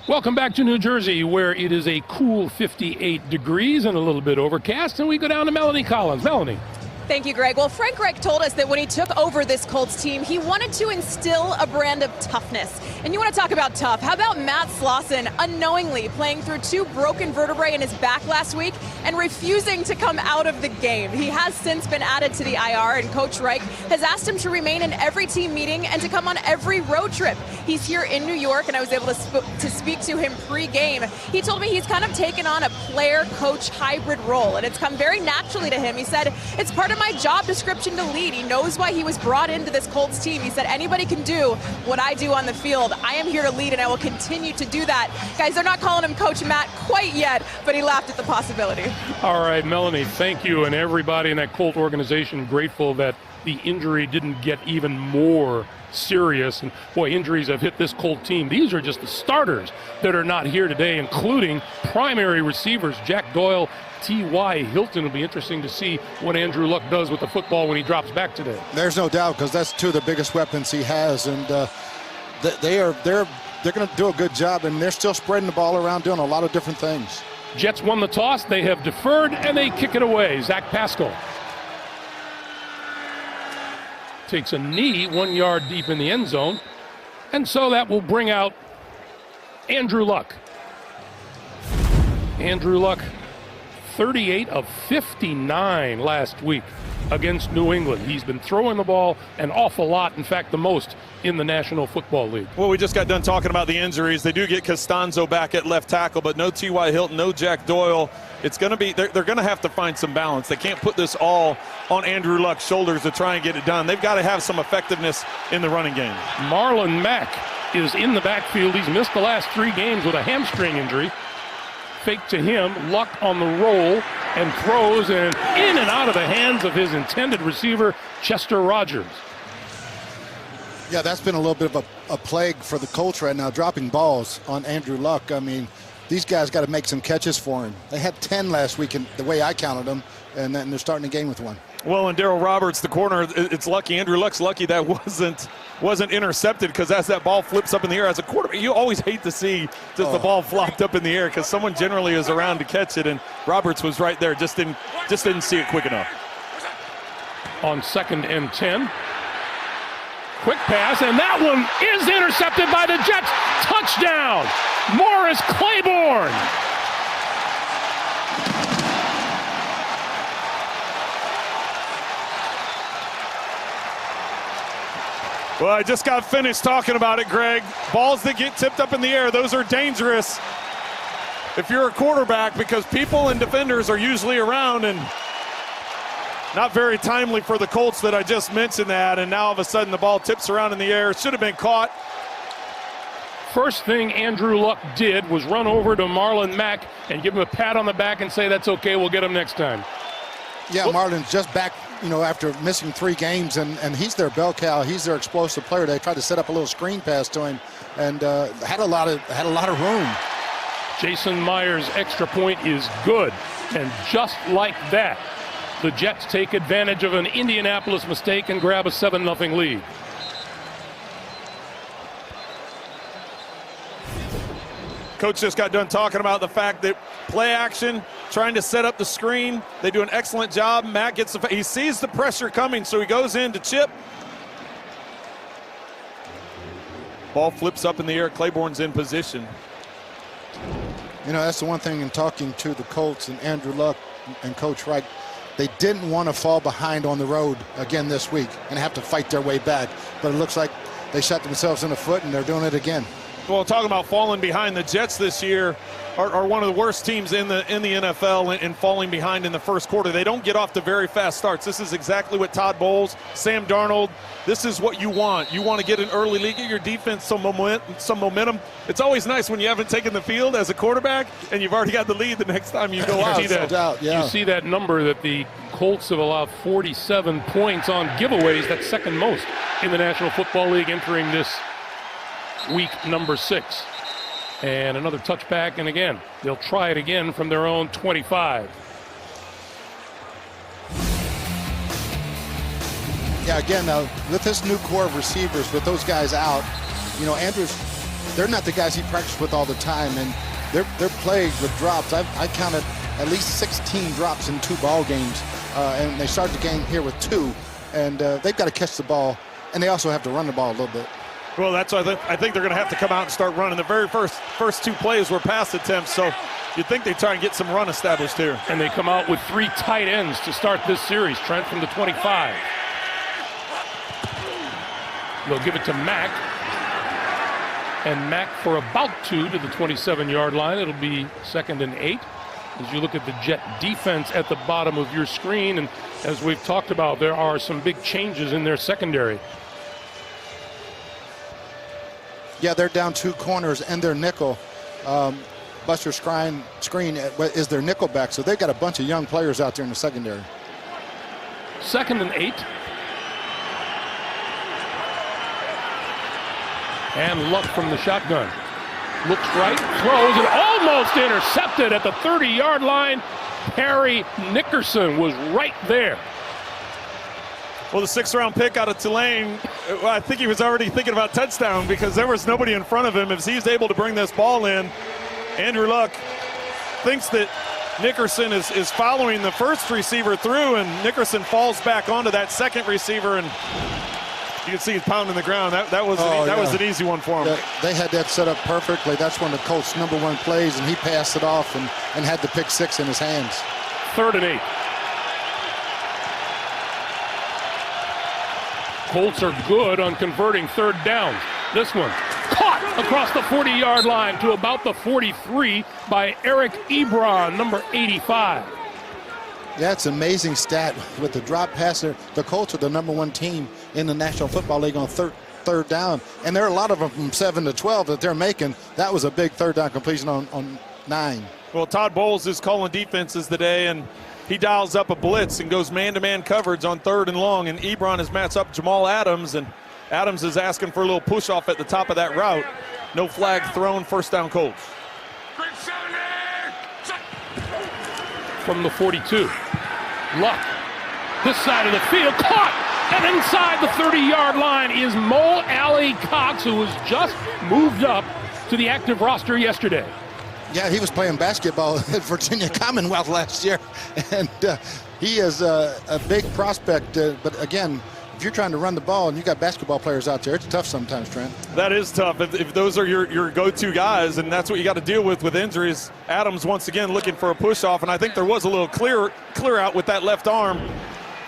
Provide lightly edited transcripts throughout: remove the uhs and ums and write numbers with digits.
Welcome back to New Jersey, where it is a cool 58 degrees and a little bit overcast, and we go down to Melanie Collins. Melanie. Thank you, Greg. Well, Frank Reich told us that when he took over this Colts team, he wanted to instill a brand of toughness. And you want to talk about tough. How about Matt Slauson unknowingly playing through 2 broken vertebrae in his back last week and refusing to come out of the game? He has since been added to the IR, and Coach Reich has asked him to remain in every team meeting and to come on every road trip. He's here in New York, and I was able to speak to him pre-game. He told me he's kind of taken on a player-coach hybrid role, and it's come very naturally to him. He said, it's part of my job description to lead. He knows why he was brought into this Colts team. He said, anybody can do what I do on the field. I am here to lead, and I will continue to do that. Guys, they're not calling him Coach Matt quite yet, but he laughed at the possibility. All right, Melanie, thank you. And everybody in that Colt organization grateful that the injury didn't get even more serious. And boy, injuries have hit this Colt team. These are just the starters that are not here today, including primary receivers Jack Doyle, T.Y. Hilton. It'll be interesting to see what Andrew Luck does with the football when he drops back today. There's no doubt, because that's 2 of the biggest weapons he has, and they're going to do a good job, and they're still spreading the ball around, doing a lot of different things. Jets won the toss. They have deferred, and they kick it away. Zach Pascal takes a knee 1 yard deep in the end zone, and so that will bring out Andrew Luck. Andrew Luck, 38 of 59 last week against New England. He's been throwing the ball an awful lot, in fact, the most in the National Football League. Well, we just got done talking about the injuries. They do get Costanzo back at left tackle, but no T.Y. Hilton, no Jack Doyle. It's going to be, they're going to have to find some balance. They can't put this all on Andrew Luck's shoulders to try and get it done. They've got to have some effectiveness in the running game. Marlon Mack is in the backfield. He's missed the last 3 games with a hamstring injury. Fake to him, Luck on the roll, and throws and in and out of the hands of his intended receiver, Chester Rogers. Yeah, that's been a little bit of a plague for the Colts right now, dropping balls on Andrew Luck. I mean, these guys got to make some catches for him. They had 10 last week, in the way I counted them, and then they're starting the game with 1. Well, and Darryl Roberts, the corner, it's lucky. Andrew Luck's lucky that wasn't intercepted, because as that ball flips up in the air, as a quarterback, you always hate to see just the ball flopped up in the air, because someone generally is around to catch it, and Roberts was right there, just didn't see it quick enough. On 2nd and 10. Quick pass, and that one is intercepted by the Jets. Touchdown, Morris Claiborne. Well, I just got finished talking about it, Greg. Balls that get tipped up in the air, those are dangerous if you're a quarterback, because people and defenders are usually around, and not very timely for the Colts that I just mentioned that, and now all of a sudden the ball tips around in the air. Should have been caught. First thing Andrew Luck did was run over to Marlon Mack and give him a pat on the back and say, that's okay, we'll get him next time. Yeah, Marlon's just back, after missing 3 games, and he's their bell cow. He's their explosive player. They tried to set up a little screen pass to him, and had a lot of room. Jason Myers' extra point is good, and just like that, the Jets take advantage of an Indianapolis mistake and grab a 7-0 lead. Coach just got done talking about the fact that play action, trying to set up the screen. They do an excellent job. Matt gets he sees the pressure coming, so he goes in to chip. Ball flips up in the air. Claiborne's in position. That's the one thing in talking to the Colts and Andrew Luck and Coach Reich. They didn't want to fall behind on the road again this week and have to fight their way back. But it looks like they shot themselves in the foot, and they're doing it again. Well, talking about falling behind, the Jets this year are one of the worst teams in the NFL in falling behind in the first quarter. They don't get off to very fast starts. This is exactly what Todd Bowles, Sam Darnold, this is what you want. You want to get an early lead, get your defense some momentum. It's always nice when you haven't taken the field as a quarterback and you've already got the lead the next time you go out. You see that number that the Colts have allowed 47 points on giveaways. That's second most in the National Football League entering this week number 6. And another touchback, and again, they'll try it again from their own 25. Yeah, again, with this new core of receivers, with those guys out, they're not the guys he practiced with all the time, and they're plagued with drops. I counted at least 16 drops in 2 ball games, and they started the game here with 2, and they've got to catch the ball, and they also have to run the ball a little bit. Well, that's why I think they're going to have to come out and start running. The very first 2 plays were pass attempts, so you'd think they'd try and get some run established here. And they come out with 3 tight ends to start this series. Trent from the 25. They'll give it to Mack. And Mack for about 2 to the 27-yard line. It'll be 2nd and 8. As you look at the Jet defense at the bottom of your screen, and as we've talked about, there are some big changes in their secondary. Yeah, they're down 2 corners and their nickel. Buster Screen is their nickel back, so they've got a bunch of young players out there in the secondary. 2nd and 8. And Luck from the shotgun. Looks right, throws, and almost intercepted at the 30-yard line. Harry Nickerson was right there. Well, the 6th-round pick out of Tulane, I think he was already thinking about touchdown because there was nobody in front of him. If he's able to bring this ball in, Andrew Luck thinks that Nickerson is following the first receiver through, and Nickerson falls back onto that second receiver, and you can see he's pounding the ground. That was an easy one for him. They had that set up perfectly. That's one of the Colts' #1 plays, and he passed it off and had the pick 6 in his hands. 3rd and 8. Colts are good on converting 3rd downs. This one caught across the 40-yard line to about the 43 by Eric Ebron, number 85. Yeah, it's an amazing stat with the drop passer. The Colts are the #1 team in the National Football League on third down, and there are a lot of them from 7 to 12 that they're making. That was a big 3rd down completion on 9. Well, Todd Bowles is calling defenses today, and he dials up a blitz and goes man-to-man coverage on 3rd and long, and Ebron has matched up Jamal Adams, and Adams is asking for a little push-off at the top of that route. No flag thrown, 1st down Colts. From the 42. Luck. This side of the field, caught! And inside the 30-yard line is Mo Alley Cox, who was just moved up to the active roster yesterday. Yeah, he was playing basketball at Virginia Commonwealth last year, and he is a big prospect. But again, if you're trying to run the ball and you got basketball players out there, it's tough sometimes, Trent. That is tough. If those are your go-to guys, and that's what you got to deal with injuries. Adams once again looking for a push-off, and I think there was a little clear out with that left arm.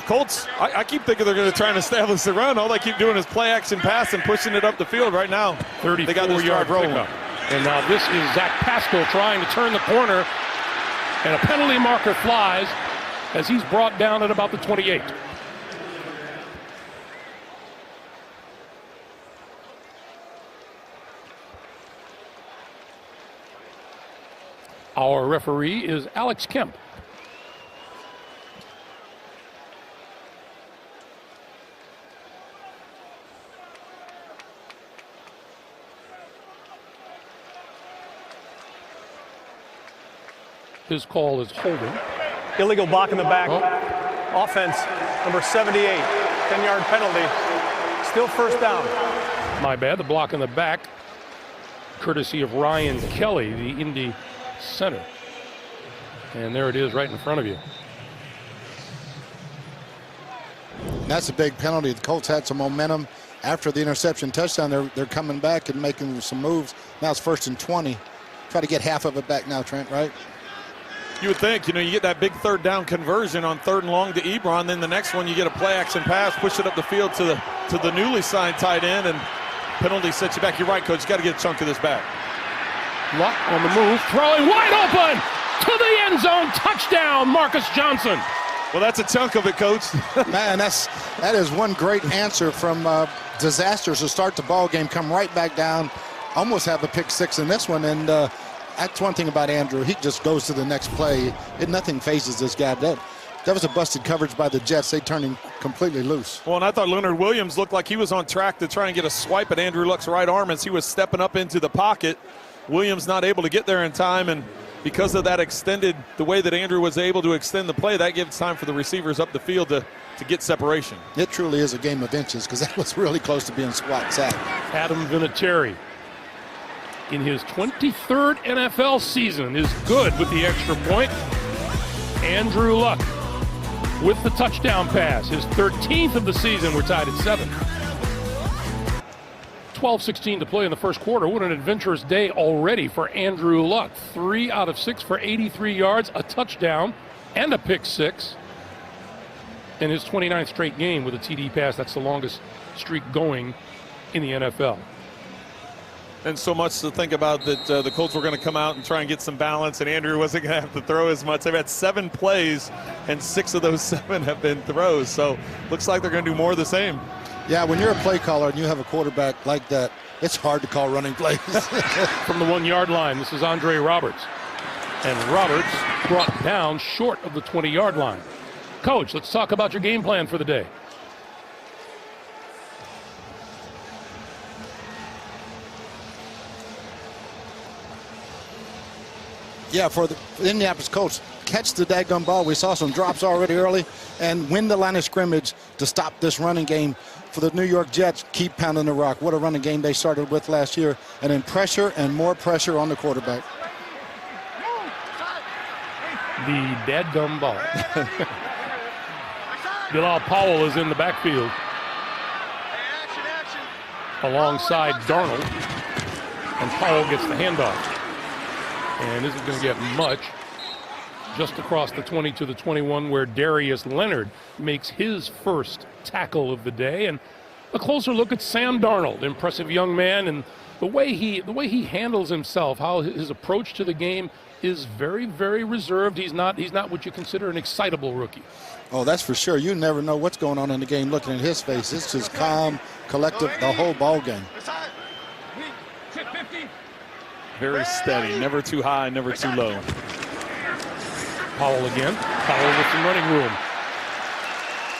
Colts, I keep thinking they're going to try and establish the run. All they keep doing is play action pass and pushing it up the field right now. 34-yard rolling. And now this is Zach Pascal trying to turn the corner, and a penalty marker flies as he's brought down at about the 28. Our referee is Alex Kemp. His call is holding. Illegal block in the back. Oh. Offense, number 78. 10-yard penalty. Still 1st down. My bad. The block in the back, courtesy of Ryan Kelly, the Indy center. And there it is right in front of you. That's a big penalty. The Colts had some momentum after the interception touchdown. They're coming back and making some moves. Now it's 1st and 20. Try to get half of it back now, Trent, right? You would think, you get that big 3rd down conversion on 3rd and long to Ebron. Then the next one, you get a play action pass, push it up the field to the newly signed tight end, and penalty sets you back. You're right, Coach. You got to get a chunk of this back. Luck on the move, throwing wide open to the end zone. Touchdown, Marcus Johnson. Well, that's a chunk of it, Coach. Man, that is one great answer from disasters to start the ball game. Come right back down, almost have a pick 6 in this one, and that's one thing about Andrew. He just goes to the next play. Nothing phases this guy. That was a busted coverage by the Jets. They turned him completely loose. Well, and I thought Leonard Williams looked like he was on track to try and get a swipe at Andrew Luck's right arm as he was stepping up into the pocket. Williams not able to get there in time, and because of that the way that Andrew was able to extend the play, that gives time for the receivers up the field to get separation. It truly is a game of inches because that was really close to being sacked. Adam Vinatieri in his 23rd NFL season is good with the extra point. Andrew Luck with the touchdown pass, his 13th of the season. We're tied at 7. 12:16 to play in the first quarter. What an adventurous day already for Andrew Luck. 3 out of 6 for 83 yards, a touchdown, and a pick 6. In his 29th straight game with a TD pass. That's the longest streak going in the NFL. And so much to think about that the Colts were going to come out and try and get some balance, and Andrew wasn't going to have to throw as much. They've had 7 plays, and 6 of those 7 have been throws. So looks like they're going to do more of the same. Yeah, when you're a play caller and you have a quarterback like that, it's hard to call running plays. From the 1-yard line, this is Andre Roberts. And Roberts brought down short of the 20-yard line. Coach, let's talk about your game plan for the day. Yeah, for the Indianapolis Colts, catch the daggum ball. We saw some drops already early, and win the line of scrimmage to stop this running game. For the New York Jets, keep pounding the rock. What a running game they started with last year. And then pressure and more pressure on the quarterback. The dadgum ball. Bilal Powell is in the backfield alongside Darnold, and Powell gets the handoff and isn't going to get much. Just across the 20 to the 21, where Darius Leonard makes his first tackle of the day. And a closer look at Sam Darnold, impressive young man, and the way he handles himself, how his approach to the game is very, very reserved. He's not what you consider an excitable rookie. Oh, that's for sure. You never know what's going on in the game looking at his face. It's just calm, collective, the whole ball game. Very steady, never too high, never too low. Powell again. Powell with some running room.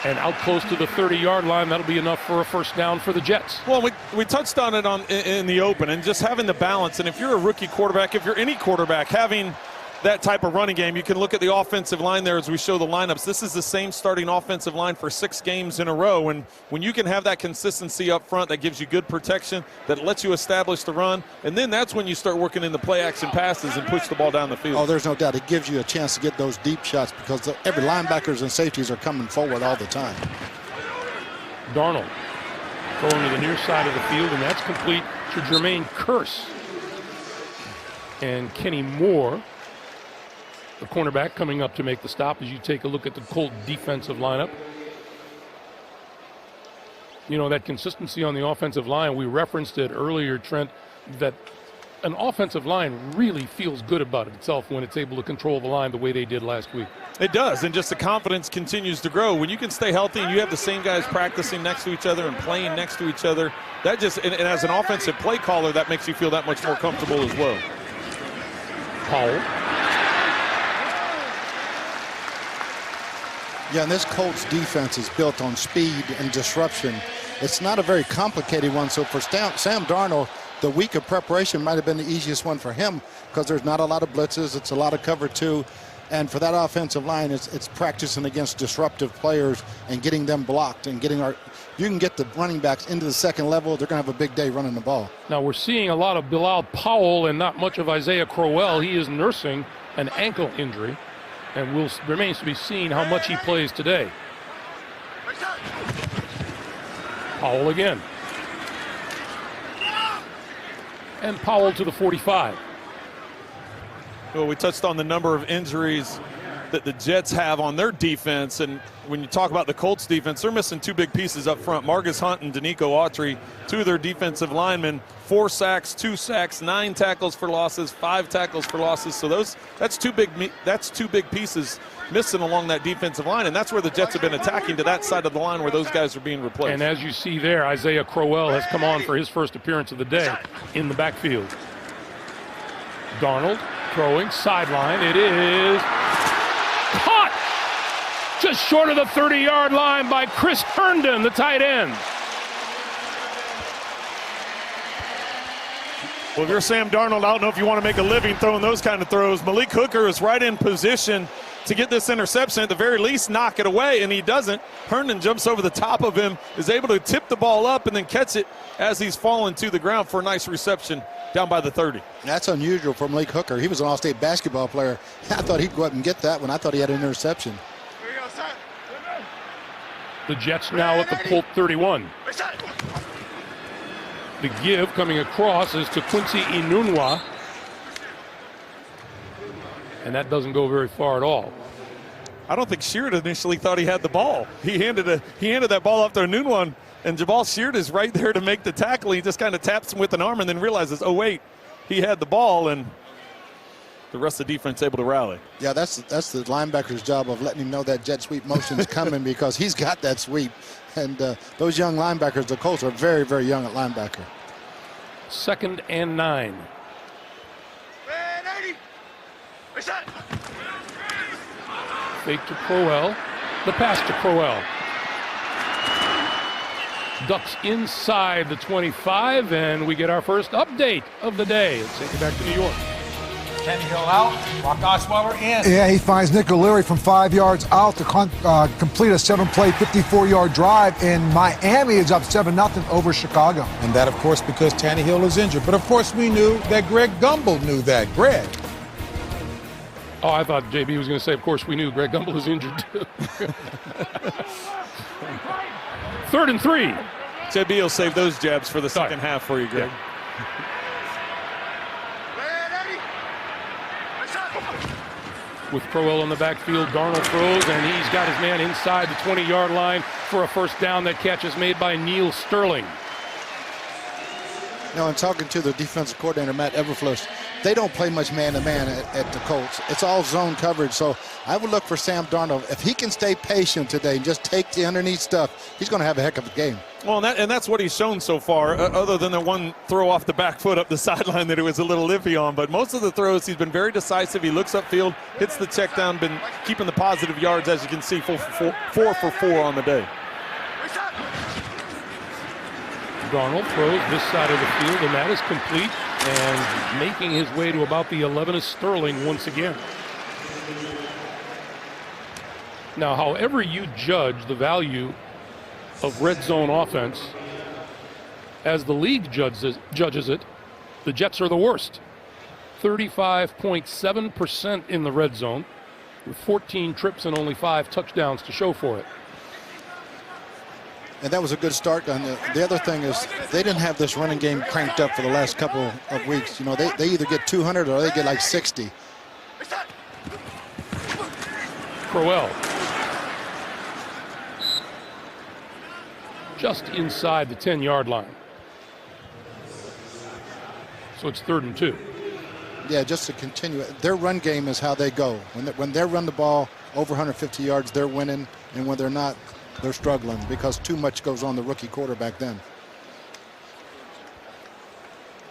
And out close to the 30-yard line, that'll be enough for a first down for the Jets. Well, we touched on it in the open, and just having the balance. And if you're a rookie quarterback, if you're any quarterback, having that type of running game, you can look at the offensive line there as we show the lineups. This is the same starting offensive line for 6 games in a row. And when you can have that consistency up front, that gives you good protection, that lets you establish the run. And then that's when you start working in the play action passes and push the ball down the field. Oh, there's no doubt. It gives you a chance to get those deep shots because every linebackers and safeties are coming forward all the time. Darnold going to the near side of the field, and that's complete to Jermaine Kearse. And Kenny Moore, the cornerback, coming up to make the stop as you take a look at the Colt defensive lineup. You know, that consistency on the offensive line, we referenced it earlier, Trent, that an offensive line really feels good about itself when it's able to control the line the way they did last week. It does, and just the confidence continues to grow. When you can stay healthy and you have the same guys practicing next to each other and playing next to each other, that just, and as an offensive play caller, that makes you feel that much more comfortable as well. Powell. Yeah, and this Colts defense is built on speed and disruption. It's not a very complicated one. So for Sam Darnold, the week of preparation might have been the easiest one for him because there's not a lot of blitzes. It's a lot of cover two. And for that offensive line, it's practicing against disruptive players and getting them blocked and getting you can get the running backs into the second level, they're going to have a big day running the ball. Now we're seeing a lot of Bilal Powell and not much of Isaiah Crowell. He is nursing an ankle injury, and remains to be seen how much he plays today. Powell again. And Powell to the 45. Well, we touched on the number of injuries that the Jets have on their defense, and when you talk about the Colts defense, they're missing 2 big pieces up front. Marcus Hunt and Danico Autry, 2 of their defensive linemen, 4 sacks, 2 sacks, 9 tackles for losses, 5 tackles for losses. So that's two big pieces missing along that defensive line, and that's where the Jets have been attacking, to that side of the line where those guys are being replaced. And as you see there, Isaiah Crowell has come on for his first appearance of the day in the backfield. Darnold throwing sideline. It is caught just short of the 30-yard line by Chris Herndon, the tight end. Well, if you're Sam Darnold, I don't know if you want to make a living throwing those kind of throws. Malik Hooker is right in position, to get this interception, at the very least knock it away, and he doesn't. Herndon jumps over the top of him, is able to tip the ball up and then catch it as he's falling to the ground for a nice reception down by the 30. That's unusual from Malik Hooker. He was an all-state basketball player. I thought he'd go up and get that one. I thought he had an interception. The Jets now at the Colt 31. The give coming across is to Quincy Enunwa. And that doesn't go very far at all. I don't think Sheard initially thought he had the ball. He handed that ball off to Enunwa, and Jabal Sheard is right there to make the tackle. He just kind of taps him with an arm and then realizes, oh, wait, he had the ball, and the rest of the defense able to rally. Yeah, that's the linebacker's job of letting him know that jet sweep motion is coming because he's got that sweep. And those young linebackers, the Colts, are very, very young at linebacker. 2nd and 9. Fake to Crowell. The pass to Crowell. Ducks inside the 25, and we get our first update of the day. Let's take it back to New York. Tannehill out, Brock Osweiler in. Yeah, he finds Nick O'Leary from 5 yards out to complete a 7-play, 54-yard drive, and Miami is up 7-0 over Chicago. And that, of course, because Tannehill is injured. But, of course, we knew that Greg Gumbel knew that. Greg. Oh, I thought JB was going to say, of course, we knew Greg Gumbel was injured, too. 3rd and 3. JB will save those jabs for the second half for you, Greg. Yeah. With Crowell in the backfield, Darnold throws, and he's got his man inside the 20-yard line for a first down. That catch is made by Neil Sterling. Now, in talking to the defensive coordinator, Matt Eberflus, they don't play much man-to-man at the Colts. It's all zone coverage, so I would look for Sam Darnold. If he can stay patient today and just take the underneath stuff, he's going to have a heck of a game. Well, and that's what he's shown so far, other than the one throw off the back foot up the sideline that it was a little iffy on. But most of the throws, he's been very decisive. He looks upfield, hits the check down, been keeping the positive yards, as you can see, 4 for 4 on the day. Darnold throws this side of the field, and that is complete. And making his way to about the 11 is Sterling once again. Now, however you judge the value of red zone offense, as the league judges it, the Jets are the worst. 35.7% in the red zone, with 14 trips and only 5 touchdowns to show for it. And that was a good start. And the other thing is they didn't have this running game cranked up for the last couple of weeks. You know, they either get 200 or they get like 60. Crowell. Just inside the 10-yard line. So it's 3rd and 2. Yeah, just to continue. Their run game is how they go. When they run the ball over 150 yards, they're winning. And when they're not, they're struggling because too much goes on the rookie quarterback then.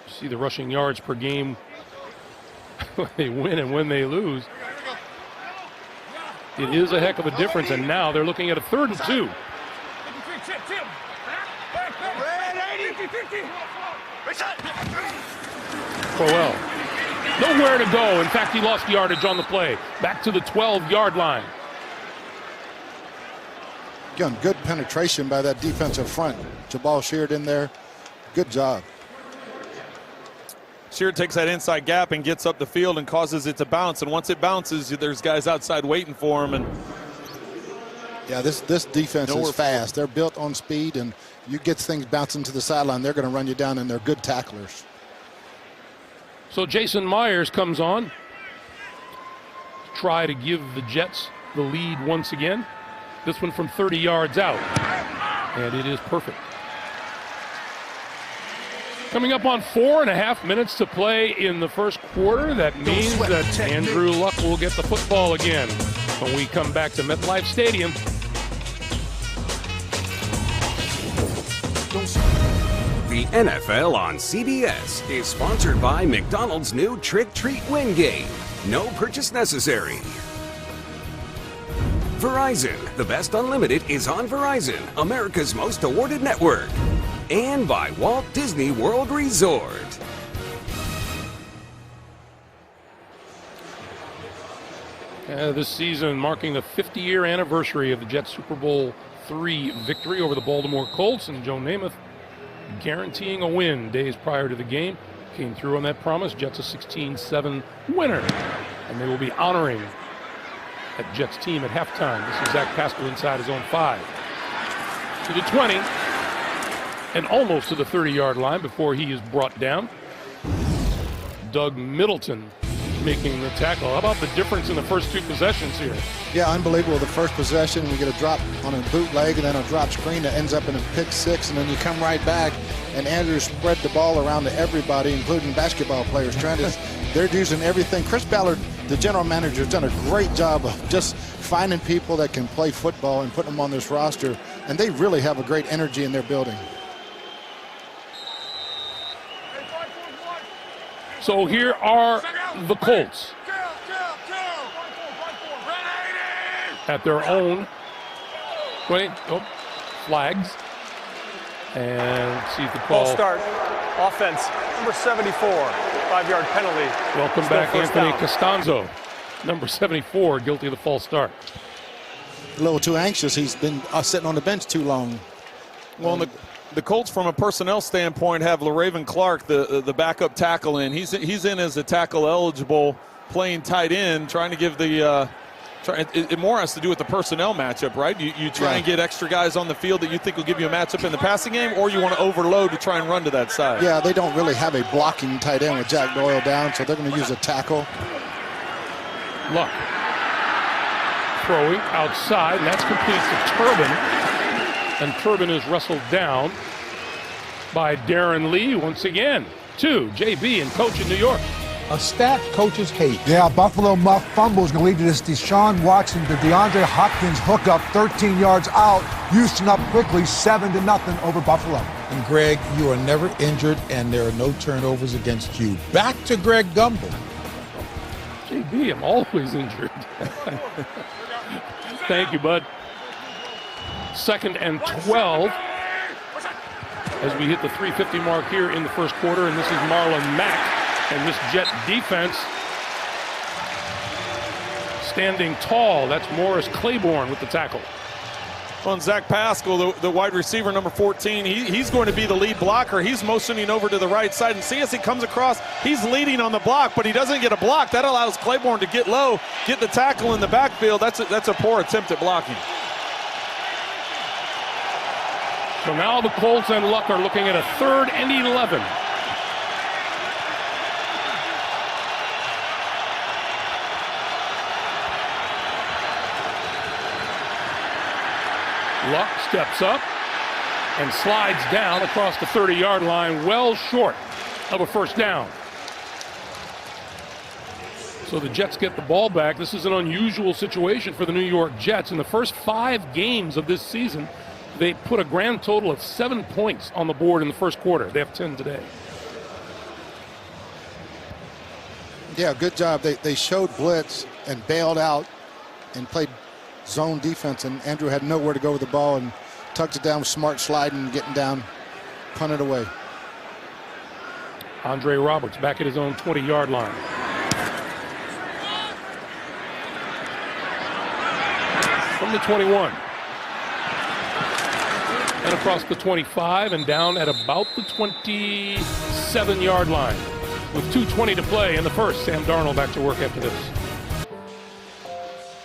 See the rushing yards per game when they win and when they lose. It is a heck of a difference, and now they're looking at a 3rd and 2. Crowell. Nowhere to go. In fact, he lost yardage on the play. Back to the 12-yard line. Again, good penetration by that defensive front. Jabal Sheard in there. Good job. Sheard takes that inside gap and gets up the field and causes it to bounce. And once it bounces, there's guys outside waiting for him. And yeah, this defense is fast. They're built on speed, and you get things bouncing to the sideline, they're going to run you down, and they're good tacklers. So Jason Myers comes on to try to give the Jets the lead once again. This one from 30 yards out, and it is perfect. Coming up on 4.5 minutes to play in the first quarter. That means that Andrew Luck will get the football again when we come back to MetLife Stadium. The NFL on CBS is sponsored by McDonald's new Trick Treat Win Game. No purchase necessary. Verizon, the best unlimited is on Verizon, America's most awarded network. And by Walt Disney World Resort. This season marking the 50-year anniversary of the Jets' Super Bowl III victory over the Baltimore Colts, and Joe Namath guaranteeing a win days prior to the game. Came through on that promise. Jets a 16-7 winner, and they will be honoring that Jets team at halftime. This is Zach Pascal inside his own 5. To the 20, and almost to the 30-yard line before he is brought down. Doug Middleton making the tackle. How about the difference in the first 2 possessions here? Yeah, unbelievable. The first possession, we get a drop on a bootleg and then a drop screen that ends up in a pick 6, and then you come right back, and Andrews spread the ball around to everybody, including basketball players. They're using everything. Chris Ballard, the general manager, has done a great job of just finding people that can play football and putting them on this roster, and they really have a great energy in their building. So here are the Colts at their own 20. Oh, flags. And see if the call. False start. Offense. Number 74. 5-yard penalty. Welcome back, Anthony Costanzo. Number 74, guilty of the false start. A little too anxious. He's been sitting on the bench too long. Well, the Colts, from a personnel standpoint, have LaRaven Clark, the backup tackle, in. He's in as a tackle eligible, playing tight end, trying to give the. It more has to do with the personnel matchup, right? You try and get extra guys on the field that you think will give you a matchup in the passing game, or you want to overload to try and run to that side. Yeah, they don't really have a blocking tight end with Jack Doyle down, so they're going to use a tackle. Luck throwing outside, and that's complete to Turbin. And Turbin is wrestled down by Darren Lee once again. 2, JB and coach in New York. A stat coaches hate. Yeah, Buffalo Muff fumble is going to lead to this Deshaun Watson to DeAndre Hopkins hookup 13 yards out. Houston up quickly 7-0 over Buffalo. And Greg, you are never injured and there are no turnovers against you. Back to Greg Gumbel. JB, I'm always injured. Thank you, bud. 2nd and 12 as we hit the 3:50 mark here in the first quarter, and this is Marlon Mack, and this Jet defense standing tall. That's Morris Claiborne with the tackle. On Zach Pascal, the wide receiver, number 14, he's going to be the lead blocker. He's motioning over to the right side, and see as he comes across, he's leading on the block, but he doesn't get a block. That allows Claiborne to get low, get the tackle in the backfield. That's a poor attempt at blocking. So now the Colts and Luck are looking at a 3rd and 11. Luck steps up and slides down across the 30-yard line, well short of a first down. So the Jets get the ball back. This is an unusual situation for the New York Jets. In the first 5 games of this season, they put a grand total of 7 points on the board in the first quarter. They have 10 today. Yeah, good job. They showed blitz and bailed out and played zone defense, and Andrew had nowhere to go with the ball and tucked it down with smart sliding, getting down, punted away. Andre Roberts back at his own 20-yard line. From the 21. And across the 25 and down at about the 27-yard line. With 2:20 to play in the first, Sam Darnold back to work after this.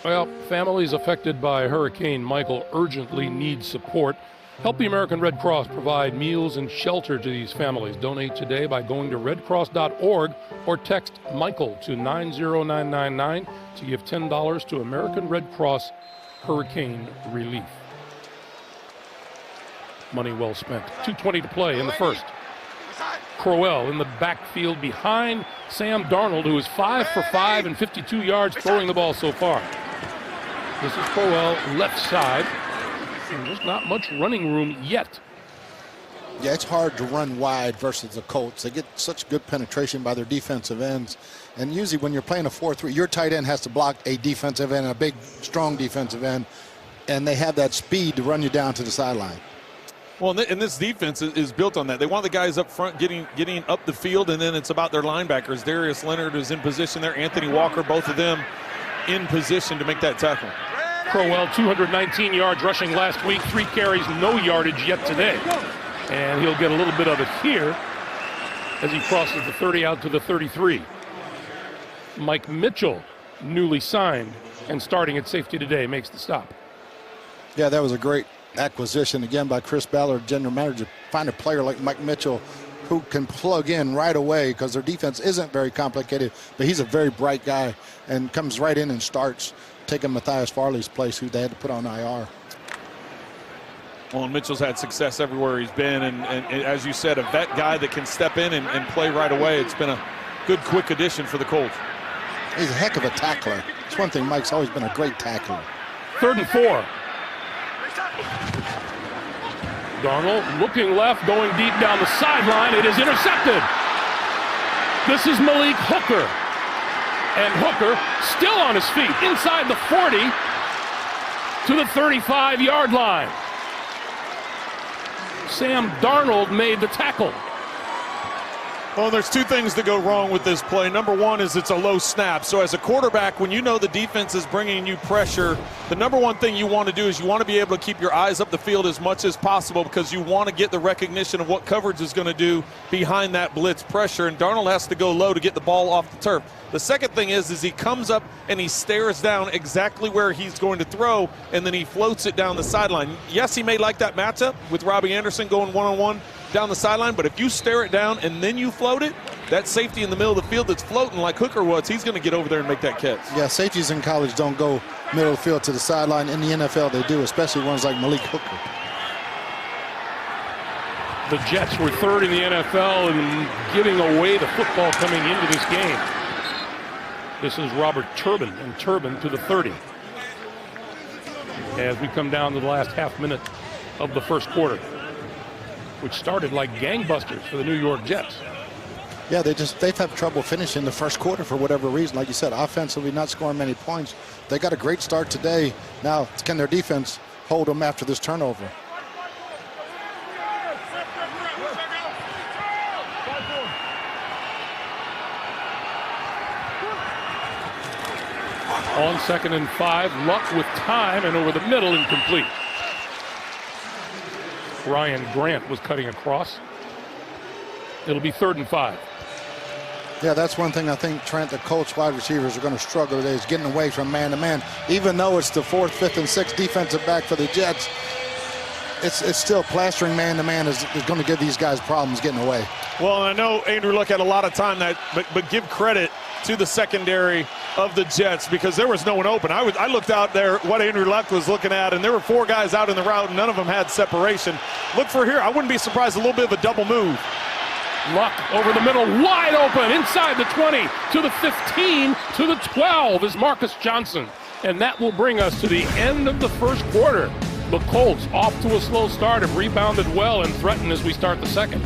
Well, families affected by Hurricane Michael urgently need support. Help the American Red Cross provide meals and shelter to these families. Donate today by going to redcross.org or text Michael to 90999 to give $10 to American Red Cross Hurricane Relief. Money well spent. 2:20 to play in the first. Crowell in the backfield behind Sam Darnold, who is 5 for 5 and 52 yards throwing the ball so far. This is Crowell left side. And there's not much running room yet. Yeah, it's hard to run wide versus the Colts. They get such good penetration by their defensive ends. And usually when you're playing a 4-3, your tight end has to block a defensive end, a big, strong defensive end. And they have that speed to run you down to the sideline. Well, and this defense is built on that. They want the guys up front getting up the field, and then it's about their linebackers. Darius Leonard is in position there. Anthony Walker, both of them in position to make that tackle. Crowell, 219 yards rushing last week, 3 carries, no yardage yet today. And he'll get a little bit of it here as he crosses the 30 out to the 33. Mike Mitchell, newly signed and starting at safety today, makes the stop. Yeah, that was a great acquisition again by Chris Ballard, general manager. Find a player like Mike Mitchell who can plug in right away because their defense isn't very complicated, but he's a very bright guy and comes right in and starts taking Matthias Farley's place, who they had to put on IR. Well, and Mitchell's had success everywhere he's been, and as you said, a vet guy that can step in and play right away. It's been a good, quick addition for the Colts. He's a heck of a tackler. It's one thing, Mike's always been a great tackler. 3rd and 4. Darnold looking left, going deep down the sideline. It is intercepted. This is Malik Hooker. And Hooker still on his feet inside the 40 to the 35-yard line. Sam Darnold made the tackle. Well, there's 2 things that go wrong with this play. Number one is it's a low snap. So as a quarterback, when you know the defense is bringing you pressure, the number one thing you want to do is you want to be able to keep your eyes up the field as much as possible because you want to get the recognition of what coverage is going to do behind that blitz pressure. And Darnold has to go low to get the ball off the turf. The second thing is he comes up and he stares down exactly where he's going to throw, and then he floats it down the sideline. Yes, he may like that matchup with Robbie Anderson going one-on-one down the sideline, but if you stare it down and then you float it, that safety in the middle of the field that's floating like Hooker was, he's going to get over there and make that catch. Yeah, safeties in college don't go middle of the field to the sideline. In the NFL, they do, especially ones like Malik Hooker. The Jets were 3rd in the NFL in giving away the football coming into this game. This is Robert Turbin, and Turbin to the 30. As we come down to the last half minute of the first quarter, which started like gangbusters for the New York Jets. Yeah, they've had trouble finishing the first quarter for whatever reason. Like you said, offensively not scoring many points. They got a great start today. Now, can their defense hold them after this turnover? On 2nd and 5, Luck with time and over the middle, incomplete. Ryan Grant was cutting across. It'll be 3rd and 5. Yeah, that's one thing I think Trent, the Colts wide receivers are going to struggle today is getting away from man-to-man. Even though it's the 4th, 5th, and 6th defensive back for the Jets, it's still plastering man-to-man is going to give these guys problems getting away. Well, I know Andrew Luck had a lot of time but give credit to the secondary of the Jets because there was no one open. I looked out there what Andrew Luck was looking at, and there were 4 guys out in the route, and none of them had separation. Look for here. I wouldn't be surprised a little bit of a double move. Luck over the middle, wide open, inside the 20, to the 15, to the 12 is Marcus Johnson. And that will bring us to the end of the first quarter. The Colts, off to a slow start, have rebounded well and threaten as we start the second.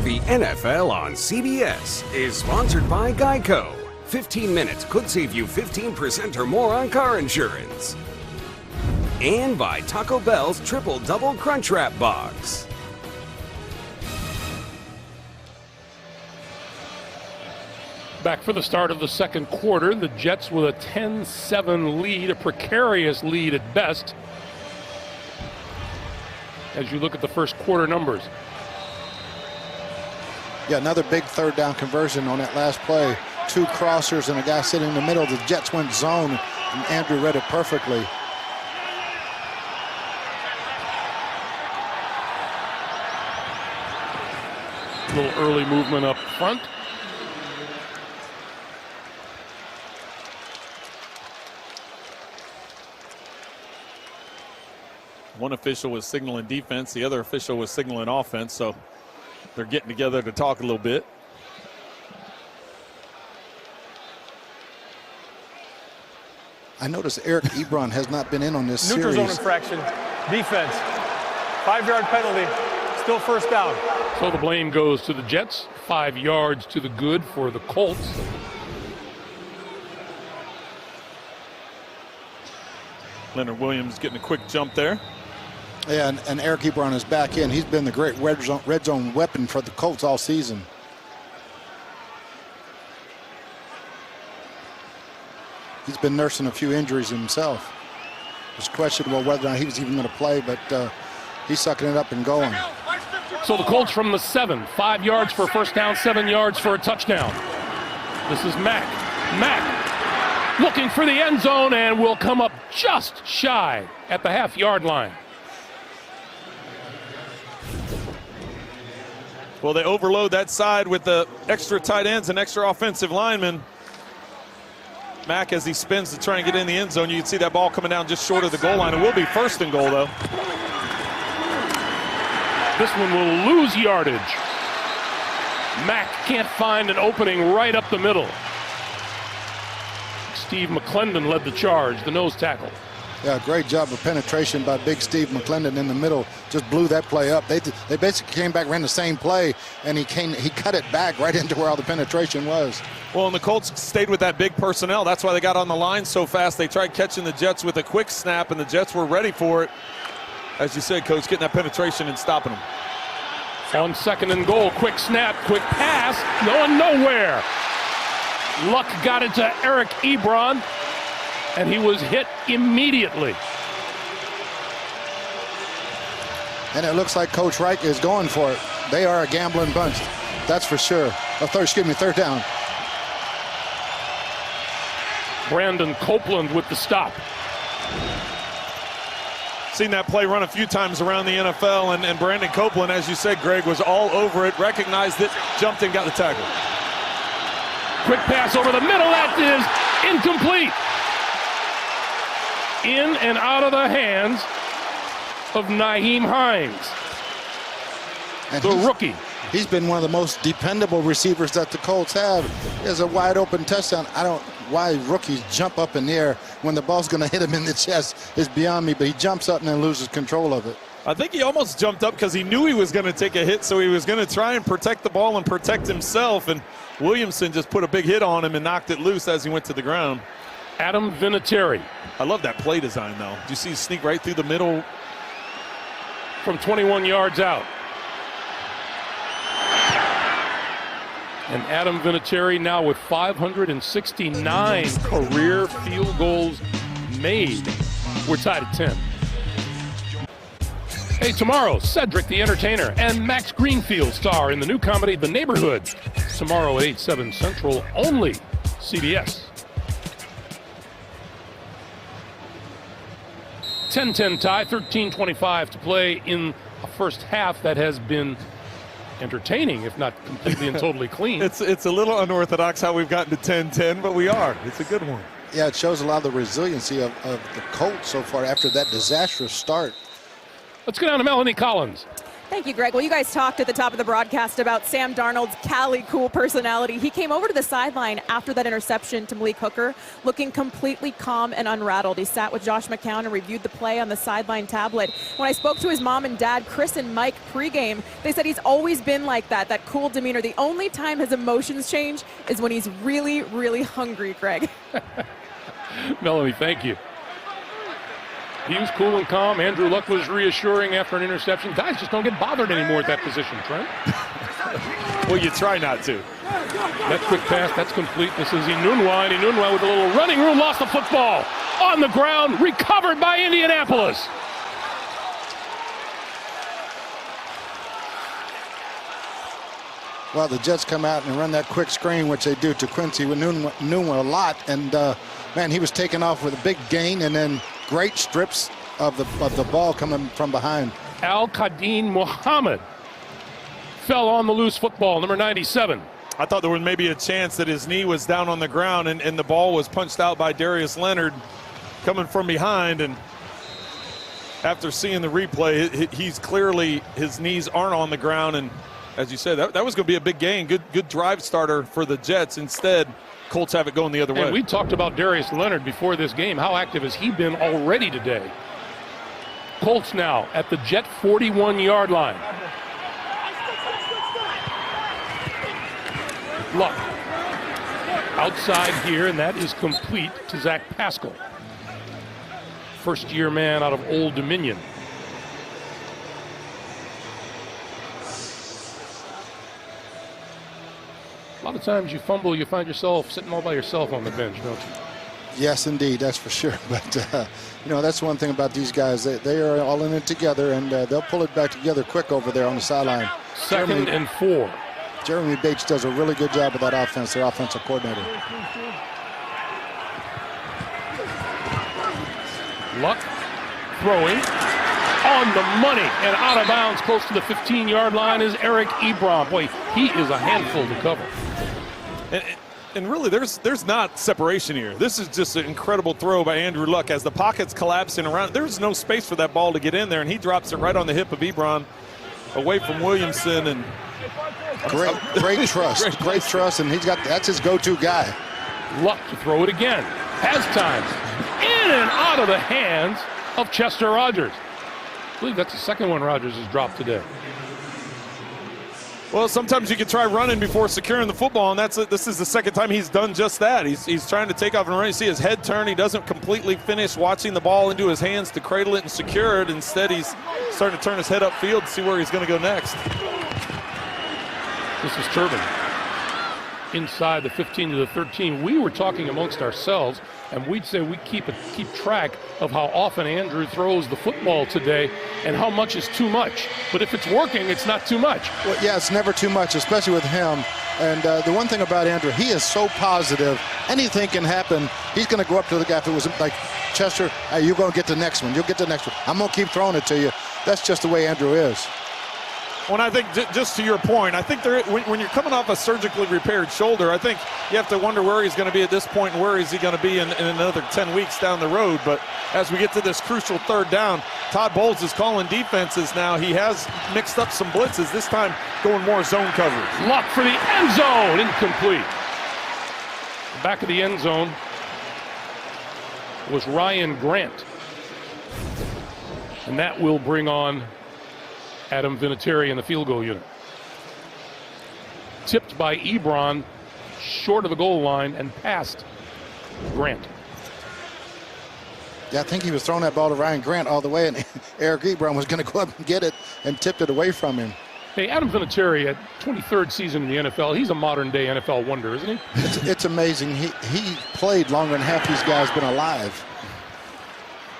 The NFL on CBS is sponsored by Geico. 15 minutes could save you 15% or more on car insurance. And by Taco Bell's Triple Double Crunchwrap Box. Back for the start of the second quarter, the Jets with a 10-7 lead, a precarious lead at best. As you look at the first quarter numbers. Yeah, another big 3rd down conversion on that last play. 2 crossers and a guy sitting in the middle. The Jets went zone, and Andrew read it perfectly. A little early movement up front. One official was signaling defense, the other official was signaling offense, so they're getting together to talk a little bit. I noticed Eric Ebron has not been in on this Neutral series. zone infraction. Defense. 5-yard penalty. Still 1st down. So the blame goes to the Jets. 5 yards to the good for the Colts. Leonard Williams getting a quick jump there. Yeah, and Eric Ebron is back in. He's been the great red zone weapon for the Colts all season. He's been nursing a few injuries himself. It's questionable whether or not he was even going to play, but he's sucking it up and going. So the Colts from the 7, 5 yards for a first down, 7 yards for a touchdown. This is Mack. Mack looking for the end zone and will come up just shy at the half-yard line. Well, they overload that side with the extra tight ends and extra offensive linemen. Mack, as he spins to try and get in the end zone, you can see that ball coming down just short of the goal line. It will be first and goal, though. This one will lose yardage. Mack can't find an opening right up the middle. Steve McClendon led the charge, the nose tackle. Yeah, great job of penetration by big Steve McClendon in the middle. Just blew that play up. They basically came back, ran the same play, and he cut it back right into where all the penetration was. Well, and the Colts stayed with that big personnel. That's why they got on the line so fast. They tried catching the Jets with a quick snap, and the Jets were ready for it. As you said, Coach, getting that penetration and stopping them. On second and goal, quick snap, quick pass, going nowhere. Luck got it to Eric Ebron, and he was hit immediately. And it looks like Coach Reich is going for it. They are a gambling bunch, that's for sure. Third down. Brandon Copeland with the stop. Seen that play run a few times around the NFL, and Brandon Copeland, as you said, Greg, was all over it, recognized it, jumped and got the tackle. Quick pass over the middle, that is incomplete. In and out of the hands of Nyheim Hines, And the rookie. He's been one of the most dependable receivers that the Colts have. There's a wide open touchdown. I don't why rookies jump up in the air when the ball's going to hit him in the chest is beyond me, but he jumps up and then loses control of it. I think he almost jumped up because he knew he was going to take a hit, so he was going to try and protect the ball and protect himself, and Williamson just put a big hit on him and knocked it loose as he went to the ground. Adam Vinatieri. I love that play design, though. Do you see sneak right through the middle? From 21 yards out. And Adam Vinatieri now with 569 career field goals made. We're tied at 10. Hey, tomorrow, Cedric the Entertainer and Max Greenfield star in the new comedy The Neighborhood. Tomorrow at 8/7 Central, only CBS. 10-10 tie, 13:25 to play in a first half that has been entertaining, if not completely and totally clean. It's a little unorthodox how we've gotten to 10-10, but we are. It's a good one. Yeah, it shows a lot of the resiliency of the Colts so far after that disastrous start. Let's go down to Melanie Collins. Thank you, Greg. Well, you guys talked at the top of the broadcast about Sam Darnold's Cali cool personality. He came over to the sideline after that interception to Malik Hooker, looking completely calm and unrattled. He sat with Josh McCown and reviewed the play on the sideline tablet. When I spoke to his mom and dad, Chris and Mike, pregame, they said he's always been like that cool demeanor. The only time his emotions change is when he's really, really hungry, Greg. Melanie, thank you. He was cool and calm. Andrew Luck was reassuring after an interception. Guys just don't get bothered anymore at that position, Trent. Well, you try not to. That quick pass, that's complete. This is Enunwa, and Enunwa with a little running room, lost the football. On the ground, recovered by Indianapolis. Well, the Jets come out and run that quick screen, which they do to Quincy Enunwa a lot, and man, he was taken off with a big gain, and then great strips of the ball coming from behind. Al-Qadin Muhammad fell on the loose football, number 97. I thought there was maybe a chance that his knee was down on the ground and the ball was punched out by Darius Leonard coming from behind. And after seeing the replay, he's clearly, his knees aren't on the ground. And as you said, that was going to be a big gain. Good drive starter for the Jets. Instead, Colts have it going the other way. And we talked about Darius Leonard before this game. How active has he been already today? Colts now at the Jet 41-yard line. Luck outside here, and that is complete to Zach Pascal. First-year man out of Old Dominion. A lot of times you fumble, you find yourself sitting all by yourself on the bench, don't you? Yes, indeed, that's for sure. But, that's one thing about these guys. They are all in it together, and they'll pull it back together quick over there on the sideline. Second and 4. Jeremy Bates does a really good job of that offense, their offensive coordinator. Luck throwing on the money and out of bounds close to the 15-yard line is Eric Ebron. Boy, he is a handful to cover. And really, there's not separation here. This is just an incredible throw by Andrew Luck. As the pocket's collapsing around, there's no space for that ball to get in there, and he drops it right on the hip of Ebron, away from Williamson. And great trust, great trust, and that's his go-to guy. Luck to throw it again. Has time. In and out of the hands of Chester Rogers. I believe that's the second one Rogers has dropped today. Well, sometimes you can try running before securing the football, and this is the second time he's done just that. He's trying to take off and run. You see his head turn. He doesn't completely finish watching the ball into his hands to cradle it and secure it. Instead, he's starting to turn his head upfield to see where he's going to go next. This is Turbin inside the 15 to the 13. We were talking amongst ourselves, and we'd say we keep track of how often Andrew throws the football today and how much is too much. But if it's working, it's not too much. Well, yeah, it's never too much, especially with him. And the one thing about Andrew, he is so positive. Anything can happen. He's going to go up to the guy. If it was like Chester, hey, you're going to get the next one. You'll get the next one. I'm going to keep throwing it to you. That's just the way Andrew is. When I think, just to your point, I think when you're coming off a surgically repaired shoulder, I think you have to wonder where he's going to be at this point and where is he going to be in another 10 weeks down the road. But as we get to this crucial third down, Todd Bowles is calling defenses now. He has mixed up some blitzes, this time going more zone coverage. Luck for the end zone, incomplete. Back of the end zone was Ryan Grant. And that will bring on Adam Vinatieri in the field goal unit. Tipped by Ebron, short of the goal line and past Grant. Yeah, I think he was throwing that ball to Ryan Grant all the way, and Eric Ebron was going to go up and get it and tipped it away from him. Hey, Adam Vinatieri, at 23rd season in the NFL, he's a modern-day NFL wonder, isn't he? It's amazing. He played longer than half these guys been alive.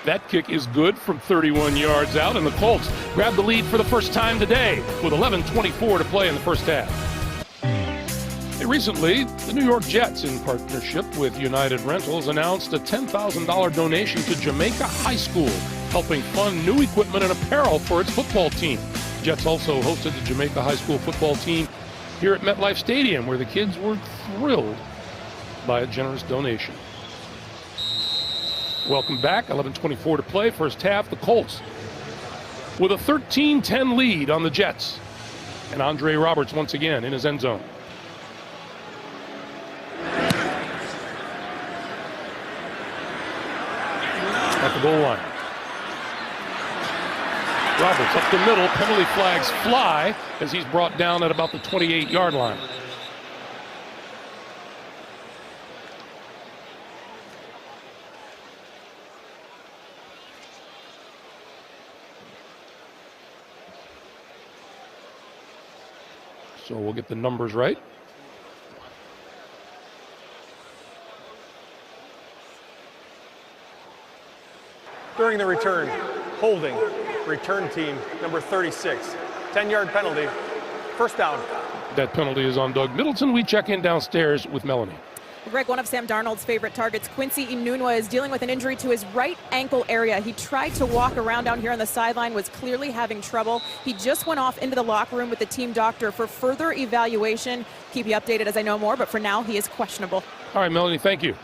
That kick is good from 31 yards out, and the Colts grab the lead for the first time today with 11:24 to play in the first half. Recently, the New York Jets, in partnership with United Rentals, announced a $10,000 donation to Jamaica High School, helping fund new equipment and apparel for its football team. Jets also hosted the Jamaica High School football team here at MetLife Stadium, where the kids were thrilled by a generous donation. Welcome back, 11:24 to play, first half. The Colts with a 13-10 lead on the Jets. And Andre Roberts once again in his end zone. At the goal line. Roberts up the middle, penalty flags fly as he's brought down at about the 28-yard line. So we'll get the numbers right. During the return, holding, return team number 36. 10-yard penalty, first down. That penalty is on Doug Middleton. We check in downstairs with Melanie. Greg, one of Sam Darnold's favorite targets, Quincy Enunwa, is dealing with an injury to his right ankle area. He tried to walk around down here on the sideline, was clearly having trouble. He just went off into the locker room with the team doctor for further evaluation. Keep you updated as I know more, but for now, he is questionable. All right, Melanie, thank you.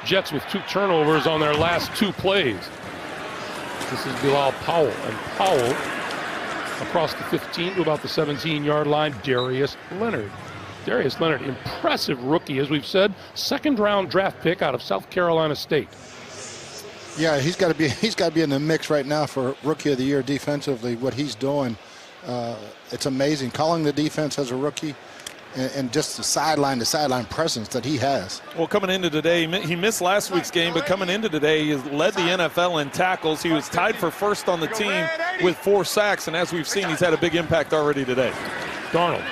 Jets with 2 turnovers on their last 2 plays. This is Bilal Powell, and Powell across the 15 to about the 17-yard line. Darius Leonard, impressive rookie, as we've said, second-round draft pick out of South Carolina State. Yeah, he's got to be in the mix right now for Rookie of the Year defensively. What he's doing, it's amazing. Calling the defense as a rookie, and just the sideline presence that he has. Well, coming into today, he missed last week's game, but coming into today, he led the NFL in tackles. He was tied for first on the team with 4 sacks, and as we've seen, he's had a big impact already today. Darnold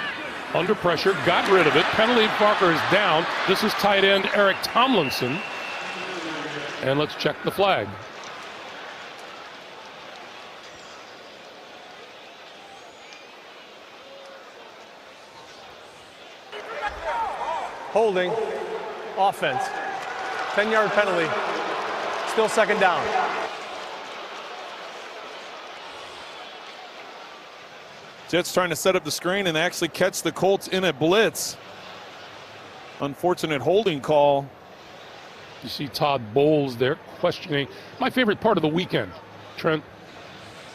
Under pressure, got rid of it. Penalty marker is down. This is tight end Eric Tomlinson. And let's check the flag. Holding, offense, 10-yard penalty, still second down. Jets trying to set up the screen and actually catch the Colts in a blitz. Unfortunate holding call. You see Todd Bowles there questioning. My favorite part of the weekend, Trent,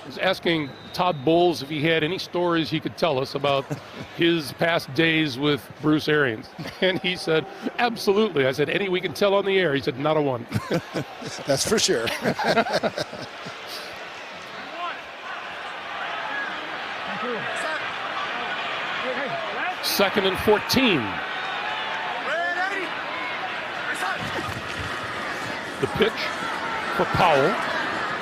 was asking Todd Bowles if he had any stories he could tell us about his past days with Bruce Arians. And he said, absolutely. I said, any we can tell on the air? He said, not a one. That's for sure. Second and 14. The pitch for Powell.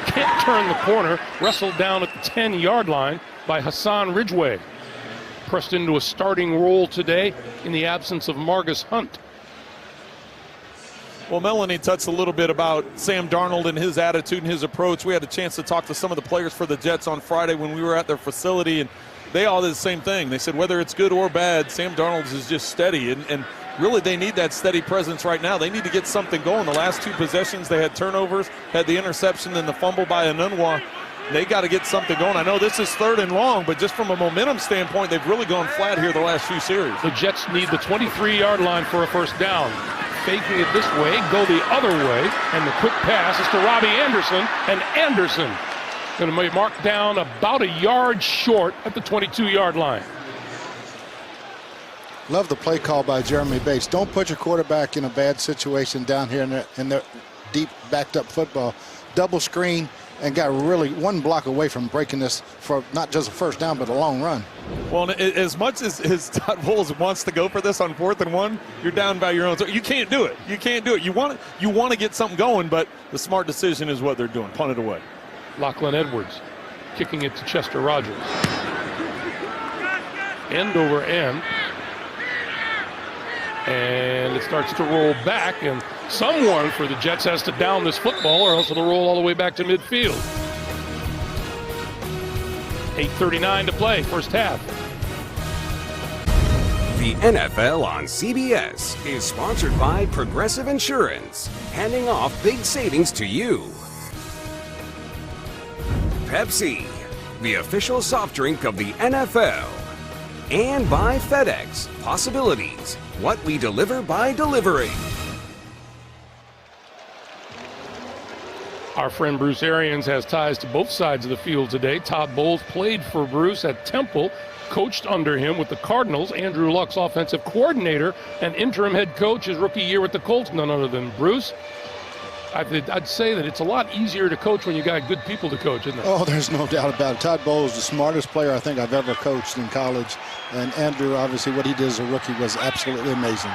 Can't turn the corner. Wrestled down at the 10-yard line by Hassan Ridgeway. Pressed into a starting role today in the absence of Margus Hunt. Well, Melanie touched a little bit about Sam Darnold and his attitude and his approach. We had a chance to talk to some of the players for the Jets on Friday when we were at their facility, and they all did the same thing. They said whether it's good or bad, Sam Darnold is just steady, and really they need that steady presence right now. They need to get something going. The last two possessions, they had turnovers, had the interception and the fumble by Anunwa. They got to get something going. I know this is third and long, but just from a momentum standpoint, they've really gone flat here the last few series. The Jets need the 23-yard line for a first down. Faking it this way, go the other way, and the quick pass is to Robbie Anderson, and Anderson going to be marked down about a yard short at the 22-yard line. Love the play call by Jeremy Bates. Don't put your quarterback in a bad situation down here in the deep backed up football. Double screen and got really one block away from breaking this for not just a first down, but a long run. Well, as much as Todd Bowles wants to go for this on 4th and 1, you're down by your own. So you can't do it. You can't do it. You want to get something going, but the smart decision is what they're doing. Punt it away. Lachlan Edwards kicking it to Chester Rogers. End over end. And it starts to roll back, and someone for the Jets has to down this football or else it'll roll all the way back to midfield. 8:39 to play, first half. The NFL on CBS is sponsored by Progressive Insurance, handing off big savings to you. Pepsi, the official soft drink of the NFL. And by FedEx, possibilities, what we deliver by delivering. Our friend Bruce Arians has ties to both sides of the field today. Todd Bowles played for Bruce at Temple, coached under him with the Cardinals. Andrew Luck's offensive coordinator and interim head coach his rookie year with the Colts, none other than Bruce. I'd say that it's a lot easier to coach when you got good people to coach, isn't it? Oh, there's no doubt about it. Todd Bowles is the smartest player I think I've ever coached in college. And Andrew, obviously, what he did as a rookie was absolutely amazing.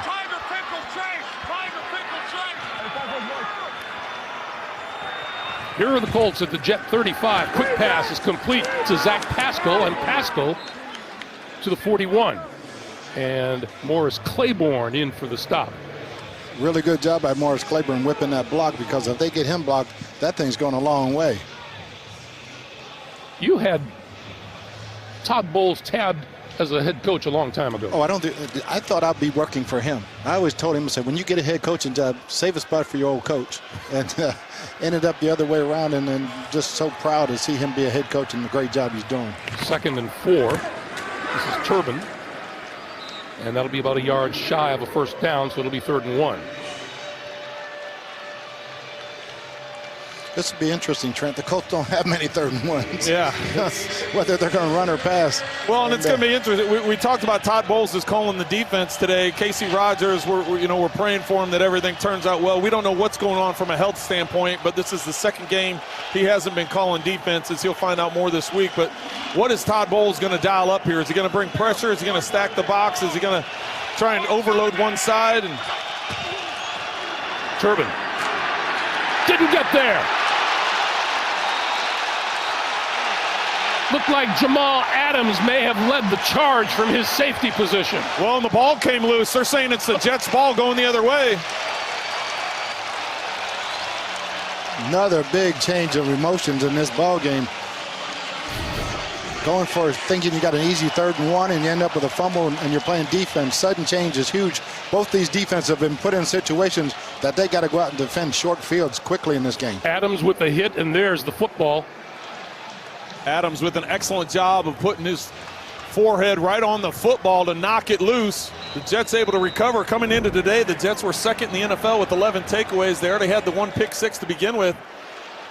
Here are the Colts at the Jet 35. Quick pass is complete to Zach Pascal, and Pascal to the 41. And Morris Claiborne in for the stop. Really good job by Morris Claiborne whipping that block, because if they get him blocked, that thing's going a long way. You had Todd Bowles tabbed as a head coach a long time ago. Oh, I thought I'd be working for him. I always told him, I said, when you get a head coaching job, save a spot for your old coach. And ended up the other way around, and then just so proud to see him be a head coach and the great job he's doing. 2nd and 4. This is Turbin. And that'll be about a yard shy of a first down, so it'll be 3rd and 1. This will be interesting, Trent. The Colts don't have many 3rd and 1s. Yeah. Whether they're going to run or pass. Well, and it's going to be interesting. We talked about Todd Bowles is calling the defense today. Casey Rogers, we're praying for him that everything turns out well. We don't know what's going on from a health standpoint, but this is the second game he hasn't been calling defenses. He'll find out more this week. But what is Todd Bowles going to dial up here? Is he going to bring pressure? Is he going to stack the box? Is he going to try and overload one side? And Turbin didn't get there. Looked like Jamal Adams may have led the charge from his safety position. Well, and the ball came loose. They're saying it's the Jets' ball going the other way. Another big change of emotions in this ball game. Going for thinking you got an easy 3rd and 1 and you end up with a fumble and you're playing defense. Sudden change is huge. Both these defenses have been put in situations that they got to go out and defend short fields quickly in this game. Adams with the hit, and there's the football. Adams with an excellent job of putting his forehead right on the football to knock it loose. The Jets able to recover. Coming into today, the Jets were 2nd in the NFL with 11 takeaways. They already had the 1 pick 6 to begin with.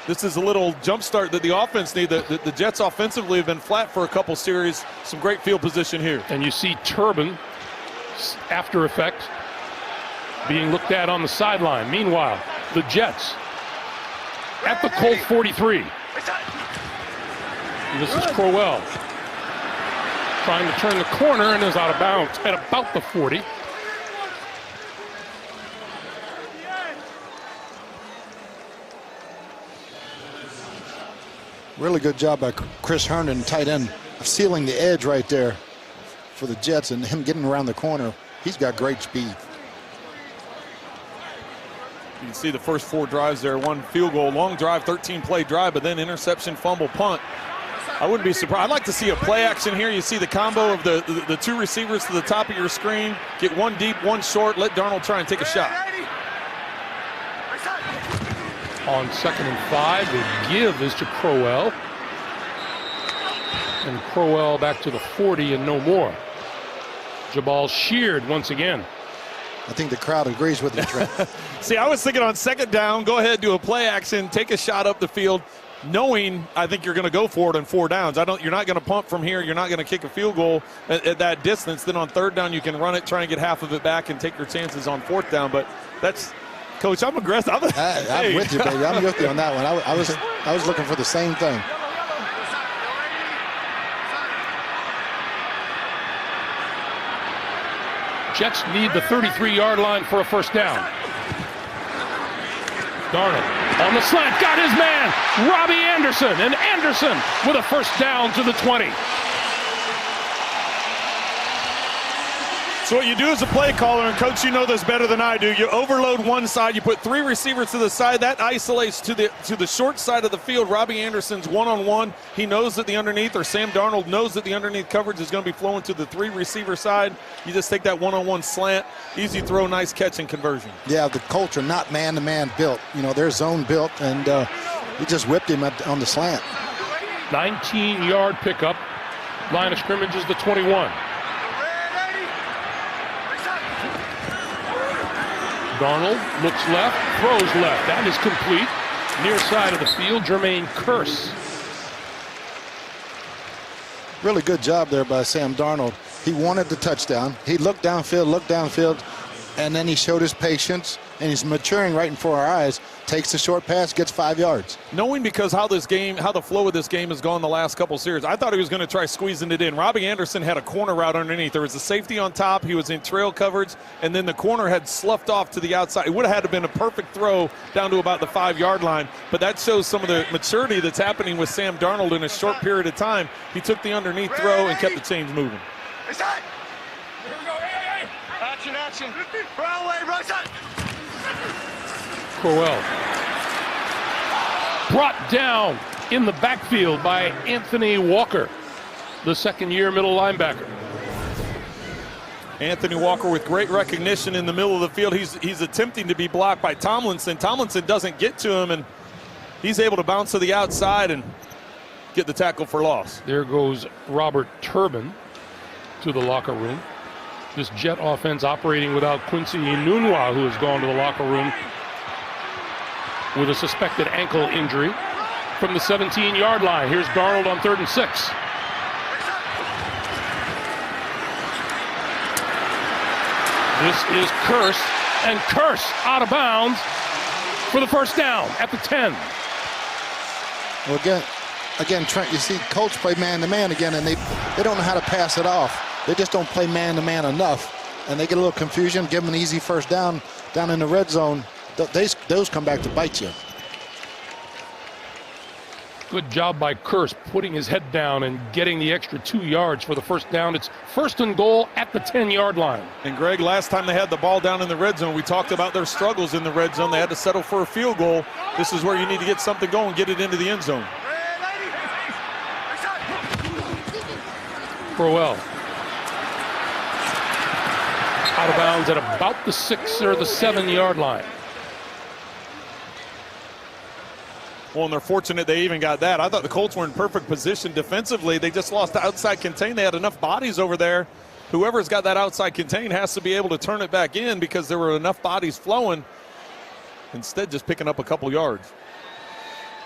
This is a little jump start that the offense need. The Jets offensively have been flat for a couple series. Some great field position here. And you see Turbin, after effect, being looked at on the sideline. Meanwhile, the Jets at the Colt 43. And this is Crowell trying to turn the corner and is out of bounds at about the 40. Really good job by Chris Herndon, tight end, of sealing the edge right there for the Jets and him getting around the corner. He's got great speed. You can see the first 4 drives there. 1 field goal, long drive, 13-play drive, but then interception, fumble, punt. I wouldn't be surprised. I'd like to see a play action here. You see the combo of the 2 receivers to the top of your screen. Get 1 deep, 1 short. Let Darnold try and take a shot. On 2nd and 5, the give is to Crowell. And Crowell back to the 40 and no more. Jabal sheared once again. I think the crowd agrees with you, Trent. See, I was thinking on 2nd down, go ahead, do a play action, take a shot up the field, knowing I think you're going to go for it on 4 downs. You're not going to punt from here. You're not going to kick a field goal at that distance. Then on 3rd down, you can run it, try and get half of it back and take your chances on 4th down. But that's, Coach, I'm aggressive. I'm with you, baby. I'm with you on that one. I was looking for the same thing. Jets need the 33-yard line for a 1st down. Darnold on the slant, got his man, Robbie Anderson, and Anderson with a 1st down to the 20. So what you do as a play caller, and Coach, you know this better than I do, you overload one side, you put 3 receivers to the side, that isolates to the short side of the field. Robbie Anderson's one-on-one. He knows that the underneath, or Sam Darnold knows that the underneath coverage is going to be flowing to the 3 receiver side. You just take that one-on-one slant, easy throw, nice catch and conversion. Yeah, the Colts are not man-to-man built. You know, they're zone built, and he just whipped him on the slant. 19-yard pickup. Line of scrimmage is the 21. Darnold looks left, throws left. That is complete. Near side of the field, Jermaine Kearse. Really good job there by Sam Darnold. He wanted the touchdown. He looked downfield, and then he showed his patience, and he's maturing right in front of our eyes. Takes the short pass, gets 5 yards. Knowing because how the flow of this game has gone the last couple series, I thought he was going to try squeezing it in. Robbie Anderson had a corner route underneath. There was a safety on top. He was in trail coverage, and then the corner had sloughed off to the outside. It would have had to have been a perfect throw down to about the 5-yard line, but that shows some of the maturity that's happening with Sam Darnold in a short period of time. He took the underneath throw and kept the chains moving. Here we go. Hey. Action. Broadway, right side. Crowell brought down in the backfield by Anthony Walker, the 2nd-year middle linebacker. Anthony Walker with great recognition in the middle of the field. He's attempting to be blocked by Tomlinson. Tomlinson doesn't get to him, and he's able to bounce to the outside and get the tackle for loss. There goes Robert Turbin to the locker room. This Jet offense operating without Quincy Enunwa, who has gone to the locker room with a suspected ankle injury from the 17-yard line. Here's Darnold on 3rd and 6. This is Kearse, and Kearse out of bounds for the 1st down at the 10. Well, again, Trent, you see Colts play man-to-man again, and they don't know how to pass it off. They just don't play man-to-man enough, and they get a little confusion, give them an easy 1st down in the red zone. Those come back to bite you. Good job by Kearse putting his head down and getting the extra 2 yards for the first down. It's 1st and goal at the 10-yard line. And Greg, last time they had the ball down in the red zone, we talked about their struggles in the red zone. They had to settle for a field goal. This is where you need to get something going, get it into the end zone. Crowell. Out of bounds at about the 6 or the 7-yard line. Well, and they're fortunate they even got that. I thought the Colts were in perfect position defensively. They just lost the outside contain. They had enough bodies over there. Whoever's got that outside contain has to be able to turn it back in because there were enough bodies flowing. Instead, just picking up a couple yards.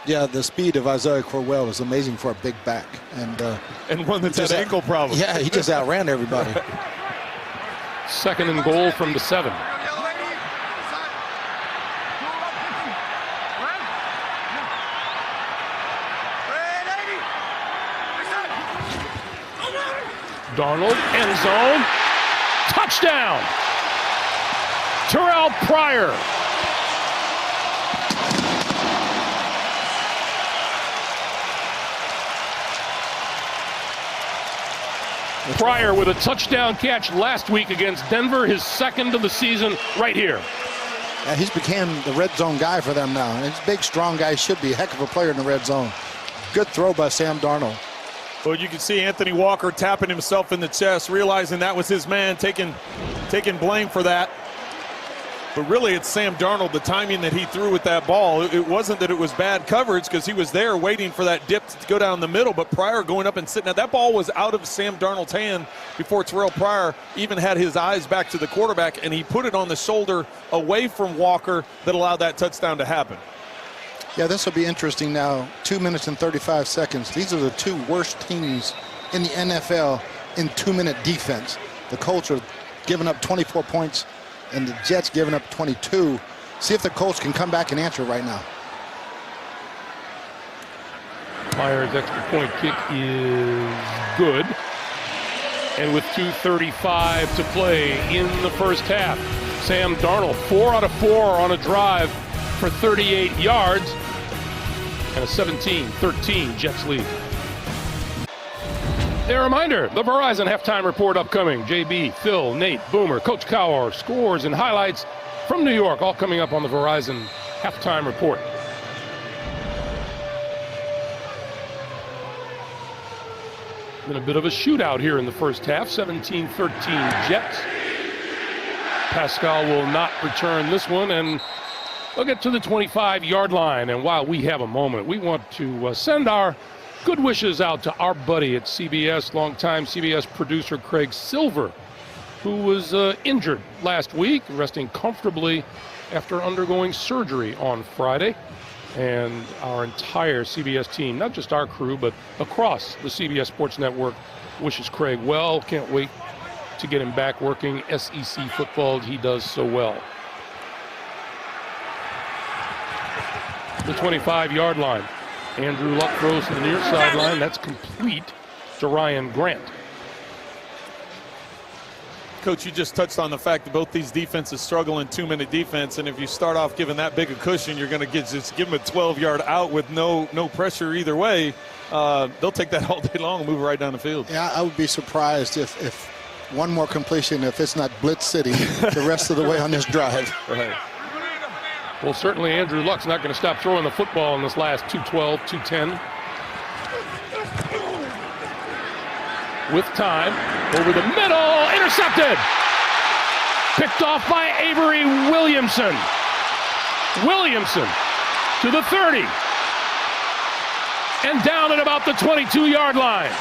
Yeah, the speed of Isaiah Crowell is amazing for a big back. And one that's had ankle problems. Yeah, he just outran everybody. 2nd and goal from the 7. Darnold, end zone, touchdown! Terrell Pryor. Pryor with a touchdown catch last week against Denver, his 2nd of the season right here. Yeah, he's became the red zone guy for them now. And he's a big, strong guy. Should be a heck of a player in the red zone. Good throw by Sam Darnold. Well, you can see Anthony Walker tapping himself in the chest, realizing that was his man, taking blame for that. But really, it's Sam Darnold, the timing that he threw with that ball. It wasn't that it was bad coverage because he was there waiting for that dip to go down the middle, but Pryor going up and sitting. Now, that ball was out of Sam Darnold's hand before Terrell Pryor even had his eyes back to the quarterback, and he put it on the shoulder away from Walker that allowed that touchdown to happen. Yeah, this will be interesting now. 2 minutes and 35 seconds. These are the 2 worst teams in the NFL in 2-minute defense. The Colts are giving up 24 points, and the Jets giving up 22. See if the Colts can come back and answer right now. Myers' extra point kick is good. And with 2:35 to play in the first half, Sam Darnold, 4 out of 4 on a drive for 38 yards. And a 17-13 Jets lead. A reminder, the Verizon Halftime Report upcoming. JB, Phil, Nate, Boomer, Coach Cowher, scores and highlights from New York, all coming up on the Verizon Halftime Report. Been a bit of a shootout here in the first half, 17-13 Jets. Pascal will not return this one, and we'll get to the 25-yard line. And while we have a moment, we want to send our good wishes out to our buddy at CBS, longtime CBS producer Craig Silver, who was injured last week, resting comfortably after undergoing surgery on Friday. And our entire CBS team, not just our crew, but across the CBS Sports Network, wishes Craig well. Can't wait to get him back working SEC football. He does so well. The 25-yard line. Andrew Luck throws to the near sideline. That's complete to Ryan Grant. Coach, you just touched on the fact that both these defenses struggle in 2-minute defense, and if you start off giving that big a cushion, you're going to just give them a 12-yard out with no pressure either way. They'll take that all day long and move right down the field. Yeah, I would be surprised if one more completion, if it's not Blitz City the rest of the way on this drive. Right. Well, certainly Andrew Luck's not going to stop throwing the football in this last 2:12, 2:10. With time, over the middle, intercepted! Picked off by Avery Williamson. Williamson to the 30. And down at about the 22-yard line.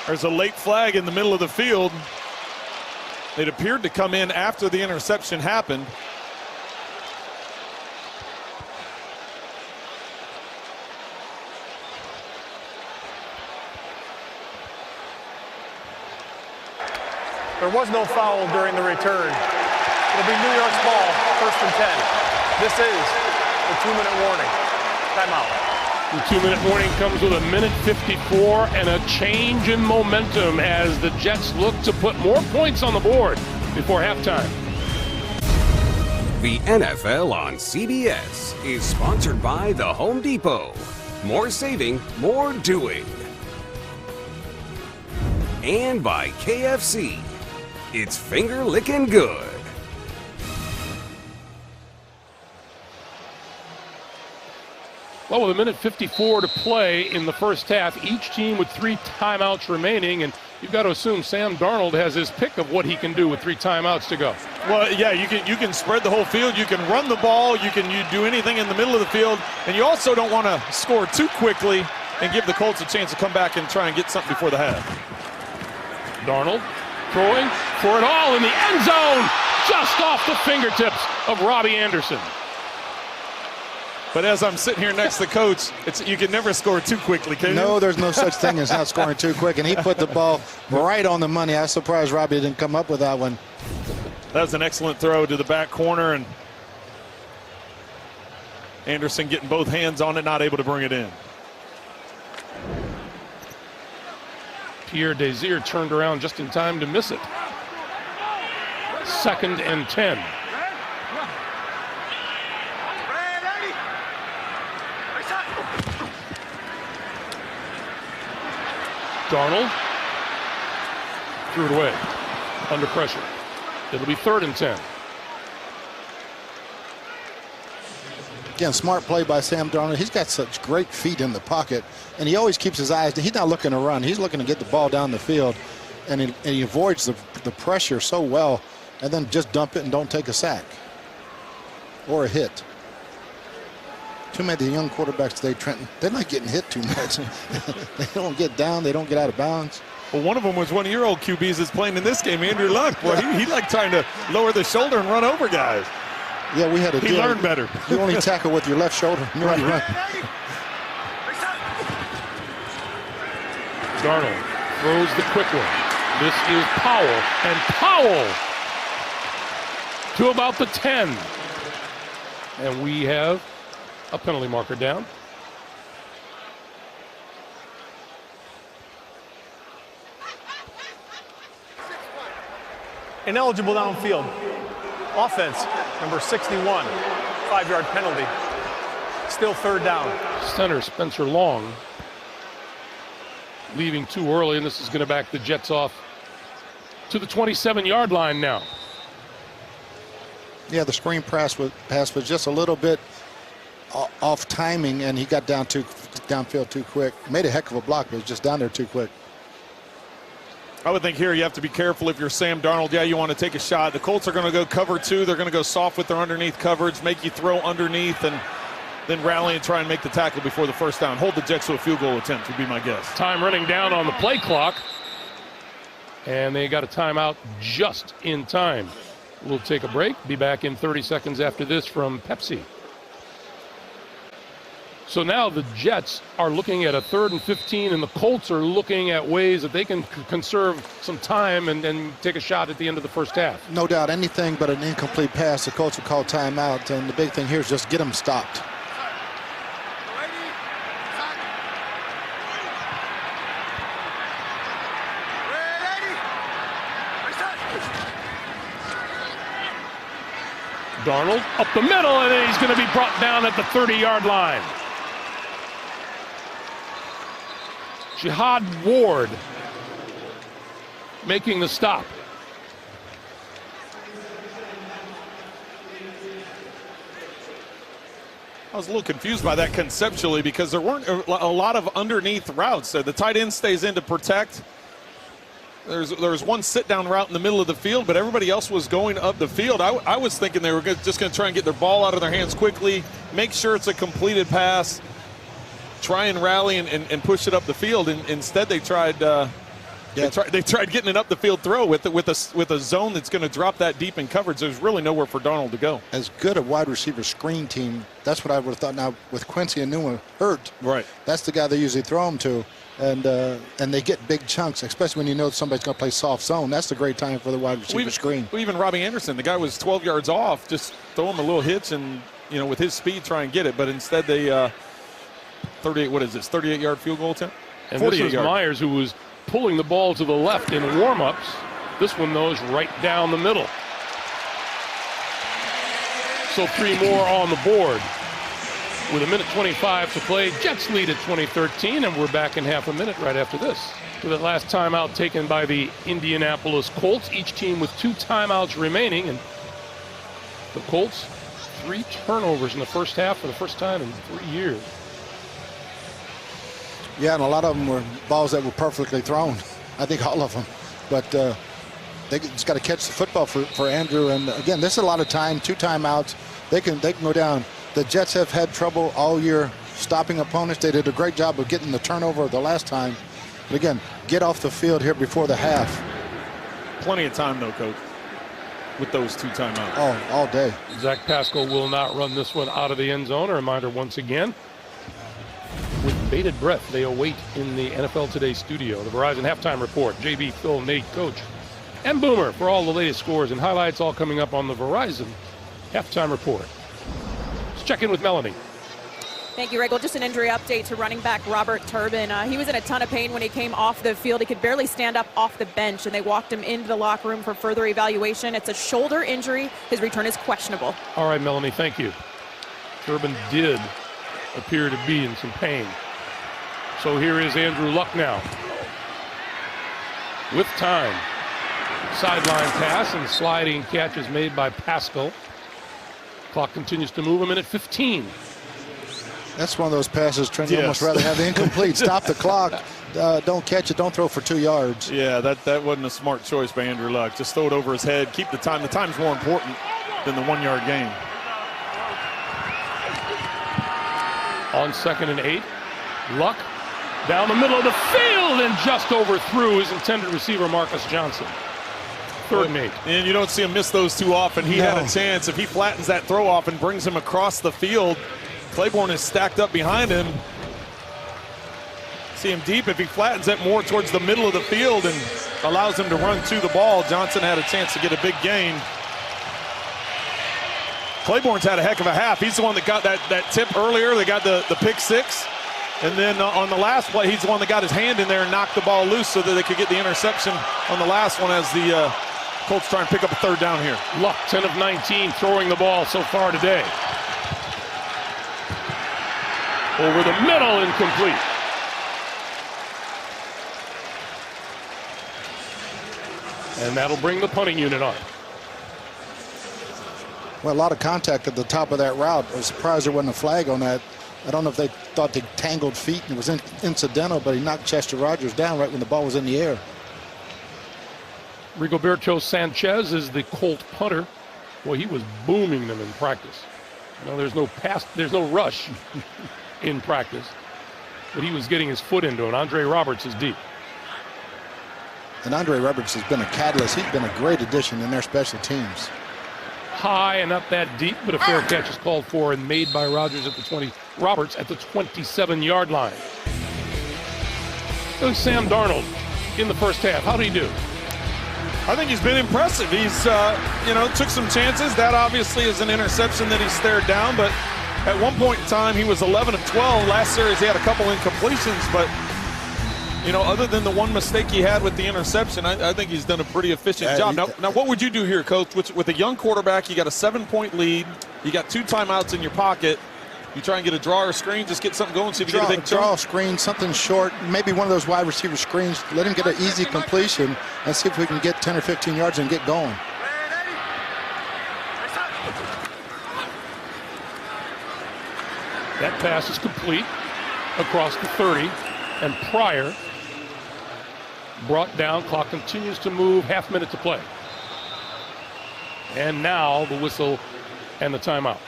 There's a late flag in the middle of the field. It appeared to come in after the interception happened. There was no foul during the return. It'll be New York's ball, 1st and 10. This is the 2-minute warning. Timeout. The 2-minute warning comes with 1:54 and a change in momentum as the Jets look to put more points on the board. before halftime. The NFL on CBS is sponsored by The Home Depot. More saving, more doing. And by KFC. It's finger licking good. Well, with 1:54 to play in the first half, each team with 3 timeouts remaining, and you've got to assume Sam Darnold has his pick of what he can do with 3 timeouts to go. Well, yeah, you can spread the whole field. You can run the ball. You do anything in the middle of the field. And you also don't want to score too quickly and give the Colts a chance to come back and try and get something before the half. Darnold throwing for it all in the end zone, just off the fingertips of Robbie Anderson. But as I'm sitting here next to the coach, you can never score too quickly, can you? No, there's no such thing as not scoring too quick, and he put the ball right on the money. I was surprised Robbie didn't come up with that one. That was an excellent throw to the back corner, and Anderson getting both hands on it, not able to bring it in. Pierre Desir turned around just in time to miss it. 2nd and 10. Darnold threw it away under pressure. It'll be 3rd and 10. Again, smart play by Sam Darnold. He's got such great feet in the pocket, and he always keeps his eyes. He's not looking to run. He's looking to get the ball down the field, and he avoids the pressure so well, and then just dump it and don't take a sack or a hit. Too many of the young quarterbacks today, Trenton, they're not getting hit too much. They don't get down. They don't get out of bounds. Well, one of them was one of your old QBs that's playing in this game, Andrew Luck. Boy, he liked trying to lower the shoulder and run over guys. Yeah, we had a deal. He learned better. You only tackle with your left shoulder. Right. Darnold throws the quick one. This is Powell, and Powell to about the 10. And we have a penalty marker down. Ineligible downfield. Offense, number 61. 5-yard penalty. Still 3rd down. Center Spencer Long leaving too early, and this is going to back the Jets off to the 27-yard line now. Yeah, the screen pass was just a little bit off timing, and he got downfield too quick. Made a heck of a block, but was just down there too quick. I would think here you have to be careful if you're Sam Darnold. Yeah, you want to take a shot. The Colts are going to go cover 2. They're going to go soft with their underneath coverage, make you throw underneath, and then rally and try and make the tackle before the first down. Hold the Jets to a field goal attempt would be my guess. Time running down on the play clock, and they got a timeout just in time. We'll take a break. Be back in 30 seconds after this from Pepsi. So now the Jets are looking at a 3rd and 15, and the Colts are looking at ways that they can conserve some time and take a shot at the end of the first half. No doubt, anything but an incomplete pass, the Colts will call timeout, and the big thing here is just get them stopped. Darnold up the middle, and then he's going to be brought down at the 30-yard line. Jihad Ward making the stop. I was a little confused by that conceptually because there weren't a lot of underneath routes. The tight end stays in to protect. There's one sit-down route in the middle of the field, but everybody else was going up the field. I was thinking they were just going to try and get their ball out of their hands quickly, make sure it's a completed pass, try and rally and push it up the field. And instead, they tried they tried getting it up the field throw with a zone that's going to drop that deep in coverage. There's really nowhere for Darnold to go. As good a wide receiver screen team, that's what I would have thought. Now with Quincy and Newman hurt, right? That's the guy they usually throw him to. And they get big chunks, especially when you know somebody's going to play soft zone. That's the great time for the wide receiver screen. Even Robbie Anderson, the guy was 12 yards off, just throw him a little hitch and, with his speed, try and get it. But instead they 38-yard field goal attempt? And this was Myers, who was pulling the ball to the left in warm-ups. This one, though, is right down the middle. So 3 more on the board. With 1:25 to play, Jets lead at 20-13, and we're back in half a minute right after this. To the last timeout taken by the Indianapolis Colts, each team with 2 timeouts remaining, and the Colts 3 turnovers in the first half for the first time in 3 years. Yeah, and a lot of them were balls that were perfectly thrown. I think all of them. But they just got to catch the football for Andrew. And again, this is a lot of time, 2 timeouts. They can go down. The Jets have had trouble all year stopping opponents. They did a great job of getting the turnover the last time. But again, get off the field here before the half. Plenty of time, though, Coach, with those 2 timeouts. Oh, all day. Zach Pascal will not run this one out of the end zone. A reminder once again, with bated breath, they await in the NFL Today studio the Verizon Halftime Report. JB, Phil, Nate, Coach, and Boomer for all the latest scores and highlights, all coming up on the Verizon Halftime Report. Let's check in with Melanie. Thank you, Riggle. Just an injury update to running back Robert Turbin. He was in a ton of pain when he came off the field. He could barely stand up off the bench, and they walked him into the locker room for further evaluation. It's a shoulder injury. His return is questionable. All right, Melanie, thank you. Turbin did appear to be in some pain. So here is Andrew Luck now. With time. Sideline pass and sliding catch is made by Pascal. Clock continues to move. 1:15. That's one of those passes, Trent, you almost rather have the incomplete. Stop the clock. Don't catch it. Don't throw for 2 yards. Yeah, that wasn't a smart choice by Andrew Luck. Just throw it over his head. Keep the time. The time's more important than the 1-yard gain. On 2nd and 8, Luck down the middle of the field and just overthrew his intended receiver, Marcus Johnson. 3rd and 8. And you don't see him miss those too often. He had a chance. If he flattens that throw off and brings him across the field, Claiborne is stacked up behind him. See him deep. If he flattens it more towards the middle of the field and allows him to run to the ball, Johnson had a chance to get a big gain. Claiborne's had a heck of a half. He's the one that got that tip earlier. They got the pick 6. And then on the last play, he's the one that got his hand in there and knocked the ball loose so that they could get the interception on the last one as the Colts try and pick up a 3rd down here. Luck, 10 of 19, throwing the ball so far today. Over the middle, incomplete. And that'll bring the punting unit on. Well, a lot of contact at the top of that route. I was surprised there wasn't a flag on that. I don't know if they thought they tangled feet and it was incidental, but he knocked Chester Rogers down right when the ball was in the air. Rigoberto Sanchez is the Colt punter. Boy, he was booming them in practice. You know, there's no rush in practice, but he was getting his foot into it. Andre Roberts is deep. And Andre Roberts has been a catalyst. He's been a great addition in their special teams. High and not that deep, but a fair catch is called for and made by Roberts at the 27-yard line. Look, Sam Darnold in the first half. How did he do? I think he's been impressive. He's, took some chances. That obviously is an interception that he stared down, but at one point in time, he was 11 of 12. Last series, he had a couple incompletions, but, other than the one mistake he had with the interception, I think he's done a pretty efficient job. Now, what would you do here, Coach? With a young quarterback, you got a 7-point lead. You got 2 timeouts in your pocket. You try and get a draw or screen, just get something going, see if you get a big draw screen, something short, maybe one of those wide receiver screens. Let him get an easy completion and see if we can get 10 or 15 yards and get going. That pass is complete across the 30, and Pryor brought down. Clock continues to move. Half minute to play. And now the whistle and the timeout.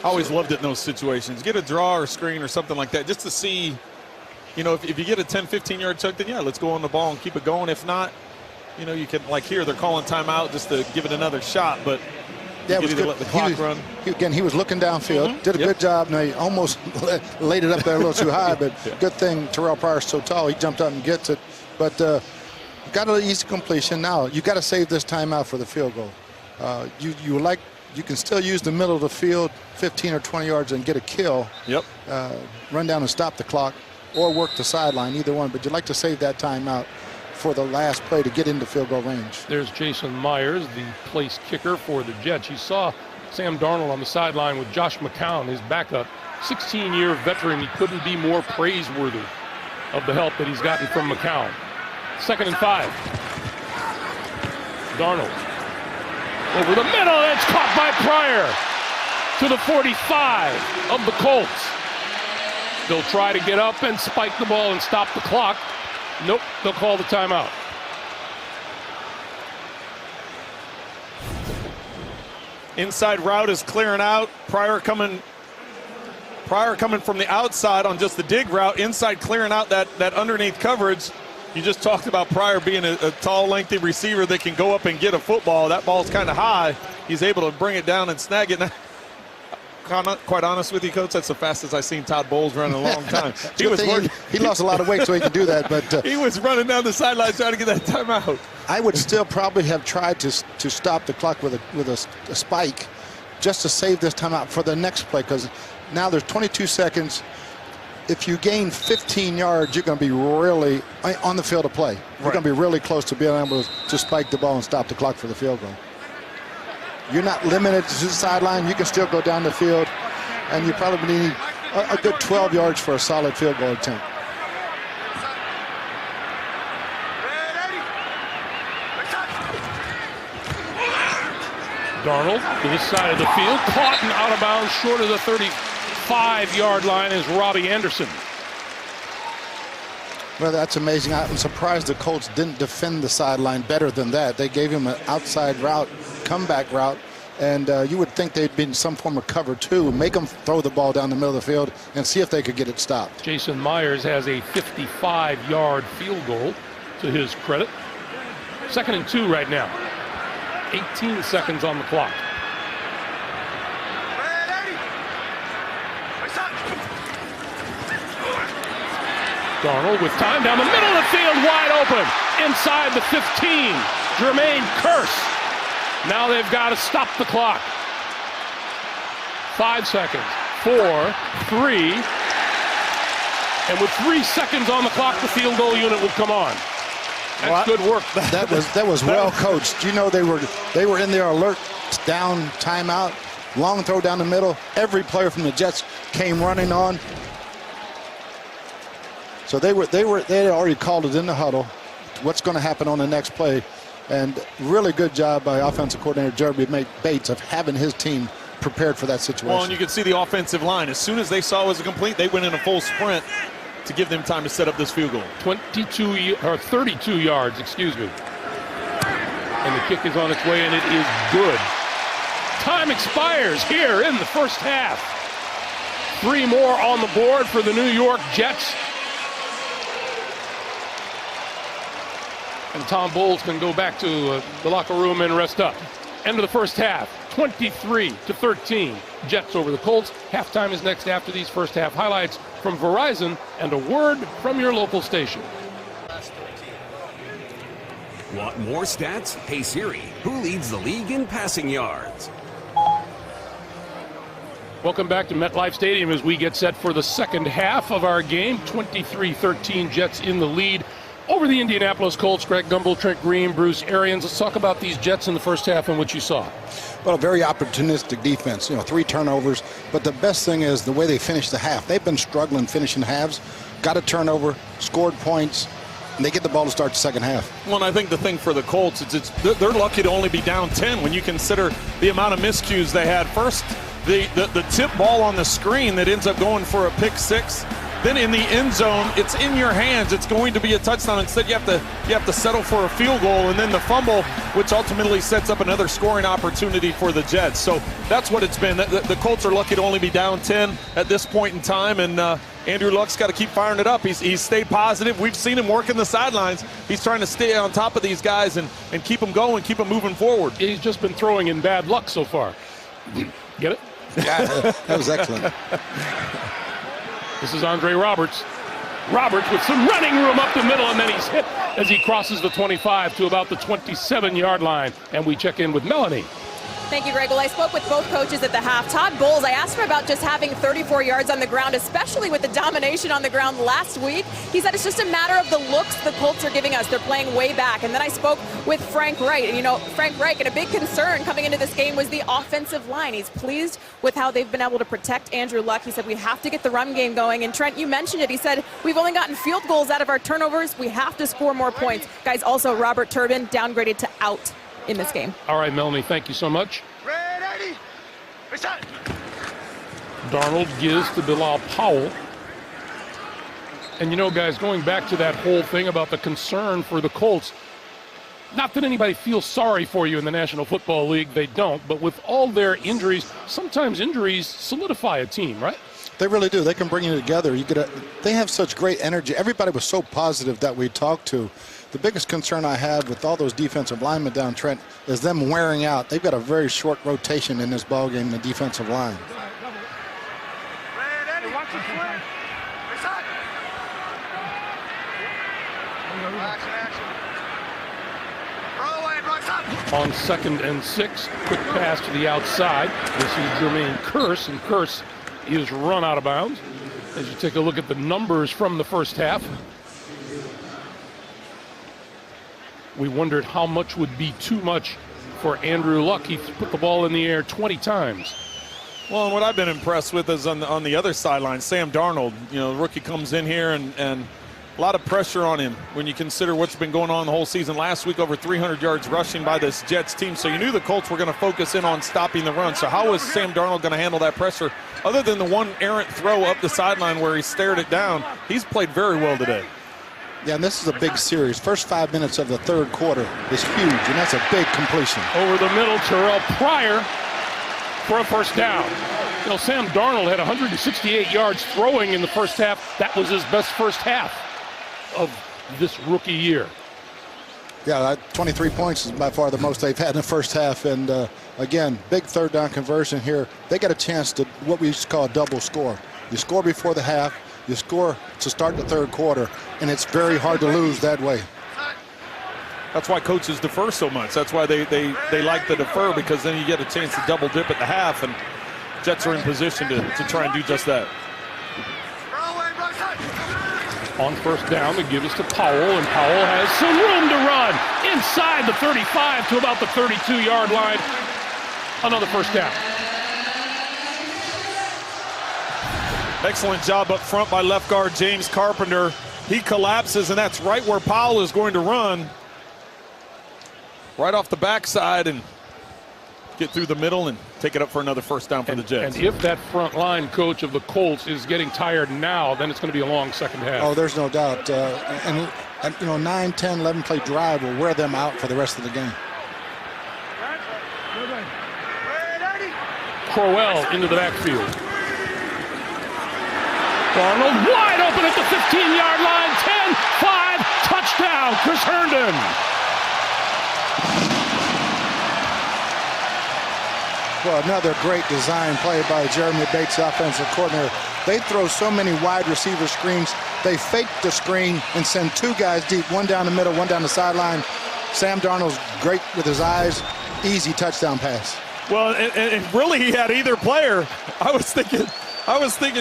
I always loved it in those situations. Get a draw or screen or something like that just to see, if you get a 10, 15-yard chunk, then, yeah, let's go on the ball and keep it going. If not, you can, like here, they're calling timeout just to give it another shot. But yeah, it was good. Let the clock run. He was looking downfield, did a good job. Now, he almost laid it up there a little too high, but good thing Terrell Pryor's so tall. He jumped up and gets it. But got an easy completion. Now, you got to save this timeout for the field goal. You can still use the middle of the field, 15 or 20 yards, and get a kill. Yep. Run down and stop the clock. or work the sideline, either one. But you'd like to save that timeout for the last play to get into field goal range. There's Jason Myers, the place kicker for the Jets. You saw Sam Darnold on the sideline with Josh McCown, his backup, 16-year veteran. He couldn't be more praiseworthy of the help that he's gotten from McCown. 2nd and 5. Darnold over the middle. It's caught by Pryor to the 45 of the Colts. They'll try to get up and spike the ball and stop the clock. Nope, they'll call the timeout. Inside route is clearing out. Pryor coming from the outside on just the dig route. Inside clearing out that underneath coverage. You just talked about Pryor being a tall, lengthy receiver that can go up and get a football. That ball's kind of high. He's able to bring it down and snag it. Quite honest with you, Coach, that's the fastest I've seen Todd Bowles run in a long time. He lost a lot of weight so he can do that, but he was running down the sideline trying to get that timeout. I would still probably have tried to stop the clock with a spike just to save this timeout for the next play, because now there's 22 seconds. If you gain 15 yards, you're going to be really on the field of play. You're going to be really close to being able to spike the ball and stop the clock for the field goal. You're not limited to the sideline. You can still go down the field, and you probably need a good 12 yards for a solid field goal attempt. Darnold to the side of the field, caught and out of bounds short of the 35-yard line is Robbie Anderson. Well, that's amazing. I'm surprised the Colts didn't defend the sideline better than that. They gave him an outside route, comeback route, and you would think they'd be in some form of cover two, make them throw the ball down the middle of the field and see if they could get it stopped. Jason Myers has a 55-yard field goal to his credit. 2nd and 2 right now. 18 seconds on the clock. Darnold with time down the middle of the field, wide open. Inside the 15, Jermaine Kearse. Now they've got to stop the clock. 5 seconds, 4, 3. And with 3 seconds on the clock, the field goal unit will come on. That's good work. That was well coached. You know, they were in their alert down timeout, long throw down the middle. Every player from the Jets came running on. So they had already called it in the huddle. What's going to happen on the next play? And really good job by offensive coordinator Jeremy Bates of having his team prepared for that situation. Well, and you could see the offensive line. As soon as they saw it was a complete, they went in a full sprint to give them time to set up this field goal. 32 yards, excuse me. And the kick is on its way, and it is good. Time expires here in the first half. 3 more on the board for the New York Jets. And Tom Bowles can go back to the locker room and rest up. End of the first half, 23-13. Jets over the Colts. Halftime is next after these first half highlights from Verizon and a word from your local station. Want more stats? Hey Siri, who leads the league in passing yards? Welcome back to MetLife Stadium as we get set for the second half of our game. 23-13, Jets in the lead over the Indianapolis Colts. Greg Gumbel, Trent Green, Bruce Arians. Let's talk about these Jets in the first half and what you saw. Well, a very opportunistic defense, 3 turnovers. But the best thing is the way they finished the half. They've been struggling finishing halves. Got a turnover, scored points, and they get the ball to start the second half. Well, and I think the thing for the Colts is they're lucky to only be down 10 when you consider the amount of miscues they had. First, the tip ball on the screen that ends up going for a pick 6. Then in the end zone, it's in your hands. It's going to be a touchdown. Instead, you have to settle for a field goal, and then the fumble, which ultimately sets up another scoring opportunity for the Jets. So that's what it's been. The Colts are lucky to only be down 10 at this point in time, and Andrew Luck's got to keep firing it up. He's stayed positive. We've seen him working the sidelines. He's trying to stay on top of these guys and keep them going, keep them moving forward. He's just been throwing in bad luck so far. Get it? Yeah, that was excellent. This is Andre Roberts. Roberts with some running room up the middle, and then he's hit as he crosses the 25 to about the 27-yard line. And we check in with Melanie. Thank you, Greg. Well, I spoke with both coaches at the half. Todd Bowles, I asked him about just having 34 yards on the ground, especially with the domination on the ground last week. He said it's just a matter of the looks the Colts are giving us. They're playing way back. And then I spoke with Frank Reich. And, Frank Reich, and a big concern coming into this game was the offensive line. He's pleased with how they've been able to protect Andrew Luck. He said we have to get the run game going. And, Trent, you mentioned it. He said we've only gotten field goals out of our turnovers. We have to score more points. Guys, also Robert Turbin downgraded to out in this game. All right, Melanie, thank you so much. Darnold gives to Bilal Powell. And guys, going back to that whole thing about the concern for the Colts, not that anybody feels sorry for you in the National Football League, they don't, but with all their injuries, sometimes injuries solidify a team, right? They really do. They can bring you together. They have such great energy. Everybody was so positive that we talked to. The biggest concern I had with all those defensive linemen down, Trent, is them wearing out. They've got a very short rotation in this ballgame in the defensive line. On 2nd and 6, quick pass to the outside. This is Jermaine Kearse, and Kearse is run out of bounds. As you take a look at the numbers from the first half, we wondered how much would be too much for Andrew Luck. He put the ball in the air 20 times. Well, and what I've been impressed with is on the other sideline, Sam Darnold. The rookie comes in here and a lot of pressure on him when you consider what's been going on the whole season. Last week, over 300 yards rushing by this Jets team. So you knew the Colts were going to focus in on stopping the run. So how is Sam Darnold going to handle that pressure? Other than the one errant throw up the sideline where he stared it down, he's played very well today. Yeah, and this is a big series. First 5 minutes of the third quarter is huge, and that's a big completion. Over the middle, Terrell Pryor for a first down. Sam Darnold had 168 yards throwing in the first half. That was his best first half of this rookie year. Yeah, 23 points is by far the most they've had in the first half. And again, big third down conversion here. They got a chance to what we used to call a double score. You score before the half, you score to start the third quarter, and it's very hard to lose that way. That's why coaches defer so much. That's why they like to defer, because then you get a chance to double dip at the half, and Jets are in position to try and do just that. On first down, they give us to Powell, and Powell has some room to run inside the 35 to about the 32-yard line. Another first down. Excellent job up front by left guard James Carpenter. He collapses, and that's right where Powell is going to run. Right off the backside and get through the middle and take it up for another first down for the Jets. And if that front line coach of the Colts is getting tired now, then it's going to be a long second half. Oh, there's no doubt. And 9, 10, 11 play drive will wear them out for the rest of the game. Crowell into the backfield. Darnold wide open at the 15-yard line. 10-5, touchdown, Chris Herndon. Well, another great design play by Jeremy Bates, offensive coordinator. They throw so many wide receiver screens. They fake the screen and send two guys deep, one down the middle, one down the sideline. Sam Darnold's great with his eyes. Easy touchdown pass. Well, and really he had either player. I was thinking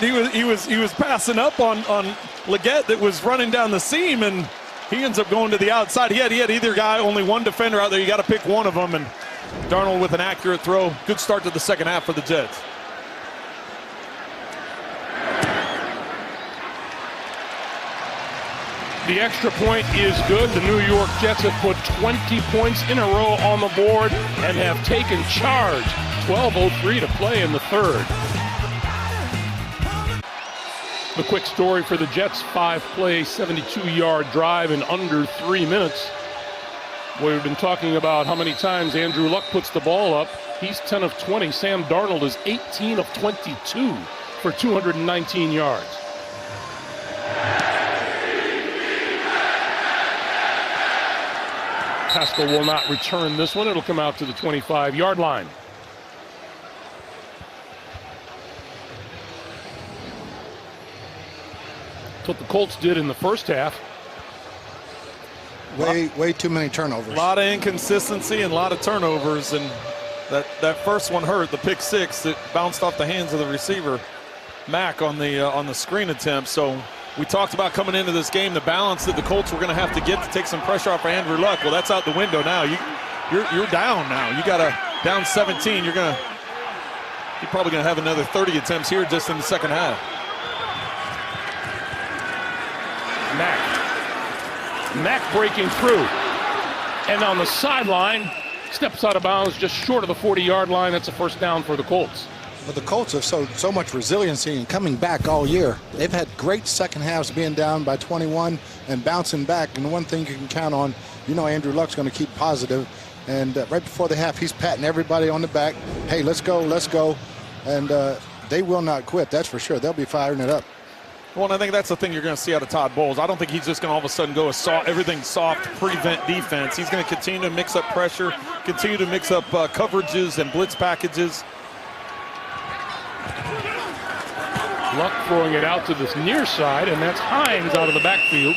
he was passing up on Leggett that was running down the seam, and he ends up going to the outside. He had either guy, only one defender out there. You got to pick one of them, and Darnold with an accurate throw. Good start to the second half for the Jets. The extra point is good. The New York Jets have put 20 points in a row on the board and have taken charge. 12:03 to play in the third. The quick story for the Jets, 5-play, 72-yard drive in under 3 minutes. We've been talking about how many times Andrew Luck puts the ball up. He's 10 of 20. Sam Darnold is 18 of 22 for 219 yards. Pascal will not return this one. It'll come out to the 25-yard line. That's what the Colts did in the first half. Way too many turnovers. A lot of inconsistency and a lot of turnovers, and That first one hurt, the pick six that bounced off the hands of the receiver, Mack, on the screen attempt. So we talked about coming into this game, the balance that the Colts were going to have to get to take some pressure off of Andrew Luck. Well, that's out the window now. You're down now. You got a down 17. You're probably going to have another 30 attempts here just in the second half. Mack breaking through. And on the sideline, steps out of bounds just short of the 40-yard line. That's a first down for the Colts. But the Colts have so much resiliency and coming back all year. They've had great second halves being down by 21 and bouncing back. And the one thing you can count on, Andrew Luck's going to keep positive. And right before the half, he's patting everybody on the back. Hey, let's go, let's go. And they will not quit, that's for sure. They'll be firing it up. Well, and I think that's the thing you're going to see out of Todd Bowles. I don't think he's just going to all of a sudden go everything soft, prevent defense. He's going to continue to mix up pressure, continue to mix up coverages and blitz packages. Luck throwing it out to this near side, and that's Hines out of the backfield.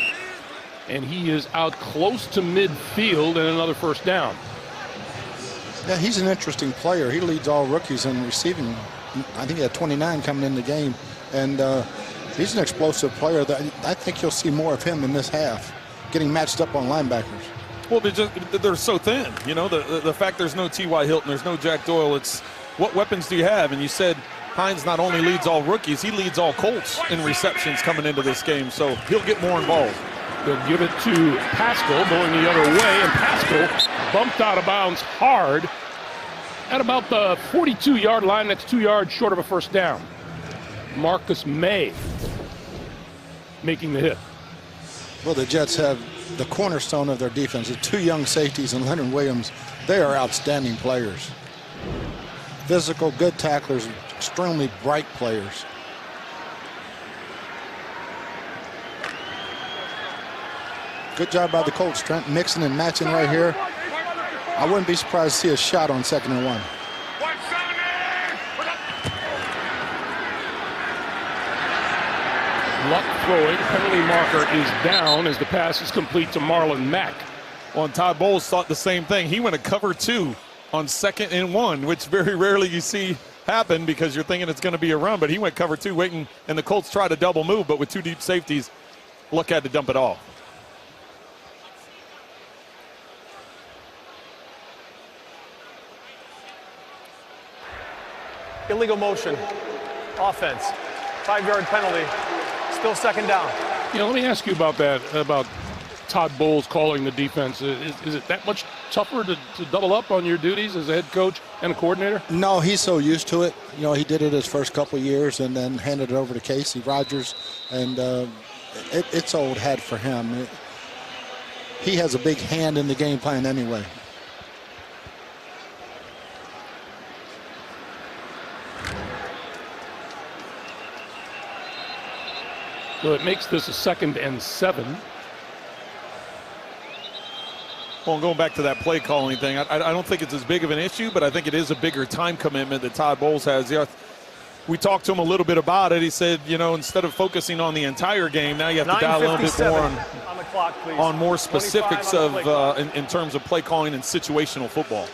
And he is out close to midfield, and another first down. Yeah, he's an interesting player. He leads all rookies in receiving. I think he had 29 coming in the game. And he's an explosive player. That I think you'll see more of him in this half, getting matched up on linebackers. Well, they're so thin. The fact there's no T.Y. Hilton, there's no Jack Doyle, it's what weapons do you have? And you said Hines not only leads all rookies, he leads all Colts in receptions coming into this game, so he'll get more involved. They'll give it to Pascal going the other way, and Pascal bumped out of bounds hard at about the 42-yard line. That's 2 yards short of a first down. Marcus May making the hit. Well, the Jets have the cornerstone of their defense. The two young safeties and Leonard Williams, they are outstanding players. Physical, good tacklers, extremely bright players. Good job by the Colts, Trent, mixing and matching right here. I wouldn't be surprised to see a shot on 2nd and 1. Luck throwing, penalty marker is down as the pass is complete to Marlon Mack. Well, and Todd Bowles thought the same thing. He went a cover 2 on 2nd and 1, which very rarely you see happen because you're thinking it's going to be a run, but he went cover 2 waiting, and the Colts tried a double move, but with 2 deep safeties, Luck had to dump it off. Illegal motion, offense, 5-yard penalty, still 2nd down. Let me ask you about that, about Todd Bowles calling the defense. Is it that much tougher to double up on your duties as a head coach and a coordinator? No, he's so used to it. He did it his first couple of years and then handed it over to Casey Rogers, and it's old hat for him. He has a big hand in the game plan anyway. So it makes this a 2nd and 7. Well, going back to that play calling thing, I don't think it's as big of an issue, but I think it is a bigger time commitment that Todd Bowles has. We talked to him a little bit about it. He said, instead of focusing on the entire game, now you have to dial a little bit more on the clock, please. On more specifics of in terms of play calling and situational football.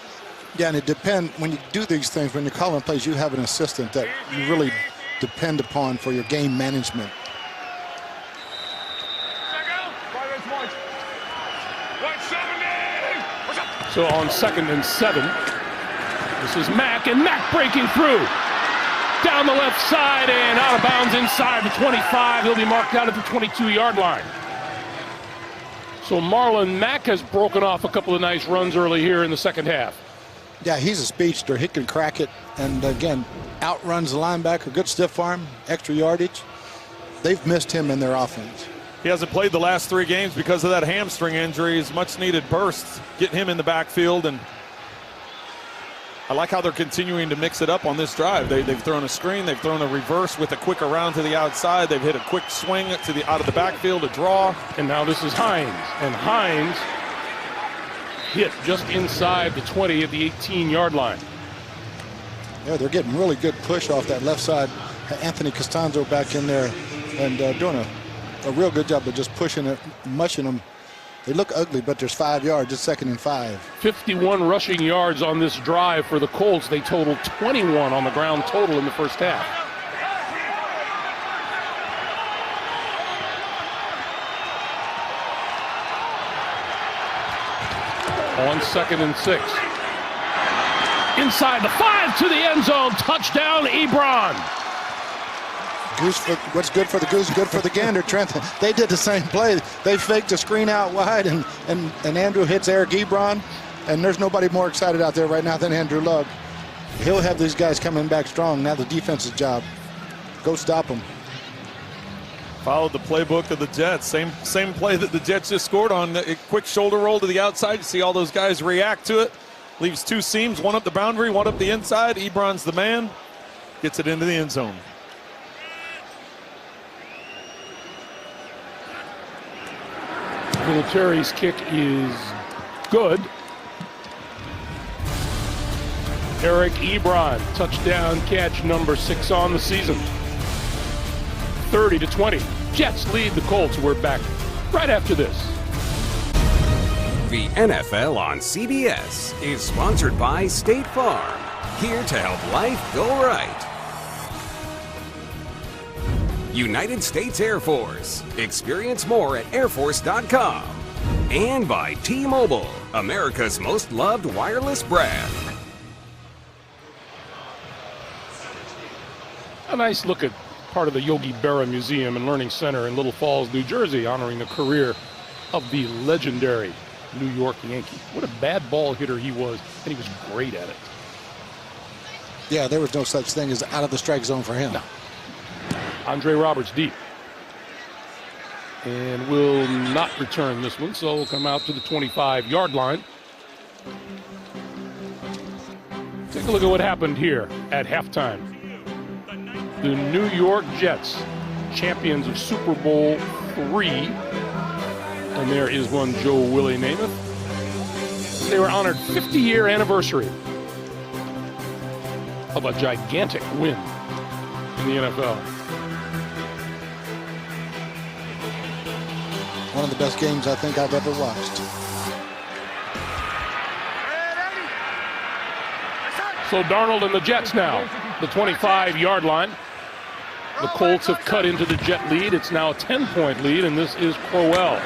Yeah, and it depends. When you do these things, when you're calling plays, you have an assistant that you really depend upon for your game management. So on 2nd and 7, this is Mack, and Mack breaking through. Down the left side and out of bounds inside the 25. He'll be marked out at the 22-yard line. So Marlon Mack has broken off a couple of nice runs early here in the second half. Yeah, he's a speedster. He can crack it. And again, outruns the linebacker, good stiff arm, extra yardage. They've missed him in their offense. He hasn't played the last 3 games because of that hamstring injury. His much-needed burst, getting him in the backfield. And I like how they're continuing to mix it up on this drive. They've thrown a screen, they've thrown a reverse with a quick around to the outside. They've hit a quick swing out of the backfield, a draw. And now this is Hines. And Hines hit just inside the 20 at the 18-yard line. Yeah, they're getting really good push off that left side. Anthony Costanzo back in there and doing a real good job of just pushing it, mushing them They look ugly, but there's 5 yards. It's 2nd and 5. 51 rushing yards on this drive for the Colts. They totaled 21 on the ground total in the first half. On 2nd and 6. Inside the 5 to the end zone. Touchdown, Ebron. What's good for the goose, good for the gander, Trent. They did the same play. They faked a screen out wide, and Andrew hits Eric Ebron, and there's nobody more excited out there right now than Andrew Luck. He'll have these guys coming back strong. Now the defense's job. Go stop them. Followed the playbook of the Jets. Same play that the Jets just scored on. A quick shoulder roll to the outside. You see all those guys react to it. Leaves 2 seams, one up the boundary, one up the inside. Ebron's the man. Gets it into the end zone. Vinatieri's kick is good. Eric Ebron, touchdown catch number 6 on the season. 30-20. Jets lead the Colts. We're back right after this. The NFL on CBS is sponsored by State Farm, here to help life go right. United States Air Force. Experience more at airforce.com. And by T-Mobile, America's most loved wireless brand. A nice look at part of the Yogi Berra Museum and Learning Center in Little Falls, New Jersey, honoring the career of the legendary New York Yankee. What a bad ball hitter he was, and he was great at it. Yeah, there was no such thing as out of the strike zone for him. No. Andre Roberts deep. And will not return this one, so will come out to the 25-yard line. Take a look at what happened here at halftime. The New York Jets, champions of Super Bowl III, and there is one Joe Willie Namath. They were honored 50-year anniversary of a gigantic win in the NFL. One of the best games I think I've ever watched. So Darnold and the Jets now, the 25-yard line. The Colts have cut into the Jet lead. It's now a 10-point lead, and this is Crowell.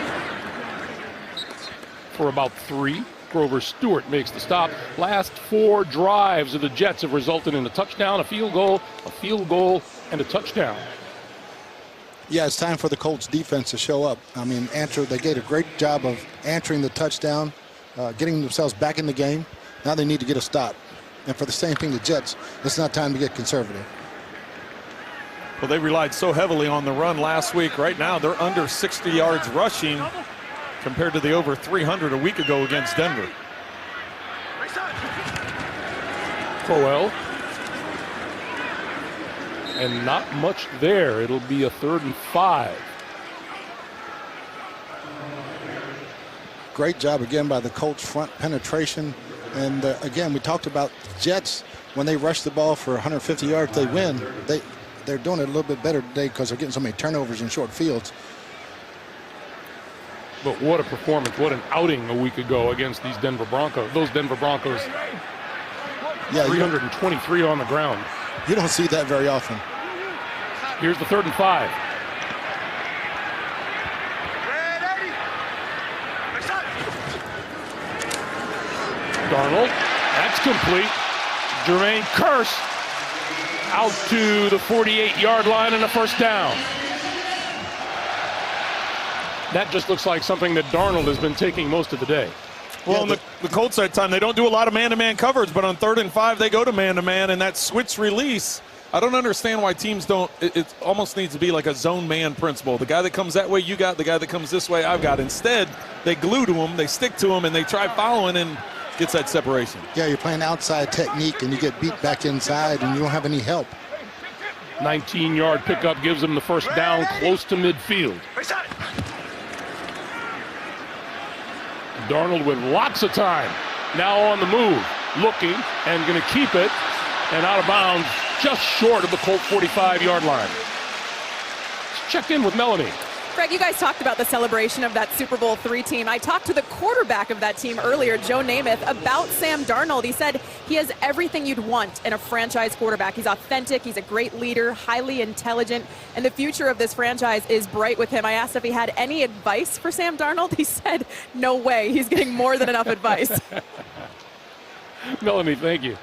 For about 3, Grover Stewart makes the stop. Last 4 drives of the Jets have resulted in a touchdown, a field goal, and a touchdown. Yeah, it's time for the Colts defense to show up. I mean, they did a great job of answering the touchdown, getting themselves back in the game. Now they need to get a stop. And for the same thing, the Jets, it's not time to get conservative. Well, they relied so heavily on the run last week. Right now, they're under 60 yards rushing compared to the over 300 a week ago against Denver. Crowell. And not much there. It'll be a 3rd and 5. Great job again by the Colts front penetration. And again, we talked about the Jets. When they rush the ball for 150 yards, they win. They're doing it a little bit better today because they're getting so many turnovers in short fields. But what a performance, what an outing a week ago against these Denver Broncos. Those Denver Broncos, yeah, 323 on the ground. You don't see that very often. Here's the 3rd and 5. Darnold, that's complete. Jermaine Kearse out to the 48-yard line and a first down. That just looks like something that Darnold has been taking most of the day. Well, on the Colts side time, they don't do a lot of man-to-man coverage, but on 3rd and 5, they go to man-to-man, and that switch release, I don't understand why teams don't. It almost needs to be like a zone man principle. The guy that comes that way, you got. The guy that comes this way, I've got. Instead, they glue to him, they stick to him, and they try following and gets that separation. Yeah, you're playing outside technique, and you get beat back inside, and you don't have any help. 19-yard pickup gives them the first down close to midfield. Darnold with lots of time. Now on the move, looking, and going to keep it, and out of bounds just short of the Colt 45-yard line. Let's check in with Melanie. Greg, you guys talked about the celebration of that Super Bowl III team. I talked to the quarterback of that team earlier, Joe Namath, about Sam Darnold. He said he has everything you'd want in a franchise quarterback. He's authentic, he's a great leader, highly intelligent, and the future of this franchise is bright with him. I asked if he had any advice for Sam Darnold. He said, no way. He's getting more than enough advice. Melanie, thank you.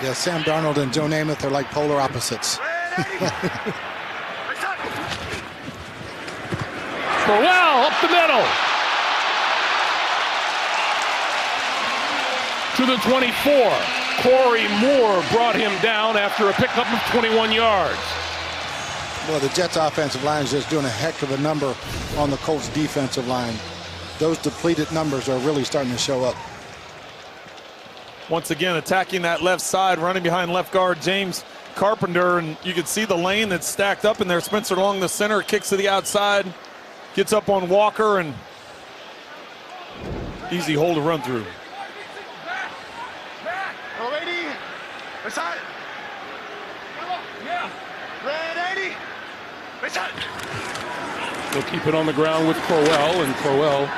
Yeah, Sam Darnold and Joe Namath are like polar opposites. Burwell up the middle. To the 24. Corey Moore brought him down after a pickup of 21 yards. Well, the Jets offensive line is just doing a heck of a number on the Colts defensive line. Those depleted numbers are really starting to show up. Once again, attacking that left side, running behind left guard James Carpenter, and you can see the lane that's stacked up in there. Spencer along the center, kicks to the outside, gets up on Walker, and easy hole to run through. They'll keep it on the ground with Crowell, and Crowell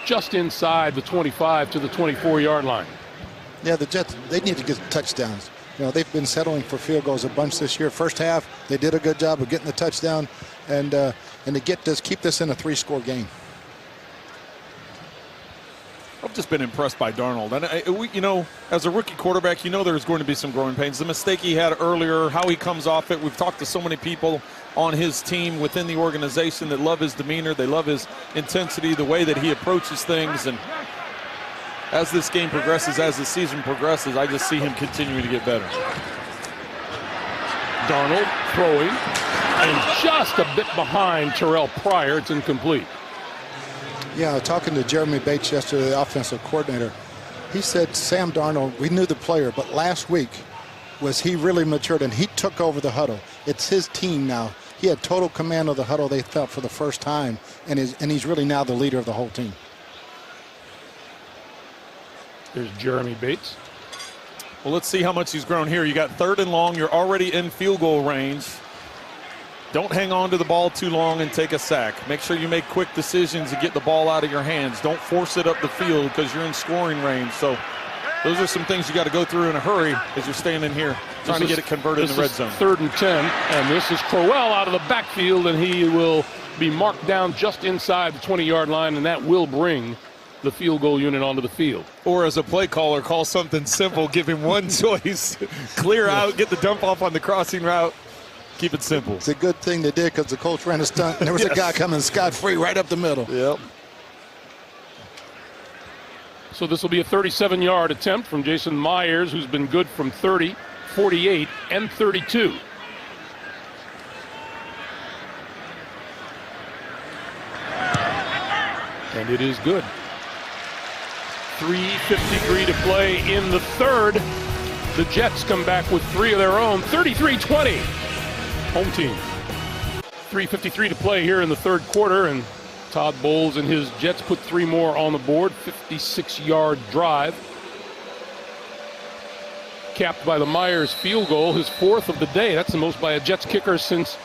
just inside the 25 to the 24-yard line. Yeah, the Jets, they need to get touchdowns. You know, they've been settling for field goals a bunch this year. First half, they did a good job of getting the touchdown, and to get this, keep this in a 3-score game. I've just been impressed by Darnold. And, you know, as a rookie quarterback, you know there's going to be some growing pains. The mistake he had earlier, how he comes off it. We've talked to so many people on his team within the organization that love his demeanor. They love his intensity, the way that he approaches things. And as this game progresses, as the season progresses, I just see him continuing to get better. Darnold throwing, and just a bit behind Terrell Pryor. It's incomplete. Yeah, talking to Jeremy Bates yesterday, the offensive coordinator, he said Sam Darnold, we knew the player, but last week was he really matured and he took over the huddle. It's his team now. He had total command of the huddle, they felt, for the first time, and he's really now the leader of the whole team. There's Jeremy Bates. Well, let's see how much he's grown here. You got 3rd and long. You're already in field goal range. Don't hang on to the ball too long and take a sack. Make sure you make quick decisions and get the ball out of your hands. Don't force it up the field because you're in scoring range. So those are some things you got to go through in a hurry as you're standing here trying to get it converted in the red zone. 3rd and 10, and this is Crowell out of the backfield, and he will be marked down just inside the 20-yard line, and that will bring the field goal unit onto the field. Or as a play caller, call something simple. Give him one choice. Clear out, get the dump off on the crossing route. Keep it simple. It's a good thing they did because the Colts ran a stunt, and there was a guy coming scot-free right up the middle. Yep. So this will be a 37-yard attempt from Jason Myers, who's been good from 30, 48, and 32. And it is good. 3:53 to play in the third. The Jets come back with 3 of their own, 33-20. Home team. 3:53 to play here in the third quarter, and Todd Bowles and his Jets put 3 more on the board. 56-yard drive. Capped by the Myers field goal, his 4th of the day. That's the most by a Jets kicker since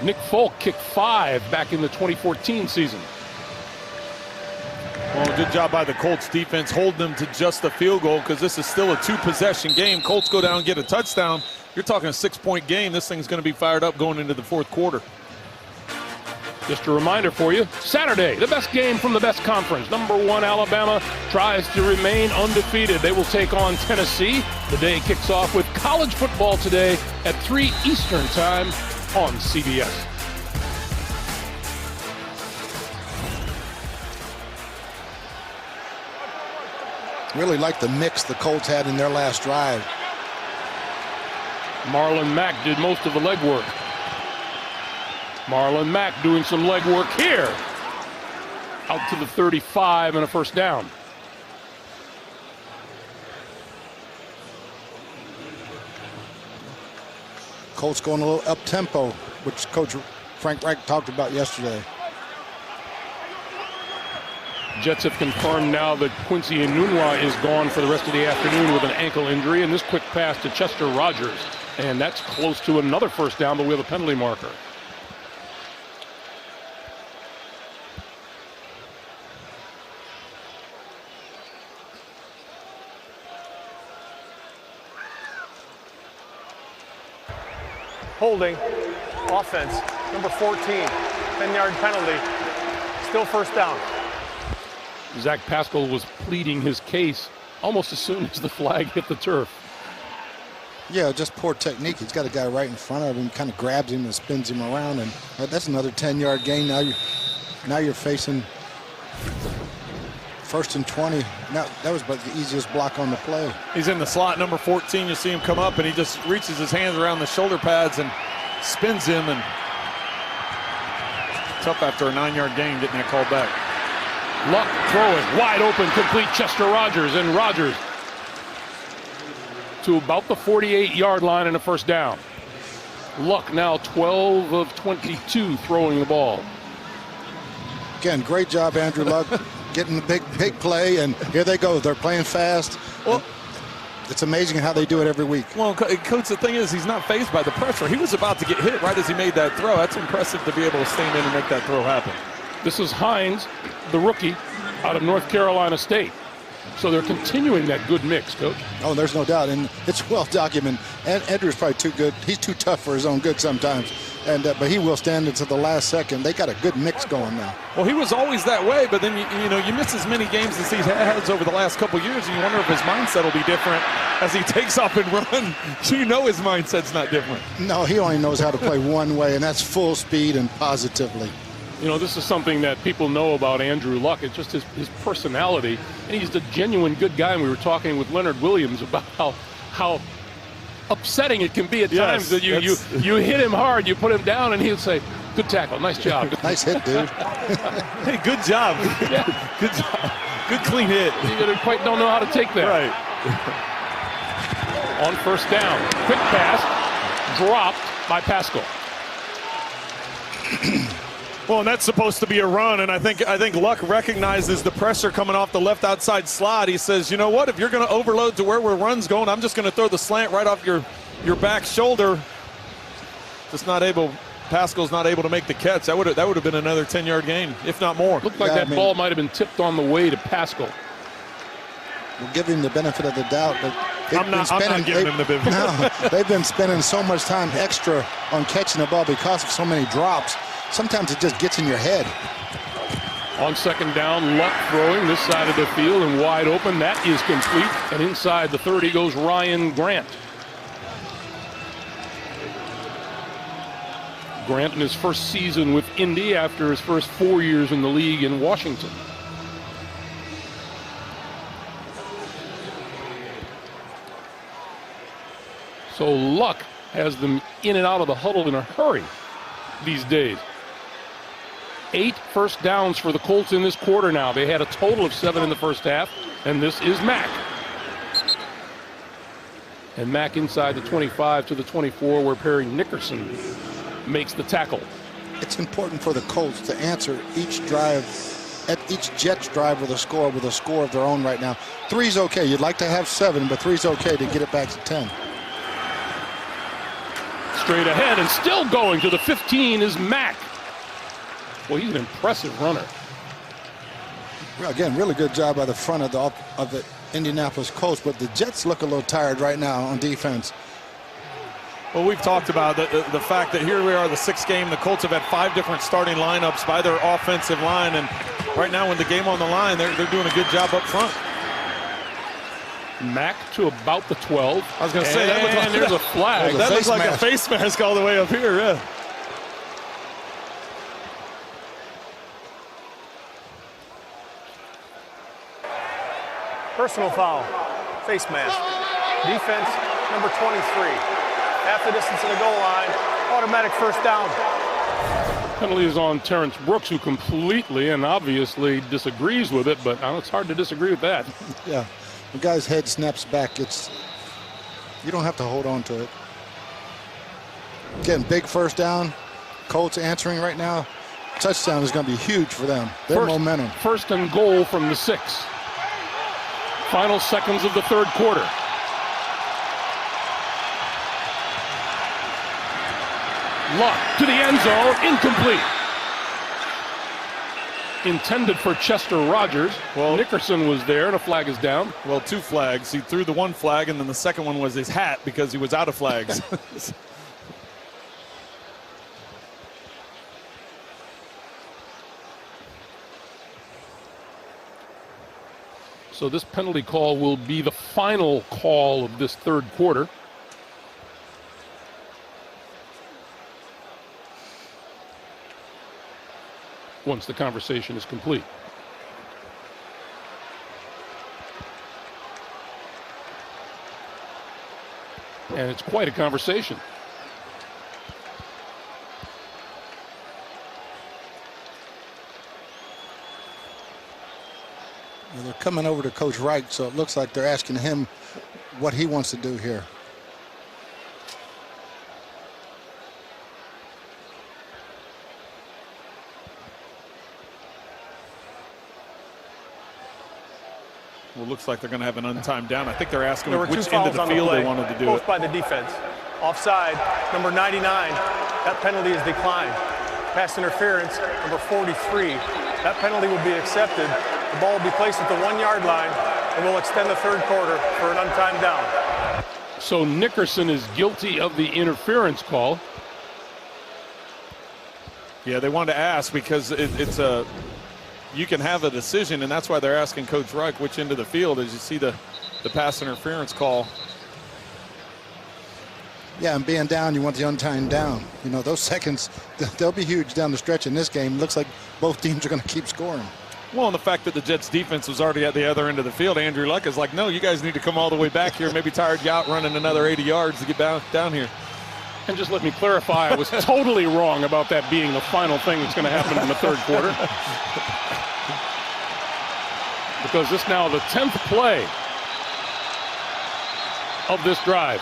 Nick Folk kicked 5 back in the 2014 season. Well, good job by the Colts defense holding them to just a field goal because this is still a 2-possession game. Colts go down and get a touchdown. You're talking a 6-point game. This thing's going to be fired up going into the 4th quarter. Just a reminder for you, Saturday, the best game from the best conference. Number 1 Alabama tries to remain undefeated. They will take on Tennessee. The day kicks off with college football today at 3 Eastern time on CBS. Really like the mix the Colts had in their last drive. Marlon Mack did most of the legwork. Marlon Mack doing some legwork here. Out to the 35 and a first down. Colts going a little up-tempo, which Coach Frank Reich talked about yesterday. Jets have confirmed now that Quincy Enunwa is gone for the rest of the afternoon with an ankle injury. And this quick pass to Chester Rogers. And that's close to another first down, but we have a penalty marker. Holding, offense, number 14, 10-yard penalty, still first down. Zach Pascal was pleading his case almost as soon as the flag hit the turf. Yeah, just poor technique. He's got a guy right in front of him, kind of grabs him and spins him around, and that's another 10-yard gain. Now you're facing first and 20. Now that was about the easiest block on the play. He's in the slot, number 14. You see him come up, and he just reaches his hands around the shoulder pads and spins him. And tough after a 9-yard gain getting that called back. Luck throwing wide open, complete Chester Rogers, and Rogers to about the 48-yard line and a first down. Luck now 12 of 22 throwing the ball. Again, great job, Andrew Luck, getting the big play, and here they go. They're playing fast. Well, it's amazing how they do it every week. Well, Coach, the thing is, he's not fazed by the pressure. He was about to get hit right as he made that throw. That's impressive to be able to stand in and make that throw happen. This is Hines, the rookie out of North Carolina State. So they're continuing that good mix, Coach. Oh, there's no doubt, and it's well documented. And Andrew's probably too good. He's too tough for his own good sometimes, and but he will stand until the last second. They got a good mix going now. Well, he was always that way, but then you miss as many games as he has over the last couple years, and you wonder if his mindset will be different as he takes off and run. You know his mindset's not different. No, he only knows how to play one way, and that's full speed and positively. You know, this is something that people know about Andrew Luck. It's just his personality, and he's a genuine good guy. And we were talking with Leonard Williams about how upsetting it can be at times that you hit him hard, you put him down, and he'll say, "Good tackle, nice job." Nice hit, dude. Hey, good job. Yeah. Good job. Good clean hit. You quite don't know how to take that. Right. On first down, quick pass, dropped by Pascal. Well, and that's supposed to be a run, and I think Luck recognizes the pressure coming off the left outside slot. He says, you know what, if you're going to overload to where run's going, I'm just going to throw the slant right off your back shoulder. Just not able. Pascal's not able to make the catch. That would have been another 10-yard gain, if not more. Looked like that ball might have been tipped on the way to Pascal. We'll give him the benefit of the doubt, but I'm not giving him the benefit. No, they've been spending so much time extra on catching the ball because of so many drops. Sometimes it just gets in your head. On second down, Luck throwing this side of the field and wide open. That is complete. And inside the 30 goes Ryan Grant. Grant in his first season with Indy after his first 4 years in the league in Washington. So Luck has them in and out of the huddle in a hurry these days. 8 first downs for the Colts in this quarter now. They had a total of 7 in the first half, and this is Mack. And Mack inside the 25 to the 24 where Perry Nickerson makes the tackle. It's important for the Colts to answer each drive, at each Jets drive with a score of their own right now. 3's okay. You'd like to have 7, but 3's okay to get it back to 10. Straight ahead and still going to the 15 is Mack. Well, he's an impressive runner. Well, again, really good job by the front of the Indianapolis Colts, but the Jets look a little tired right now on defense. Well, we've talked about the fact that here we are, the 6th game. The Colts have had 5 different starting lineups by their offensive line, and right now with the game on the line, they're doing a good job up front. Mack to about the 12. I was going to say, and there's a flag. That looks like a face mask all the way up here, yeah. Personal foul, face mask. Defense, number 23. Half the distance to the goal line, automatic first down. Penalty is on Terrence Brooks, who completely and obviously disagrees with it, but it's hard to disagree with that. Yeah, the guy's head snaps back. You don't have to hold on to it. Again, big first down. Colts answering right now. touchdown is going to be huge for them. Their momentum. First and goal from the 6. Final seconds of the third quarter. Luck to the end zone, incomplete. Intended for Chester Rogers. Well, Nickerson was there, and a flag is down. Well, 2 flags. He threw the 1 flag, and then the second one was his hat because he was out of flags. So this penalty call will be the final call of this third quarter. Once the conversation is complete. And it's quite a conversation. They're coming over to Coach Reich, so it looks like they're asking him what he wants to do here. Well, looks like they're going to have an untimed down. I think they're asking There were which 2 end of fouls the on the field play, they wanted to do both it. by the defense. Offside, number 99. That penalty is declined. Pass interference, number 43. That penalty will be accepted. The ball will be placed at the 1-yard line, and we'll extend the third quarter for an untimed down. So Nickerson is guilty of the interference call. Yeah, they wanted to ask because it's a, you can have a decision, and that's why they're asking Coach Reich which end of the field. As you see the pass interference call. Yeah, and being down, you want the untimed down. You know, those seconds, they'll be huge down the stretch in this game. Looks like both teams are going to keep scoring. Well, and the fact that the Jets defense was already at the other end of the field, Andrew Luck is like, no, you guys need to come all the way back here. Maybe tired you out running another 80 yards to get down here. And just let me clarify, I was totally wrong about that being the final thing that's going to happen in the third quarter. Because this now the 10th play of this drive.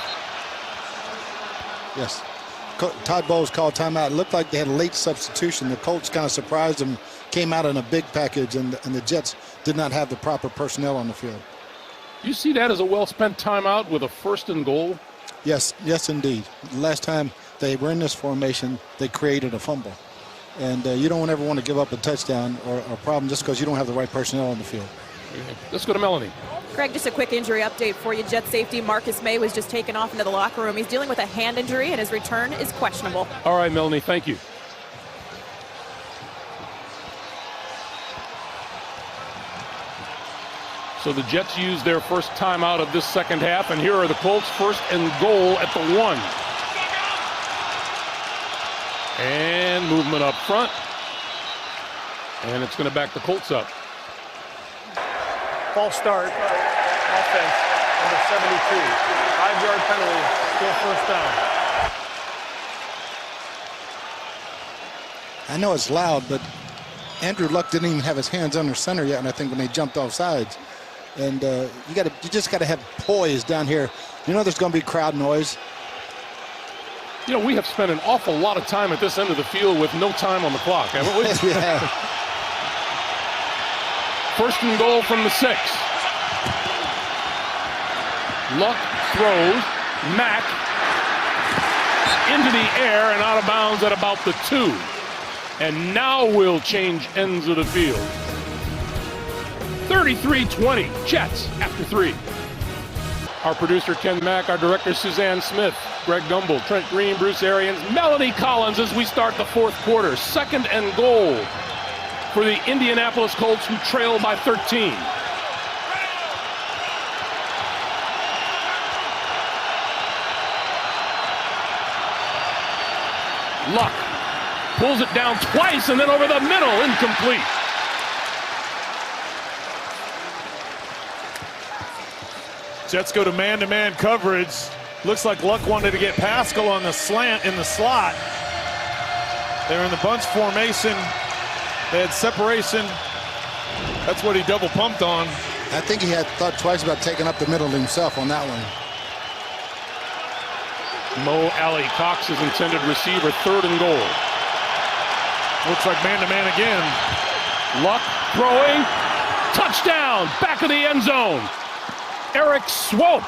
Yes. Todd Bowles called timeout. It looked like they had a late substitution. The Colts kind of surprised them, came out in a big package, and the Jets did not have the proper personnel on the field. You see that as a well-spent timeout with a first and goal? Yes, yes, indeed. Last time they were in this formation, they created a fumble. And you don't ever want to give up a touchdown or a problem just because you don't have the right personnel on the field. Let's go to Melanie. Greg, just a quick injury update for you. Jet safety Marcus May was just taken off into the locker room. He's dealing with a hand injury, and his return is questionable. All right, Melanie, thank you. So the Jets use their first timeout of this second half, and here are the Colts first and goal at the 1. And movement up front. And it's going to back the Colts up. False start, offense, number 72. 5-yard penalty, still first down. I know it's loud, but Andrew Luck didn't even have his hands under center yet, and I think when they jumped off sides. And you just got to have poise down here. You know there's going to be crowd noise. You know, we have spent an awful lot of time at this end of the field with no time on the clock, haven't we? Yeah. First and goal from the 6. Luck throws. Mack into the air and out of bounds at about the 2. And now we'll change ends of the field. 33-20, Jets after 3. Our producer, Ken Mack, our director, Suzanne Smith, Greg Gumbel, Trent Green, Bruce Arians, Melanie Collins as we start the fourth quarter. Second and goal for the Indianapolis Colts, who trail by 13. Luck pulls it down twice and then over the middle, incomplete. Jets go to man-to-man coverage. Looks like Luck wanted to get Pascal on the slant in the slot. They're in the bunch formation. They had separation. That's what he double pumped on. I think he had thought twice about taking up the middle himself on that one. Mo Alley Cox is intended receiver, third and goal. Looks like man-to-man again. Luck throwing. Touchdown. Back of the end zone. Eric Swope.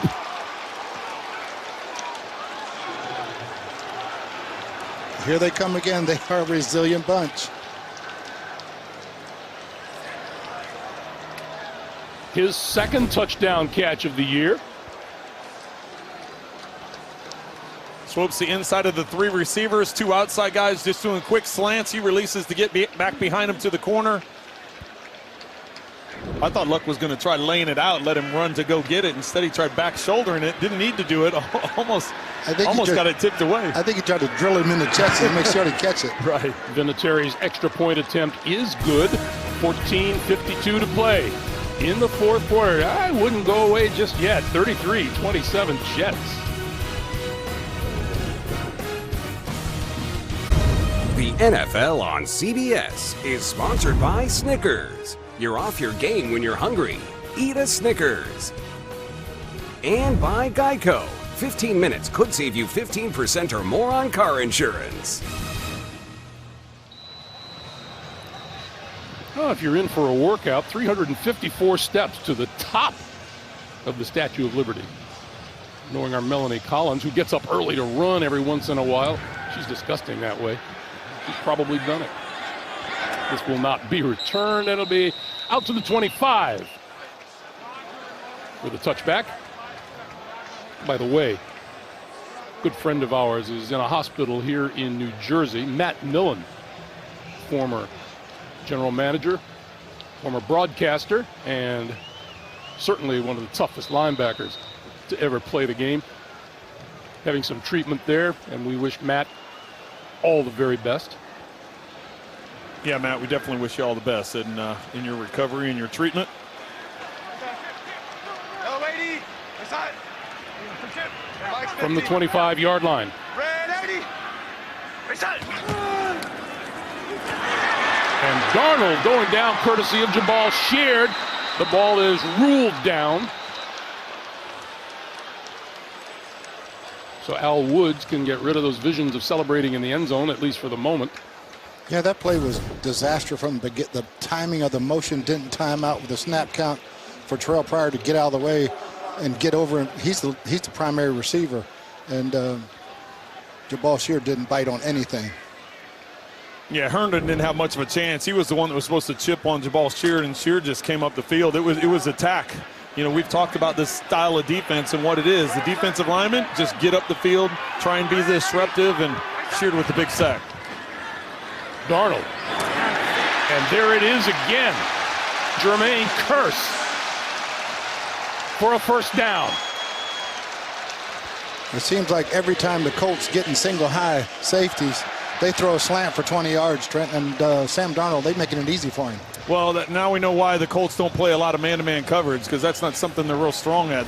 Here they come again. They are a resilient bunch. His second touchdown catch of the year. Swope's the inside of the 3 receivers, 2 outside guys just doing quick slants. He releases to get back behind him to the corner. I thought Luck was going to try laying it out, let him run to go get it. Instead, he tried back shouldering it. Didn't need to do it. Almost got it tipped away. I think he tried to drill him in the chest and make sure he catch it. Right. Vinatieri's extra point attempt is good. 14:52 to play in the fourth quarter. I wouldn't go away just yet. 33-27 Jets. The NFL on CBS is sponsored by Snickers. You're off your game when you're hungry. Eat a Snickers. And by Geico. 15 minutes could save you 15% or more on car insurance. Oh, if you're in for a workout, 354 steps to the top of the Statue of Liberty. Knowing our Melanie Collins, who gets up early to run every once in a while, she's disgusting that way. She's probably done it. This will not be returned. It'll be out to the 25 with a touchback. By the way, good friend of ours is in a hospital here in New Jersey. Matt Millen, former general manager, former broadcaster, and certainly one of the toughest linebackers to ever play the game. Having some treatment there, and we wish Matt all the very best. Yeah, Matt, we definitely wish you all the best in your recovery and your treatment. From the 25-yard line. And Darnold going down courtesy of Jabal Sheard. The ball is ruled down. So Al Woods can get rid of those visions of celebrating in the end zone, at least for the moment. Yeah, that play was disaster from the beginning. The timing of the motion didn't time out with the snap count for Terrell Pryor to get out of the way and get over. He's the primary receiver, and Jabal Sheard didn't bite on anything. Yeah, Herndon didn't have much of a chance. He was the one that was supposed to chip on Jabal Sheard, and Sheard just came up the field. It was attack. You know, we've talked about this style of defense and what it is. The defensive linemen just get up the field, try and be disruptive, and Sheard with the big sack. Darnold. And there it is again. Jermaine Kearse for a first down. It seems like every time the Colts get in single high safeties, they throw a slant for 20 yards, Trent, and Sam Darnold, they're making it easy for him. Well, now we know why the Colts don't play a lot of man-to-man coverage, because that's not something they're real strong at.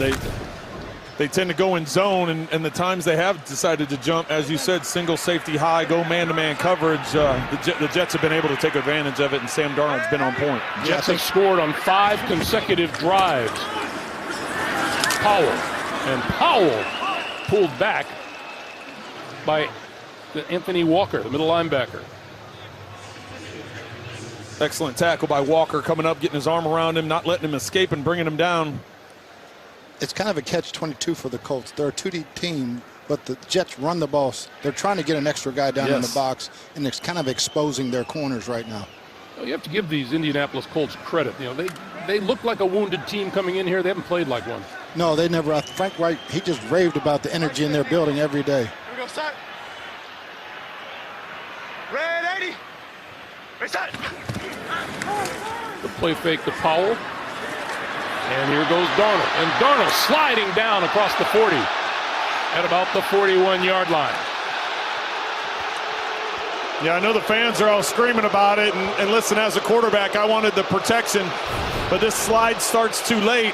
They tend to go in zone, and the times they have decided to jump, as you said, single safety high, go man-to-man coverage, the Jets have been able to take advantage of it, and Sam Darnold's been on point. Jets have scored on 5 consecutive drives. Powell pulled back by Anthony Walker, the middle linebacker. Excellent tackle by Walker, coming up, getting his arm around him, not letting him escape and bringing him down. It's kind of a catch-22 for the Colts. They're a 2D team, but the Jets run the ball. They're trying to get an extra guy down in the box, and it's kind of exposing their corners right now. Well, you have to give these Indianapolis Colts credit. You know, they look like a wounded team coming in here. They haven't played like one. No, they never. Frank Wright, he just raved about the energy in their building every day. Here we go, start. Red 80. Reset. The play fake to Powell. And here goes Darnold. And Darnold sliding down across the 40 at about the 41-yard line. Yeah, I know the fans are all screaming about it. And listen, as a quarterback, I wanted the protection. But this slide starts too late.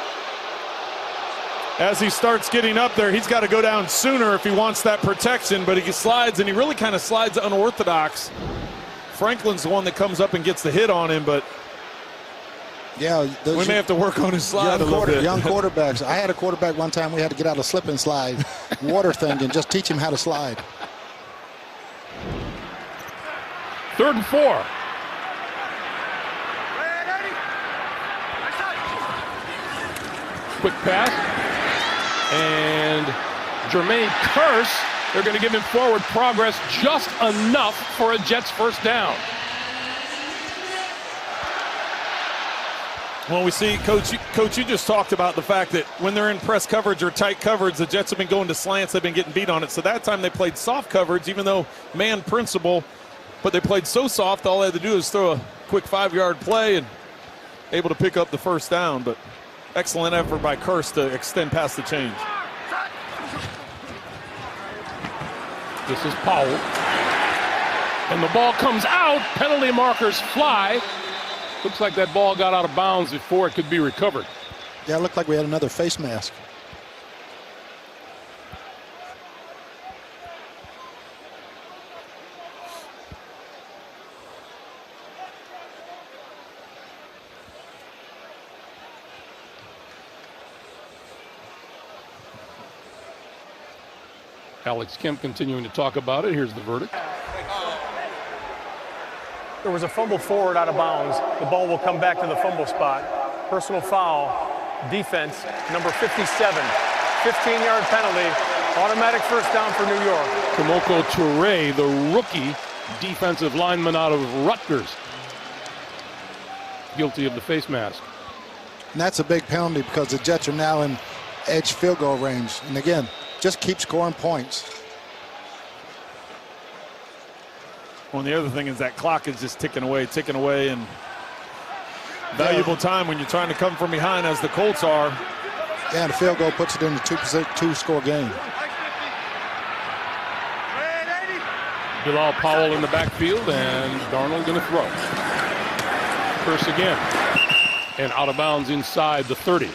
As he starts getting up there, he's got to go down sooner if he wants that protection. But he slides, and he really kind of slides unorthodox. Franklin's the one that comes up and gets the hit on him, but yeah, we may have to work on his slide a little bit. Young quarterbacks. I had a quarterback one time. We had to get out a slip and slide water thing and just teach him how to slide. 3rd and 4. Quick pass. And Jermaine Kearse, they're going to give him forward progress just enough for a Jets first down. Well, we see, Coach, you just talked about the fact that when they're in press coverage or tight coverage, the Jets have been going to slants. They've been getting beat on it. So that time they played soft coverage, even though man principle, but they played so soft, all they had to do is throw a quick 5-yard play and able to pick up the first down. But excellent effort by Kearse to extend past the change. This is Powell. And the ball comes out. Penalty markers fly. Looks like that ball got out of bounds before it could be recovered. Yeah, it looked like we had another face mask. Alex Kemp continuing to talk about it. Here's the verdict. There was a fumble forward out of bounds. The ball will come back to the fumble spot. Personal foul, defense, number 57. 15-yard penalty, automatic first down for New York. Tomoko Toure, the rookie defensive lineman out of Rutgers, guilty of the face mask. And that's a big penalty because the Jets are now in edge field goal range. And again, just keep scoring points. Well, the other thing is that clock is just ticking away, and valuable time when you're trying to come from behind as the Colts are. Yeah, and the field goal puts it in the two-score game. Bilal Powell in the backfield, and Darnold going to throw. Kearse again, and out of bounds inside the 30.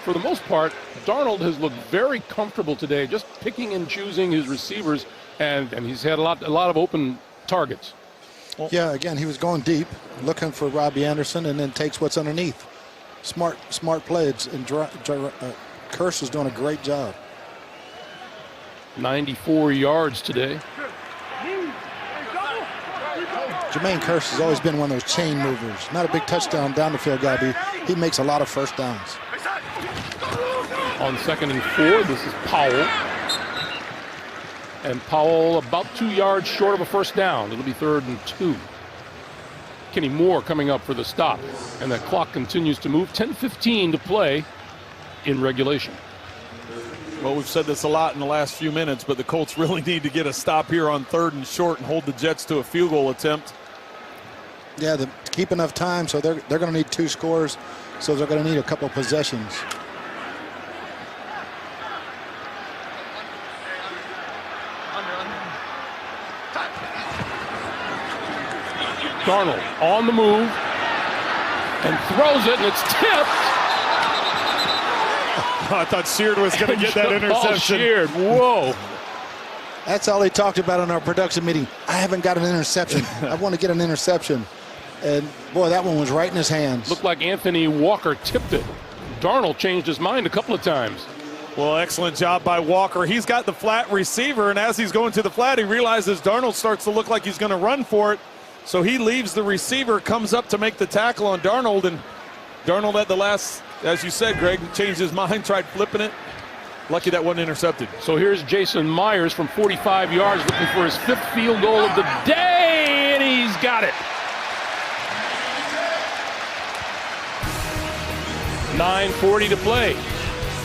For the most part, Darnold has looked very comfortable today, just picking and choosing his receivers, and he's had a lot of open targets. Yeah, again, he was going deep, looking for Robbie Anderson, and then takes what's underneath. Smart plays, and Kearse is doing a great job. 94 yards today. Jermaine Kearse has always been one of those chain movers. Not a big touchdown down the field guy, but he makes a lot of first downs. On 2nd and 4, this is Powell. And Powell about 2 yards short of a first down. It'll be 3rd and 2. Kenny Moore coming up for the stop. And the clock continues to move. 10:15 to play in regulation. Well, we've said this a lot in the last few minutes, but the Colts really need to get a stop here on 3rd and short and hold the Jets to a field goal attempt. Yeah, to keep enough time, so they're going to need 2 scores, so they're going to need a couple possessions. Darnold on the move and throws it, and it's tipped. I thought Sheard was going to get that interception. Sheard, whoa. That's all he talked about in our production meeting. I haven't got an interception. I want to get an interception. And, boy, that one was right in his hands. Looked like Anthony Walker tipped it. Darnold changed his mind a couple of times. Well, excellent job by Walker. He's got the flat receiver, and as he's going to the flat, he realizes Darnold starts to look like he's going to run for it. So he leaves the receiver, comes up to make the tackle on Darnold, and Darnold at the last, as you said, Greg, changed his mind, tried flipping it. Lucky that wasn't intercepted. So here's Jason Myers from 45 yards looking for his 5th field goal of the day, and he's got it. 9:40 to play.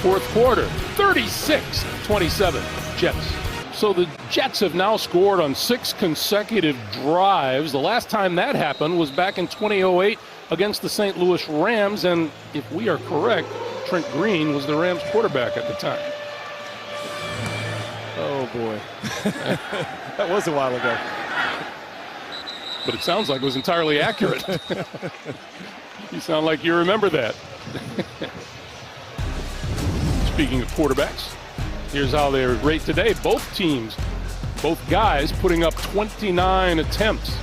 4th quarter, 36-27 Jets. So the Jets have now scored on 6 consecutive drives. The last time that happened was back in 2008 against the St. Louis Rams, and if we are correct, Trent Green was the Rams quarterback at the time. Oh, boy. That was a while ago. But it sounds like it was entirely accurate. You sound like you remember that. Speaking of quarterbacks, here's how they rate today. Both teams, both guys putting up 29 attempts.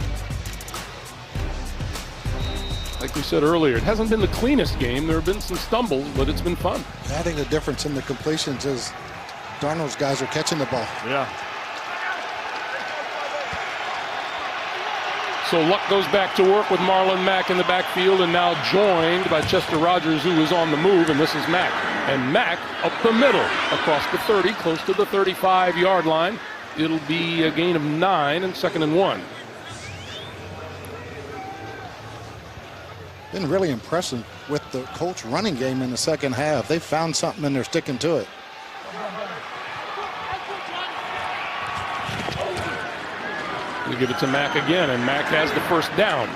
Like we said earlier, it hasn't been the cleanest game. There have been some stumbles, but it's been fun. I think the difference in the completions is Darnold's guys are catching the ball. Yeah. So Luck goes back to work with Marlon Mack in the backfield and now joined by Chester Rogers, who is on the move, and this is Mack. And Mack up the middle, across the 30, close to the 35-yard line. It'll be a gain of 9 and 2nd and 1. Been really impressive with the Colts running game in the second half. They found something and they're sticking to it. We give it to Mack again, and Mack has the first down.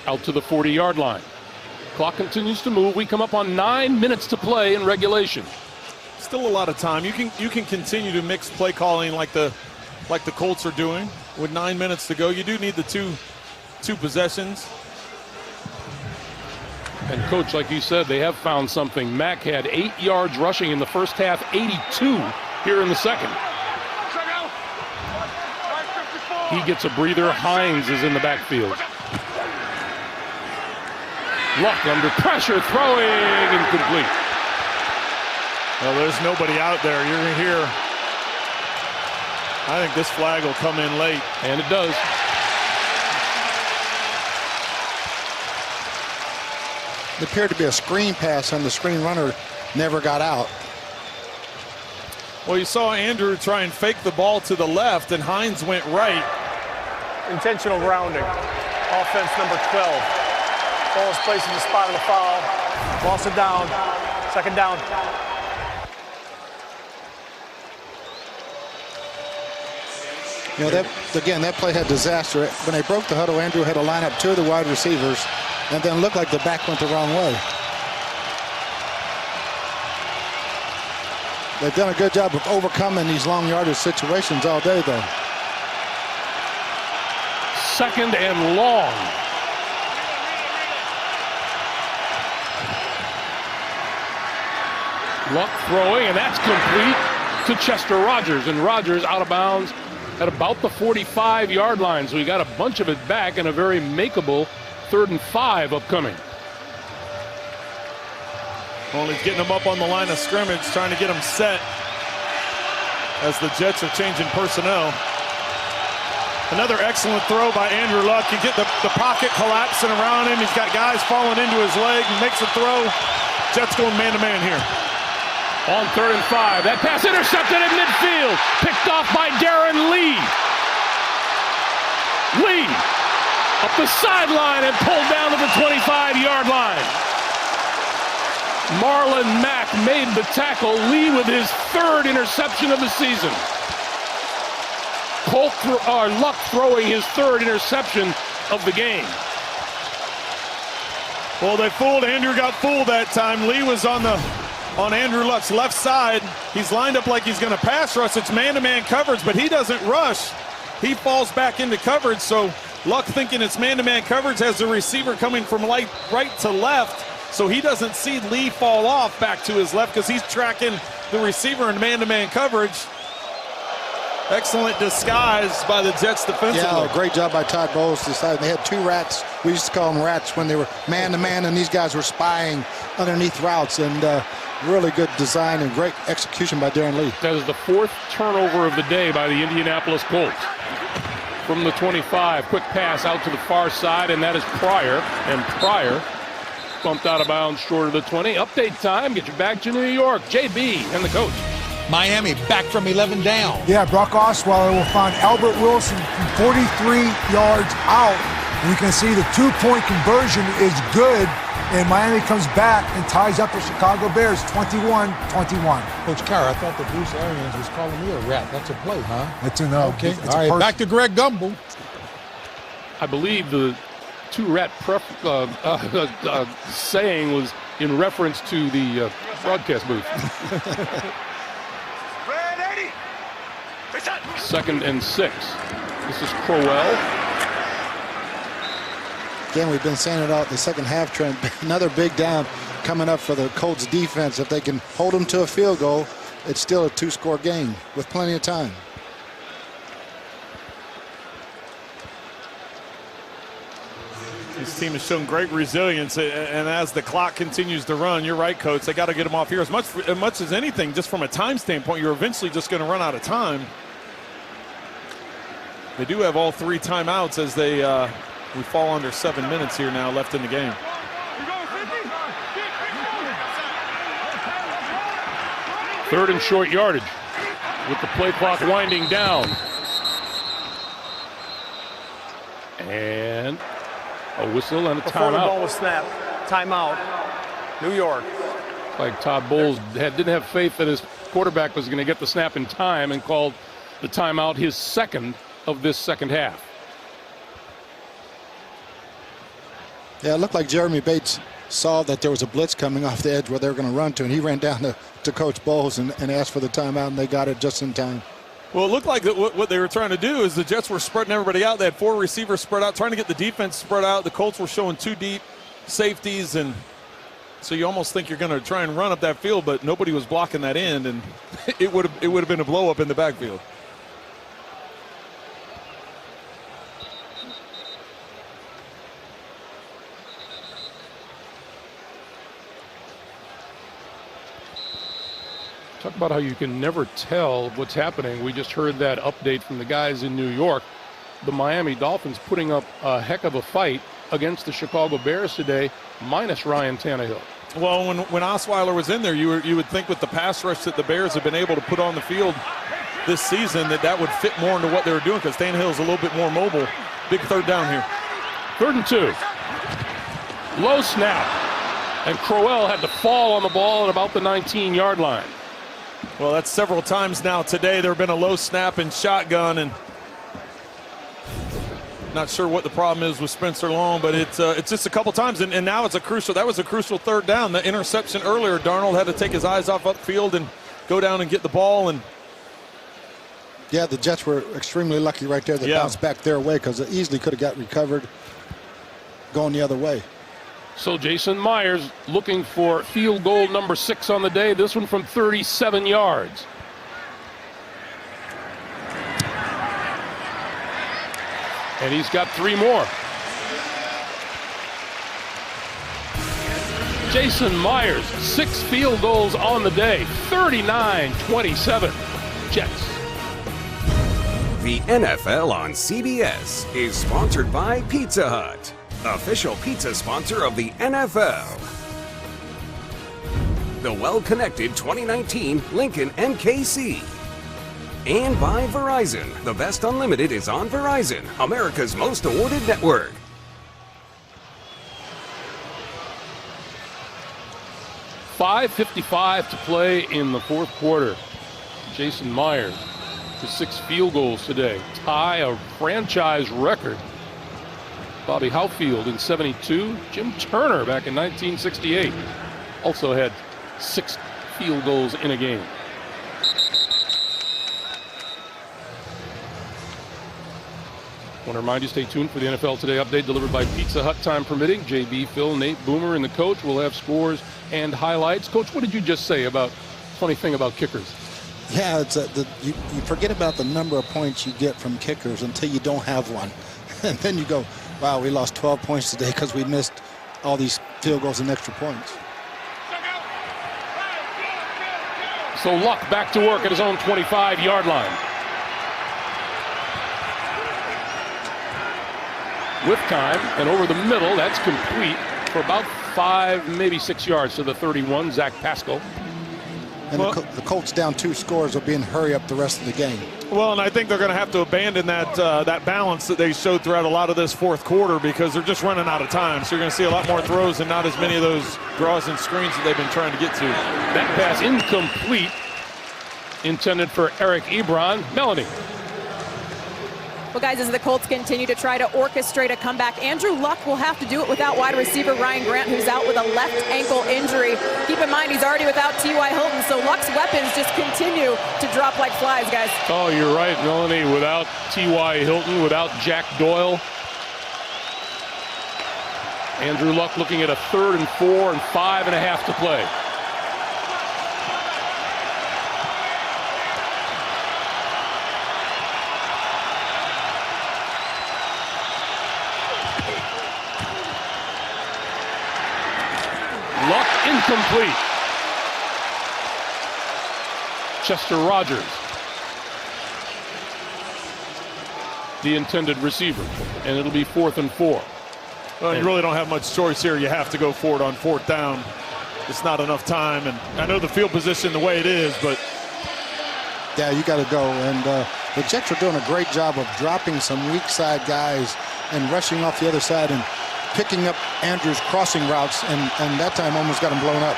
Out to the 40-yard line. Clock continues to move. We come up on 9 minutes to play in regulation. Still a lot of time. You can continue to mix play calling like the Colts are doing with 9 minutes to go. You do need the two possessions. And Coach, like you said, they have found something. Mack had 8 yards rushing in the first half, 82 here in the second. He gets a breather. Hines is in the backfield. Luck under pressure, throwing, incomplete. Well, there's nobody out there. You're going to hear, I think this flag will come in late. And it does. It appeared to be a screen pass, and the screen runner never got out. Well, you saw Andrew try and fake the ball to the left, and Hines went right. Intentional grounding. Offense number 12. Ball is placed in the spot of the foul. Loss of down. 2nd down. You know, that play had disaster. When they broke the huddle, Andrew had to line up 2 of the wide receivers and then looked like the back went the wrong way. They've done a good job of overcoming these long yardage situations all day, though. 2nd and long. Luck throwing, and that's complete to Chester Rogers. And Rogers out of bounds at about the 45-yard line. So he got a bunch of it back and a very makeable 3rd and 5 upcoming. Well, he's getting them up on the line of scrimmage, trying to get them set as the Jets are changing personnel. Another excellent throw by Andrew Luck. You get the pocket collapsing around him. He's got guys falling into his leg. He makes a throw. Jets going man-to-man here. On 3rd and 5. That pass intercepted at midfield. Picked off by Darren Lee. Lee up the sideline and pulled down to the 25-yard line. Marlon Mack made the tackle. Lee with his 3rd interception of the season. Luck throwing his 3rd interception of the game. Well, they fooled. Andrew got fooled that time. Lee was on Andrew Luck's left side. He's lined up like he's going to pass rush. It's man-to-man coverage, but he doesn't rush. He falls back into coverage, so Luck, thinking it's man-to-man coverage, has the receiver coming from right to left, so he doesn't see Lee fall off back to his left because he's tracking the receiver in man-to-man coverage. Excellent disguise by the Jets defensively. Yeah, great job by Todd Bowles. They had 2 rats. We used to call them rats when they were man-to-man, and these guys were spying underneath routes. And really good design and great execution by Darren Lee. That is the 4th turnover of the day by the Indianapolis Colts. From the 25, quick pass out to the far side, and that is Pryor. And Pryor bumped out of bounds short of the 20. Update time, get you back to New York. JB and the coach. Miami back from 11 down. Yeah, Brock Osweiler will find Albert Wilson from 43 yards out. And you can see the 2-point conversion is good. And Miami comes back and ties up the Chicago Bears 21-21. Coach Carr, I thought that Bruce Arians was calling me a rat. That's a play, huh? That's a no. Okay, all right, back to Greg Gumbel. I believe the 2-rat saying was in reference to the broadcast booth. 2nd and 6. This is Crowell. Again, we've been saying it all the second half, Trent. Another big down coming up for the Colts defense. If they can hold them to a field goal, it's still a 2-score game with plenty of time. This team has shown great resilience, and as the clock continues to run, you're right, Coach, they got to get them off here. As much as anything, just from a time standpoint, you're eventually just going to run out of time. They do have all 3 timeouts as we fall under 7 minutes here now left in the game. Third and short yardage with the play clock winding down. And a whistle and a Before the ball timeout. was snapped, timeout, New York. Like Todd Bowles didn't have faith that his quarterback was going to get the snap in time and called the timeout, his second of this second half. Yeah, it looked like Jeremy Bates saw that there was a blitz coming off the edge where they were going to run to, and he ran down to Coach Bowles and asked for the timeout, and they got it just in time. Well, it looked like that what they were trying to do is the Jets were spreading everybody out. They had 4 receivers spread out, trying to get the defense spread out. The Colts were showing 2 deep safeties, and so you almost think you're going to try and run up that field, but nobody was blocking that end, and it would have been a blow up in the backfield. Talk about how you can never tell what's happening. We just heard that update from the guys in New York. The Miami Dolphins putting up a heck of a fight against the Chicago Bears today, minus Ryan Tannehill. Well, when Osweiler was in there, you would think with the pass rush that the Bears have been able to put on the field this season that would fit more into what they were doing because Tannehill's a little bit more mobile. Big third down here. 3rd and 2. Low snap. And Crowell had to fall on the ball at about the 19-yard line. Well, that's several times now today. There have been a low snap and shotgun, and not sure what the problem is with Spencer Long, but it's just a couple times, and now that was a crucial third down. The interception earlier, Darnold had to take his eyes off upfield and go down and get the ball. And yeah, the Jets were extremely lucky right there. They bounced back their way because it easily could have got recovered going the other way. So Jason Myers looking for field goal number 6 on the day. This one from 37 yards. And he's got 3 more. Jason Myers, 6 field goals on the day. 39-27 Jets. The NFL on CBS is sponsored by Pizza Hut, official pizza sponsor of the NFL. The well-connected 2019 Lincoln MKC. And by Verizon. The best unlimited is on Verizon, America's most awarded network. .5:55 to play in the 4th quarter. Jason Myers with 6 field goals today. Tie a franchise record. Bobby Houfield in '72. Jim Turner back in 1968 also had 6 field goals in a game. I want to remind you, stay tuned for the NFL Today update delivered by Pizza Hut, time permitting. JB, Phil, Nate, Boomer, and the coach will have scores and highlights. Coach, what did you just say about funny thing about kickers? Yeah, it's you forget about the number of points you get from kickers until you don't have one. And then you go, wow, we lost 12 points today because we missed all these field goals and extra points. So Luck back to work at his own 25-yard line. With time and over the middle, that's complete for about 5, maybe 6 yards to the 31, Zach Pascal. And the Colts down 2 scores will be in hurry up the rest of the game. Well, and I think they're going to have to abandon that balance that they showed throughout a lot of this 4th quarter because they're just running out of time. So you're going to see a lot more throws and not as many of those draws and screens that they've been trying to get to. That pass incomplete, intended for Eric Ebron. Melanie. Well, guys, as the Colts continue to try to orchestrate a comeback, Andrew Luck will have to do it without wide receiver Ryan Grant, who's out with a left ankle injury. Keep in mind, he's already without T.Y. Hilton, so Luck's weapons just continue to drop like flies, guys. Oh, you're right, Melanie. Without T.Y. Hilton, without Jack Doyle. Andrew Luck looking at a 3rd and 4 and 5.5 to play. Luck incomplete. Chester Rogers. the intended receiver, and it'll be 4th and 4. Well, you really don't have much choice here. You have to go for it on 4th down. It's not enough time, and I know the field position the way it is, but yeah, you got to go. And the Jets are doing a great job of dropping some weak side guys and rushing off the other side and picking up Andrews' crossing routes, and that time almost got him blown up.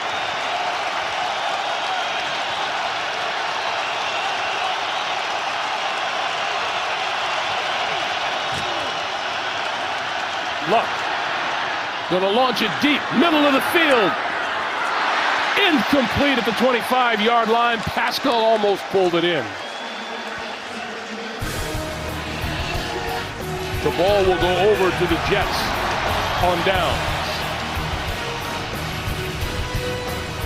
Luck gonna launch it deep, middle of the field. Incomplete at the 25-yard line. Pascal almost pulled it in. The ball will go over to the Jets on downs.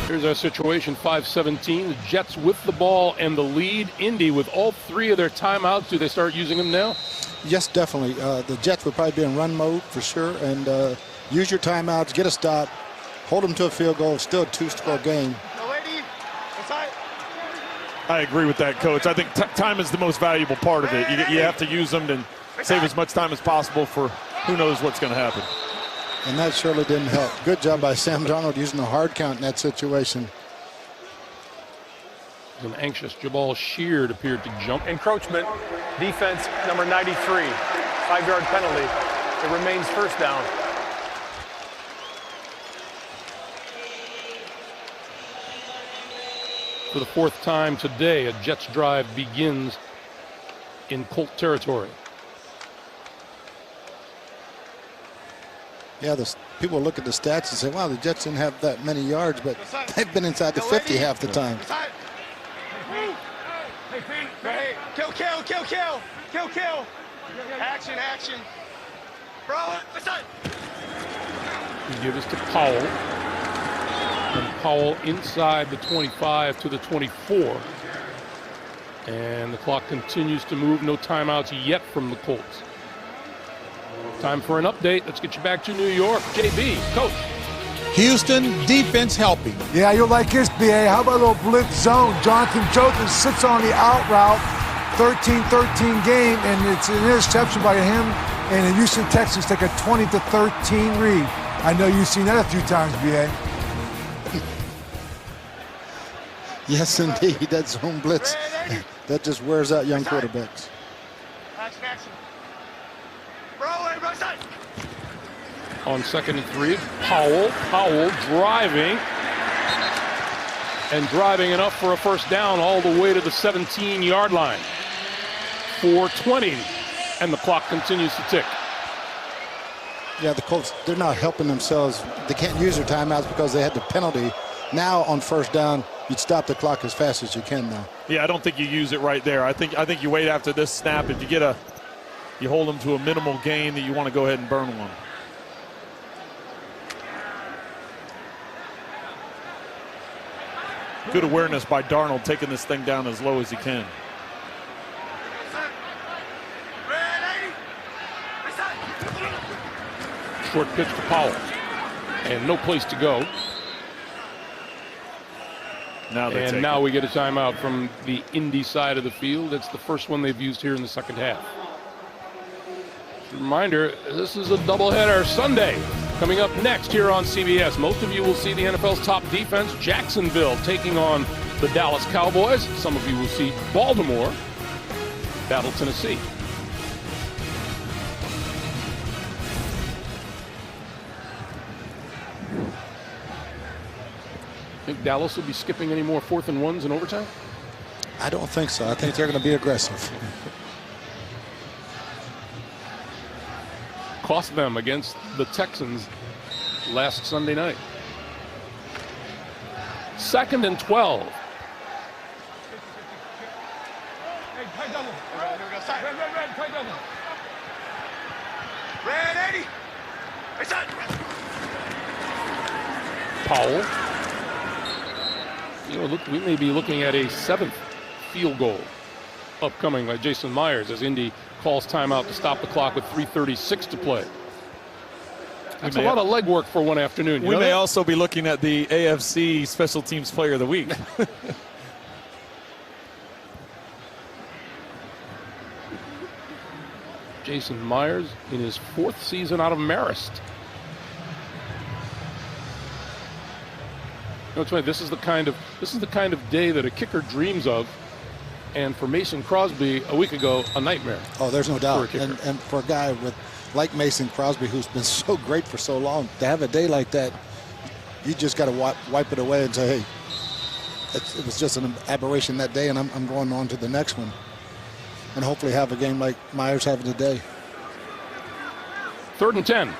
Here's our situation, 5:17. The Jets with the ball and the lead. Indy with all 3 of their timeouts. Do they start using them now? Yes, definitely. The Jets would probably be in run mode for sure, and use your timeouts, get a stop, hold them to a field goal. Still a 2-score game. I agree with that, Coach. I think time is the most valuable part of it. You have to use them and save as much time as possible for who knows what's going to happen. And that surely didn't help. Good job by Sam Darnold using the hard count in that situation. An anxious Jabal Sheard appeared to jump. Encroachment, defense number 93, 5-yard penalty. It remains 1st down. For the 4th time today, a Jets drive begins in Colt territory. Yeah, people look at the stats and say, wow, the Jets didn't have that many yards, but they've been inside the 50 half the time. Hey, kill. Action. Bro, He gives it to Powell. And Powell inside the 25 to the 24. And the clock continues to move. No timeouts yet from the Colts. Time for an update. Let's get you back to New York. JB, Coach. Houston defense helping. Yeah, you'll like this, BA. How about a little blitz zone? Jonathan Joseph sits on the out route, 13-13 game, and it's an interception by him. And the Houston Texans take a 20-13 lead. I know you've seen that a few times, BA. Yes, indeed. That zone blitz, that just wears out young quarterbacks. Action. Bro, right side. On 2nd and 3, Powell driving enough for a 1st down all the way to the 17-yard line. 4:20, and the clock continues to tick. Yeah, the Colts, they're not helping themselves. They can't use their timeouts because they had the penalty. Now on 1st down, you'd stop the clock as fast as you can now. Yeah, I don't think you use it right there. I think you wait after this snap. If you hold them to a minimal gain, that you want to go ahead and burn one. Good awareness by Darnold, taking this thing down as low as he can. Short pitch to Powell. And no place to go. Now we get a timeout from the Indy side of the field. It's the first one they've used here in the 2nd half. Reminder, this is a doubleheader Sunday. Coming up next here on CBS, most of you will see the NFL's top defense, Jacksonville, taking on the Dallas Cowboys. Some of you will see Baltimore battle Tennessee. Think Dallas will be skipping any more 4th and 1s in overtime? I don't think so. I think they're going to be aggressive. Cost them against the Texans last Sunday night. 2nd and 12. Red 80. Powell. Look, we may be looking at a 7th field goal upcoming by Jason Myers as Indy calls timeout to stop the clock with 3:36 to play. That's a lot of legwork for one afternoon. We may also be looking at the AFC Special Teams Player of the Week. Jason Myers in his 4th season out of Marist. You know, it's funny, this is the kind of day that a kicker dreams of, and for Mason Crosby a week ago, a nightmare. Oh, there's no doubt. For And for a guy like Mason Crosby, who's been so great for so long, to have a day like that, you just got to wipe it away and say, hey, it was just an aberration that day, and I'm going on to the next one. And hopefully have a game like Myers having today. 3rd and 10.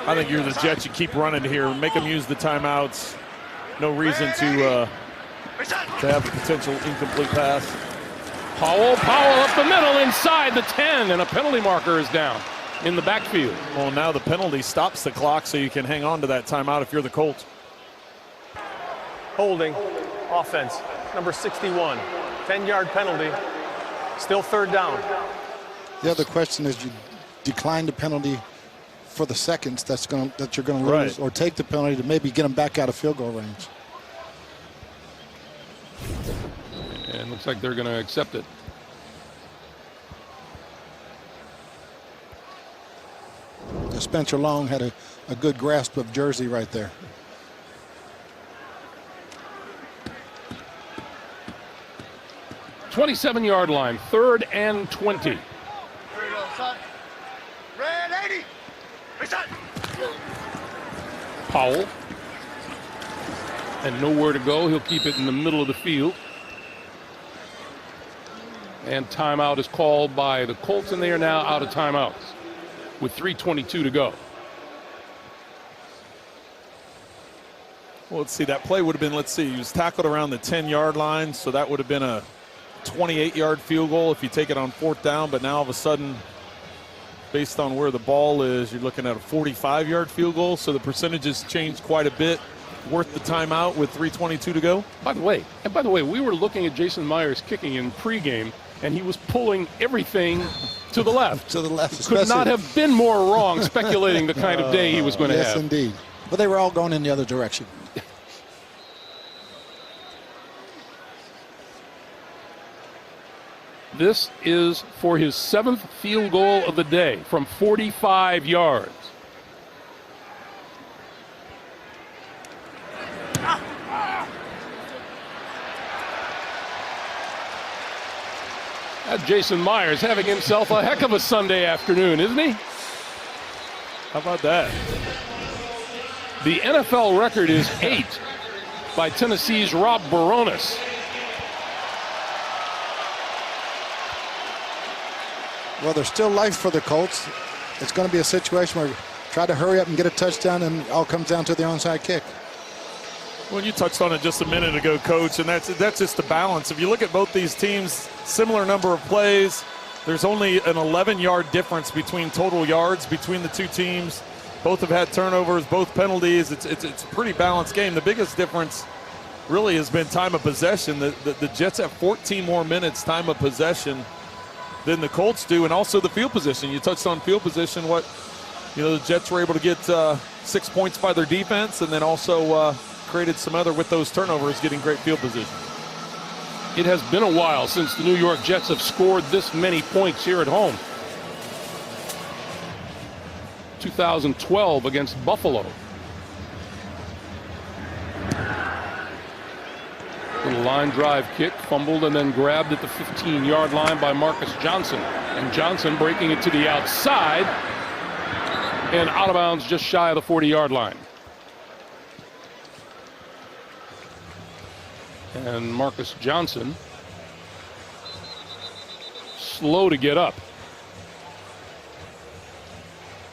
I think you're the Jets. You keep running here. Make them use the timeouts. No reason to have a potential incomplete pass. Powell up the middle inside the 10, and a penalty marker is down in the backfield. Well, now the penalty stops the clock, so you can hang on to that timeout if you're the Colts. Holding, offense, number 61, 10-yard penalty, still 3rd down. The other question is, you decline the penalty for the seconds that you're going to lose, or take the penalty to maybe get them back out of field goal range. And looks like they're going to accept it. Spencer Long had a good grasp of Jersey right there. '27-yard line, 3rd and 20. Powell. And nowhere to go. He'll keep it in the middle of the field. And timeout is called by the Colts, and they are now out of timeouts with 3:22 to go. Well, let's see. That play would have been, he was tackled around the 10-yard line, so that would have been a 28-yard field goal if you take it on 4th down. But now all of a sudden, based on where the ball is, you're looking at a 45-yard field goal. So the percentages changed quite a bit. Worth the timeout with 3:22 to go. By the way, we were looking at Jason Myers kicking in pregame, and he was pulling everything to the left. To the left. Could not have been more wrong speculating the kind of day he was going to have. Yes, indeed. But they were all going in the other direction. This is for his 7th field goal of the day from 45 yards. Jason Myers having himself a heck of a Sunday afternoon, isn't he? How about that? The NFL record is 8 by Tennessee's Rob Baronis. Well, there's still life for the Colts. It's going to be a situation where try to hurry up and get a touchdown, and it all comes down to the onside kick. Well, you touched on it just a minute ago, Coach, and that's just the balance. If you look at both these teams, similar number of plays. There's only an 11-yard difference between total yards between the two teams. Both have had turnovers, both penalties. It's a pretty balanced game. The biggest difference really has been time of possession. The Jets have 14 more minutes time of possession than the Colts do, and also the field position. You touched on field position. The Jets were able to get 6 points by their defense, and then also created some other with those turnovers, getting great field position. It has been a while since the New York Jets have scored this many points here at home. 2012 against Buffalo. Little line drive kick, fumbled and then grabbed at the 15-yard line by Marcus Johnson. And Johnson breaking it to the outside and out of bounds just shy of the 40-yard line. And Marcus Johnson slow to get up.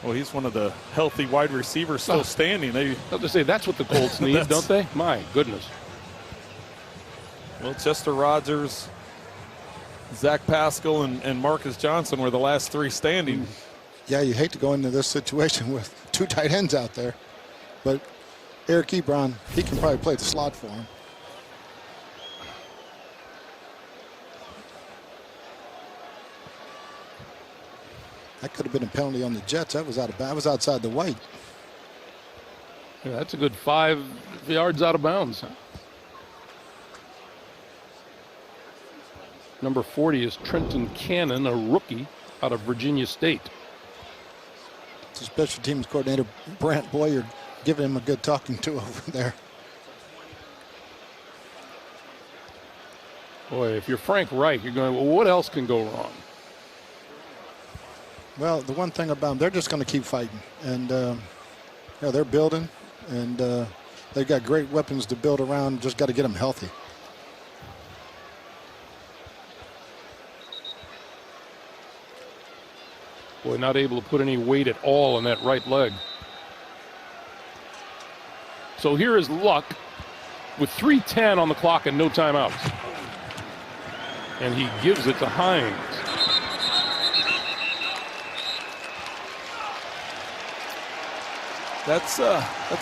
Well, he's one of the healthy wide receivers still standing. I have to say, that's what the Colts need, don't they? My goodness. Well, Chester Rogers, Zach Pascal, and Marcus Johnson were the last three standing. Yeah, you hate to go into this situation with two tight ends out there. But Eric Ebron, he can probably play the slot for him. That could have been a penalty on the Jets. That was outside the white. Yeah, that's a good 5 yards out of bounds. Number 40 is Trenton Cannon, a rookie out of Virginia State. The special teams coordinator, Brant Boyer, giving him a good talking to over there. Boy, if you're Frank Reich, you're going, well, what else can go wrong? Well, the one thing about them, they're just going to keep fighting. And, they're building, and they've got great weapons to build around. Just got to get them healthy. Boy, not able to put any weight at all on that right leg. So here is Luck with 3:10 on the clock and no timeouts. And he gives it to Hines. That's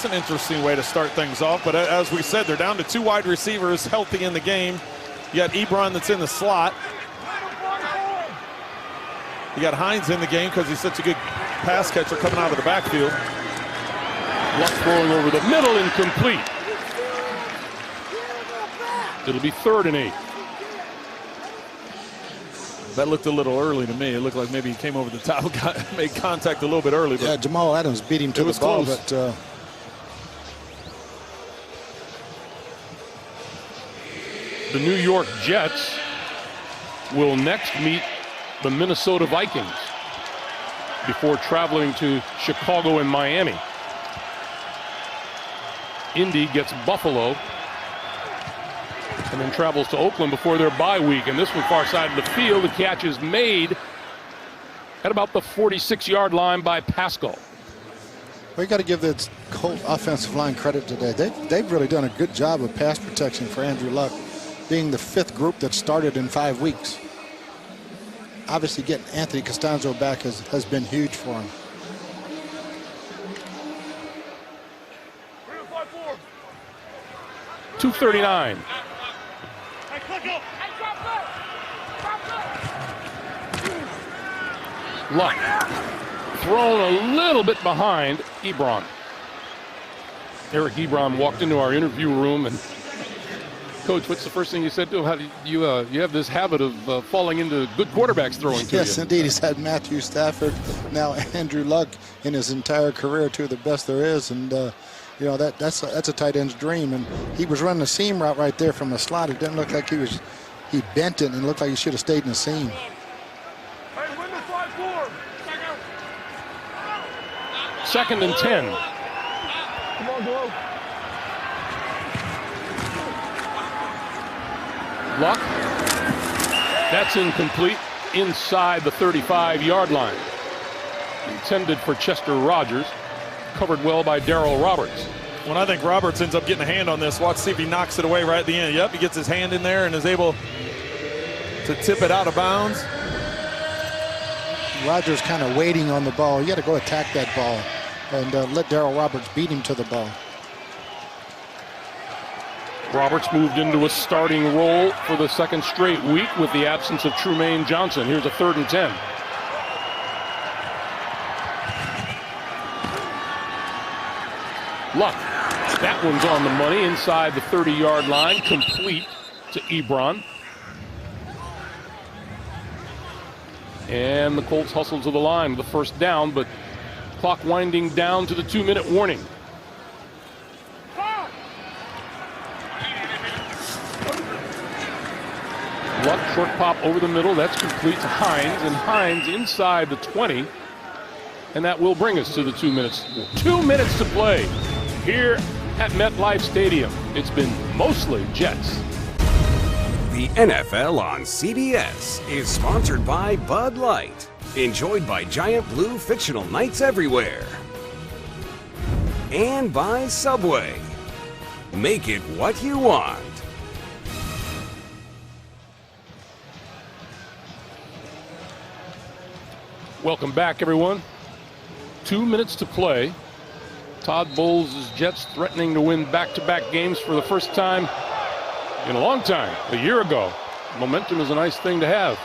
an interesting way to start things off. But as we said, they're down to 2 wide receivers healthy in the game. You got Ebron that's in the slot. You got Hines in the game because he's such a good pass catcher coming out of the backfield. Luck throwing over the middle, incomplete. It'll be 3rd and 8. That looked a little early to me. It looked like maybe he came over the top, made contact a little bit early. But yeah, Jamal Adams beat him to the ball, close. but the New York Jets will next meet the Minnesota Vikings before traveling to Chicago and Miami. Indy gets Buffalo and then travels to Oakland before their bye week. And this one far side of the field, the catch is made at about the 46-yard line by Pascal. we got to give the Colt offensive line credit today. They've really done a good job of pass protection for Andrew Luck, being the 5th group that started in 5 weeks. Obviously, getting Anthony Costanzo back has been huge for him. .239. Luck thrown a little bit behind Ebron. Eric Ebron walked into our interview room and, Coach, what's the first thing you said to him? How do you have this habit of falling into good quarterbacks throwing to you? Yes, indeed. He's had Matthew Stafford, now Andrew Luck in his entire career, 2 of the best there is. And, that's a tight end's dream. And he was running a seam route right there from the slot. It didn't look like he bent it, and it looked like he should have stayed in the seam. Second and 10. Come on, Glow. Luck. That's incomplete inside the 35-yard line. Intended for Chester Rogers. Covered well by Darrell Roberts. When I think Roberts ends up getting a hand on this, watch see if he knocks it away right at the end. Yep, he gets his hand in there and is able to tip it out of bounds. Rogers kind of waiting on the ball. You got to go attack that ball and let Darrell Roberts beat him to the ball. Roberts moved into a starting role for the 2nd straight week with the absence of Trumaine Johnson. Here's a 3rd and 10. Luck. That one's on the money inside the 30-yard line, complete to Ebron. And the Colts hustle to the line with the 1st down, but clock winding down to the 2-minute warning. Luck, short pop over the middle. That's complete to Hines, and Hines inside the 20. And that will bring us to the 2 minutes. 2 minutes to play here at MetLife Stadium. It's been mostly Jets. The NFL on CBS is sponsored by Bud Light. Enjoyed by Giant Blue fictional knights everywhere. And by Subway. Make it what you want. Welcome back, everyone. 2 minutes to play. Todd Bowles' Jets threatening to win back-to-back games for the first time in a long time, a year ago. Momentum is a nice thing to have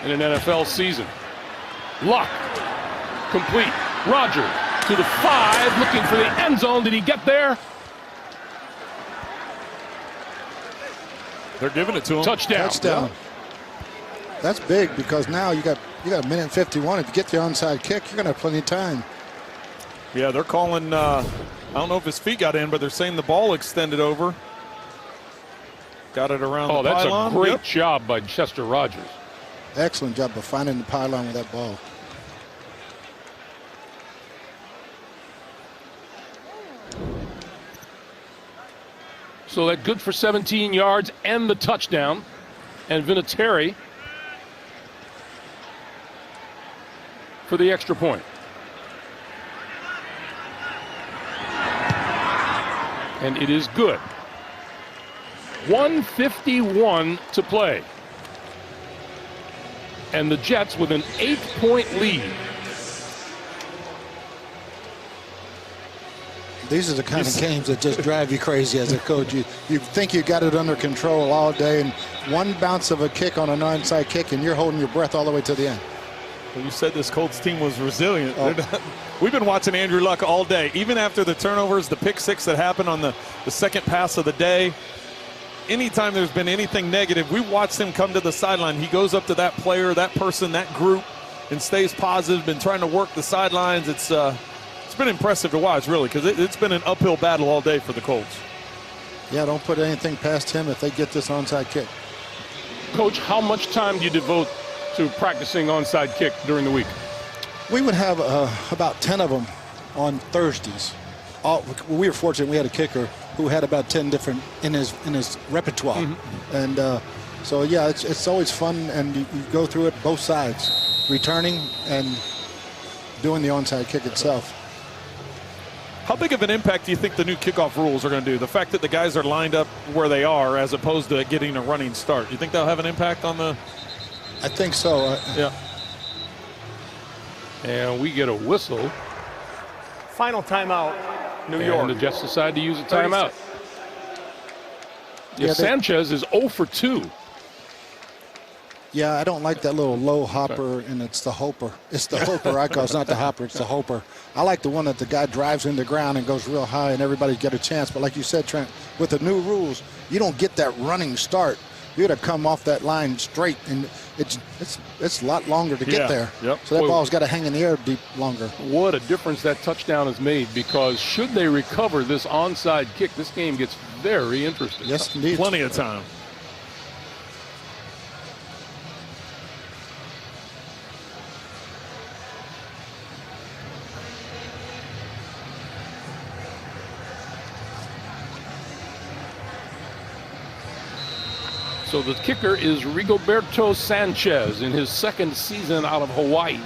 in an NFL season. Luck, complete. Roger to the 5, looking for the end zone. Did he get there? They're giving it to him. Touchdown. That's big because now you got a minute and 51. If you get the onside kick, you're going to have plenty of time. Yeah, they're calling, I don't know if his feet got in, but they're saying the ball extended over. Got it around the pylon. Oh, that's a great job by Chester Rogers. Excellent job of finding the pylon with that ball. So that good for 17 yards and the touchdown. And Vinatieri for the extra point. And it is good. 1:51 to play. And the Jets with an 8-point lead. These are the kind of games that just drive you crazy as a coach. You think you got it under control all day, and one bounce of a kick on an onside kick, and you're holding your breath all the way to the end. Well, you said this Colts team was resilient. We've been watching Andrew Luck all day. Even after the turnovers, the pick six that happened on the second pass of the day, anytime there's been anything negative, we watched him come to the sideline. He goes up to that player, that person, that group, and stays positive, been trying to work the sidelines. It's been impressive to watch, really, because it's been an uphill battle all day for the Colts. Yeah, don't put anything past him if they get this onside kick. Coach, how much time do you devote to practicing onside kick during the week? We would have about 10 of them on Thursdays. We were fortunate we had a kicker who had about 10 different in his repertoire. Mm-hmm. And so, yeah, it's always fun, and you go through it both sides, returning and doing the onside kick itself. How big of an impact do you think the new kickoff rules are going to do? The fact that the guys are lined up where they are as opposed to getting a running start. You think that'll have an impact on the... I think so. Yeah. And we get a whistle. Final timeout, New York. And the Jets decide to use a timeout. Yeah, Sanchez is 0 for 2. Yeah, I don't like that little low hopper, and it's the hoper. It's the hoper I call. It's not the hopper, it's the hoper. I like the one that the guy drives in the ground and goes real high and everybody get a chance. But like you said, Trent, with the new rules, you don't get that running start. You got to come off that line straight, and it's a lot longer to get there. Yep. So that ball's got to hang in the air deep longer. What a difference that touchdown has made, because should they recover this onside kick, this game gets very interesting. Yes, indeed. Plenty of time. So the kicker is Rigoberto Sanchez in his second season out of Hawaii.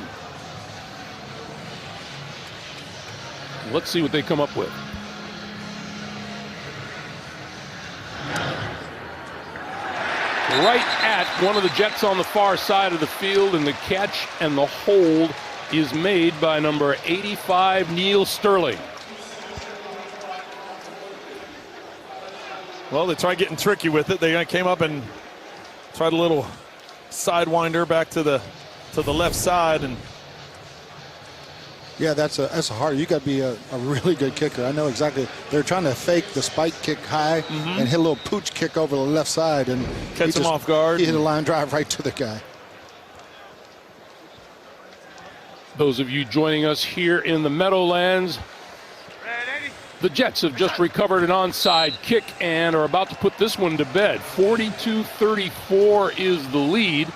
Let's see what they come up with. Right at one of the Jets on the far side of the field, and the catch and the hold is made by number 85, Neil Sterling. Well, they tried getting tricky with it. They came up and tried a little sidewinder back to the left side, and yeah, that's a hard. You got to be a really good kicker. I know exactly. They're trying to fake the spike kick high and hit a little pooch kick over the left side, and catch him off guard. He hit a line drive right to the guy. Those of you joining us here in the Meadowlands, the Jets have just recovered an onside kick and are about to put this one to bed. 42-34 is the lead.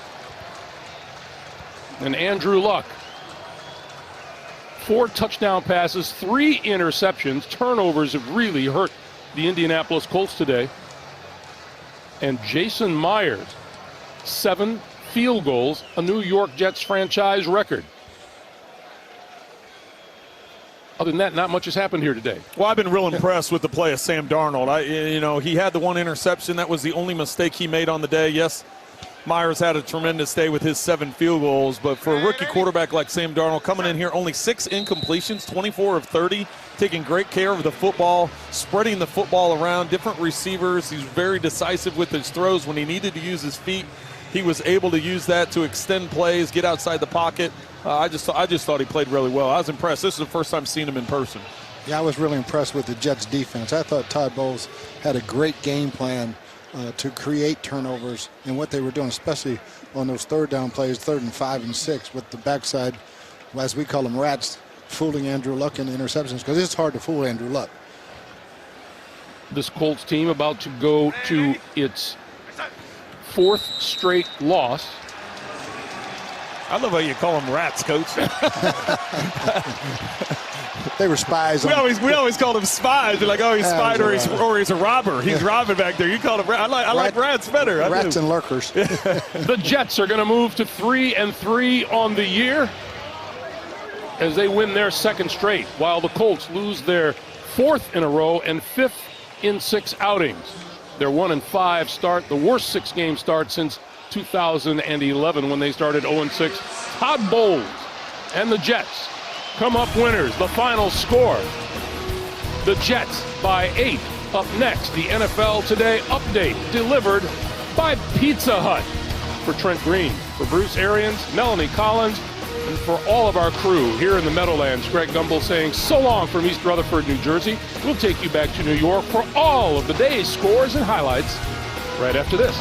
And Andrew Luck, 4 touchdown passes, 3 interceptions. Turnovers have really hurt the Indianapolis Colts today. And Jason Myers, 7 field goals, a New York Jets franchise record. Other than that, not much has happened here today. Well, I've been real impressed with the play of Sam Darnold. He had the 1 interception. That was the only mistake he made on the day. Yes, Myers had a tremendous day with his 7 field goals, but for a rookie quarterback like Sam Darnold, coming in here, only 6 incompletions, 24 of 30, taking great care of the football, spreading the football around, different receivers. He's very decisive with his throws. When he needed to use his feet, he was able to use that to extend plays, get outside the pocket. I just thought he played really well. I was impressed. This is the first time seeing him in person. Yeah, I was really impressed with the Jets defense. I thought Todd Bowles had a great game plan to create turnovers and what they were doing, especially on those third down plays, 3rd and 5 and 6, with the backside, as we call them, rats, fooling Andrew Luck in interceptions, because it's hard to fool Andrew Luck. This Colts team about to go to its 4th straight loss. I love how you call them rats, Coach. They were spies. We always called them spies. They're like, oh, he's spied or he's a robber. He's robbing back there. You call him rats. I like rats better. Rats and lurkers. The Jets are going to move to 3-3 on the year as they win their 2nd straight, while the Colts lose their 4th in a row and 5th in 6 outings. Their 1-5 start, the worst 6-game start since 2011 when they started 0-6. Todd Bowles and the Jets come up winners. The final score, the Jets by 8. Up next, the NFL Today update delivered by Pizza Hut. For Trent Green, for Bruce Arians, Melanie Collins, and for all of our crew here in the Meadowlands, Greg Gumbel saying so long from East Rutherford, New Jersey. We'll take you back to New York for all of the day's scores and highlights right after this.